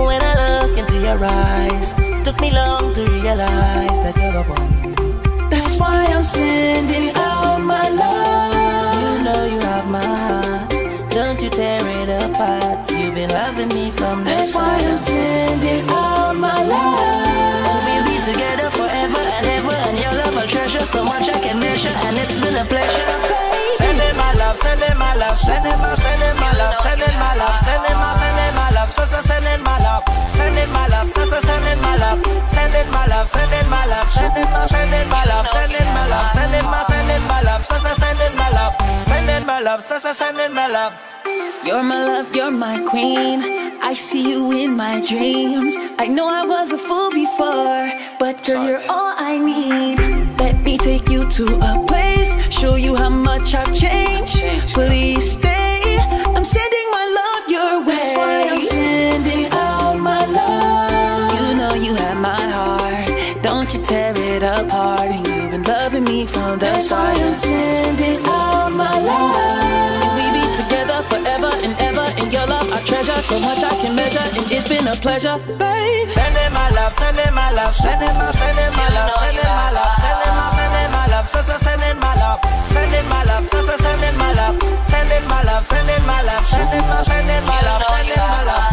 [SPEAKER 16] when I look into your eyes. Took me long to realize that you're the one. That's why I'm sending out my love. You know you have my heart. Don't you tear it apart. You've been loving me from the start. That's why I'm sending out my love. We'll be together forever and ever. And your love I'll treasure so much I can measure. And it's been a pleasure, baby. Sending my love, sending my love, sending my love, sending my love, sending my love, so sending my love, sending my love, so sending my love, sending my love, sending my love, sending my love, sending my love, sending my love, so sending my love, sending my love, so sending my love. You're my love, you're my queen. I see you in my dreams. I know I was a fool before, but girl, you're all I need. Let me take you to a place, show you how much I've changed. Please stay. I'm sending my love your way. That's why I'm sending out my love. You know you have my heart. Don't you tear it apart. And you've been loving me from the start. That's why I'm sending out my love. We be together forever and ever. And your love I treasure so much I can measure. And it's been a pleasure, babe. Sending my love, sending my love, sending my love, sending my love, sending my love, so sending my love, sending my love, so sending my love, sending my love, sending my love, sending my love, sending my love,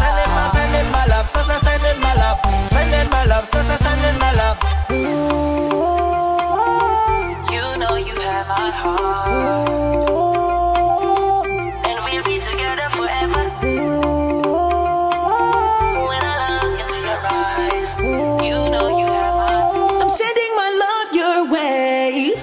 [SPEAKER 16] sending my love, so sending my love, sending my love, so sending my love. You know you have my heart. And we'll be together forever. When I look into your eyes, you know you have my heart. I'm sending my love your way.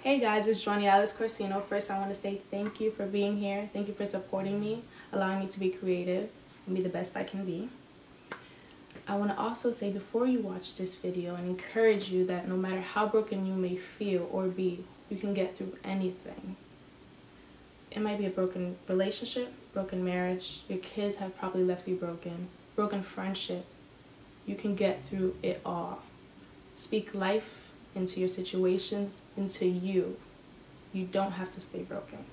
[SPEAKER 17] Hey guys, it's Johnny Alice Corsino. First, I want to say thank you for being here. Thank you for supporting me, allowing me to be creative and be the best I can be. I want to also say before you watch this video and encourage you that no matter how broken you may feel or be, you can get through anything. It might be a broken relationship, broken marriage, your kids have probably left you broken friendship. You can get through it all. Speak life into your situations, into you. You don't have to stay broken.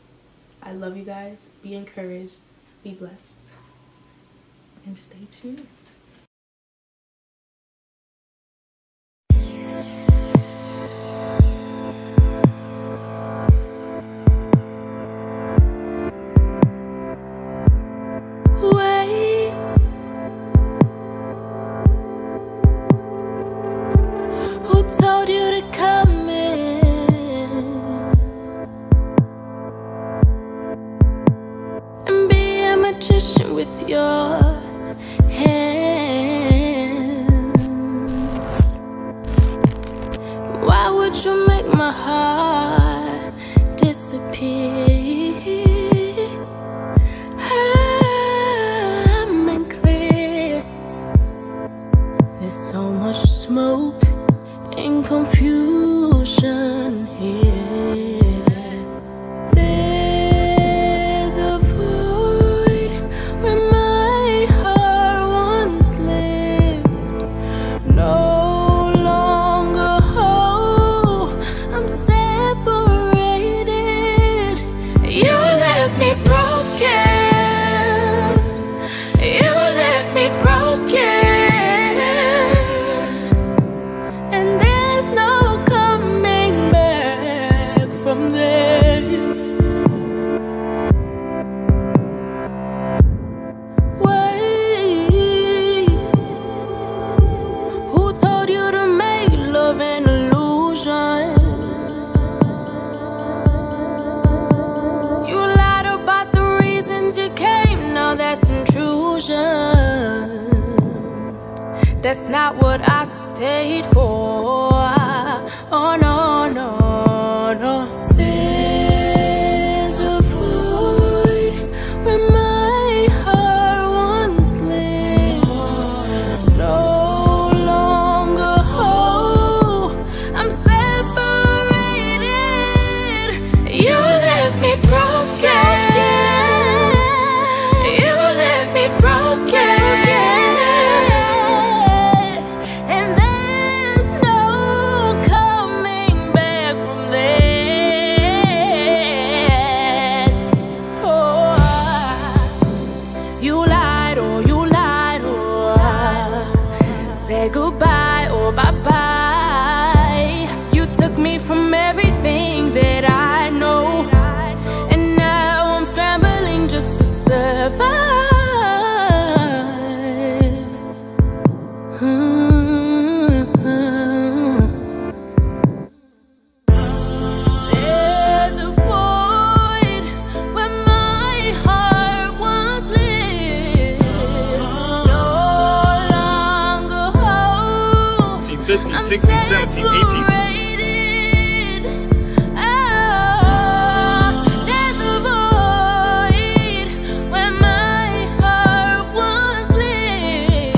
[SPEAKER 17] I love you guys. Be encouraged. Be blessed. And stay tuned.
[SPEAKER 11] Wait. Who told you to come in and be a magician with your hands? Why would you make my heart disappear? I'm clear. There's so much smoke and confusion here. There's a void where my heart once lived. No longer whole, I'm separated. You left me broken. You left me broken. And there's no coming back from this. Wait. Who told you to make love an illusion? You lied about the reasons you came, now that's intrusion. That's not what I stayed for. Oh no, no, no. There's a void where my heart once lived. No longer whole, I'm separated. You left me broken. You left me broken. Say goodbye, oh bye-bye. You took me from everything that I know, and now I'm scrambling just to survive. There's a void where my heart once lived. No longer whole,
[SPEAKER 8] 15, 16, 17, 18.
[SPEAKER 11] There's a void where my heart once lived.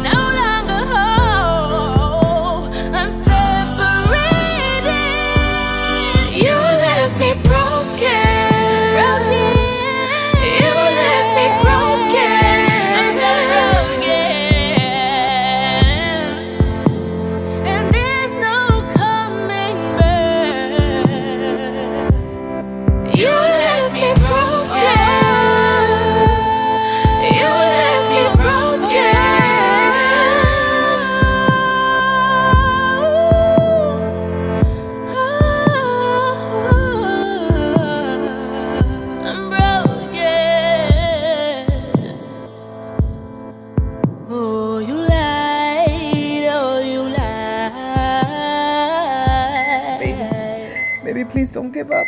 [SPEAKER 11] No longer whole, I'm separated. You left me broken. You left me broken. I'm broken. And there's no coming back. You left me broken. You left me broken. I'm broken. Oh, you lied. Oh, you lied.
[SPEAKER 18] Baby, please don't give up.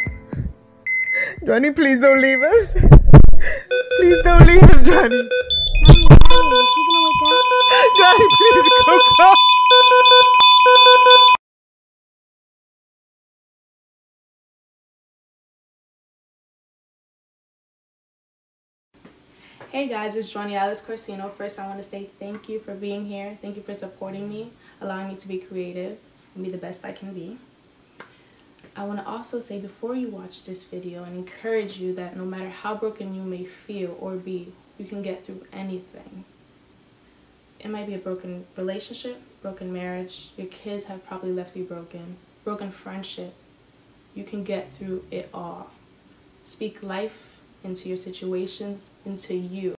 [SPEAKER 18] Johnny, please don't leave us. Please don't leave us, Johnny.
[SPEAKER 11] Mommy, is he gonna wake up?
[SPEAKER 18] Johnny, please go.
[SPEAKER 17] Hey guys, it's Johnny Alice Corsino. First, I want to say thank you for being here. Thank you for supporting me, allowing me to be creative and be the best I can be. I want to also say before you watch this video and encourage you that no matter how broken you may feel or be, you can get through anything. It might be a broken relationship, broken marriage, your kids have probably left you broken friendship. You can get through it all. Speak life into your situations, into you.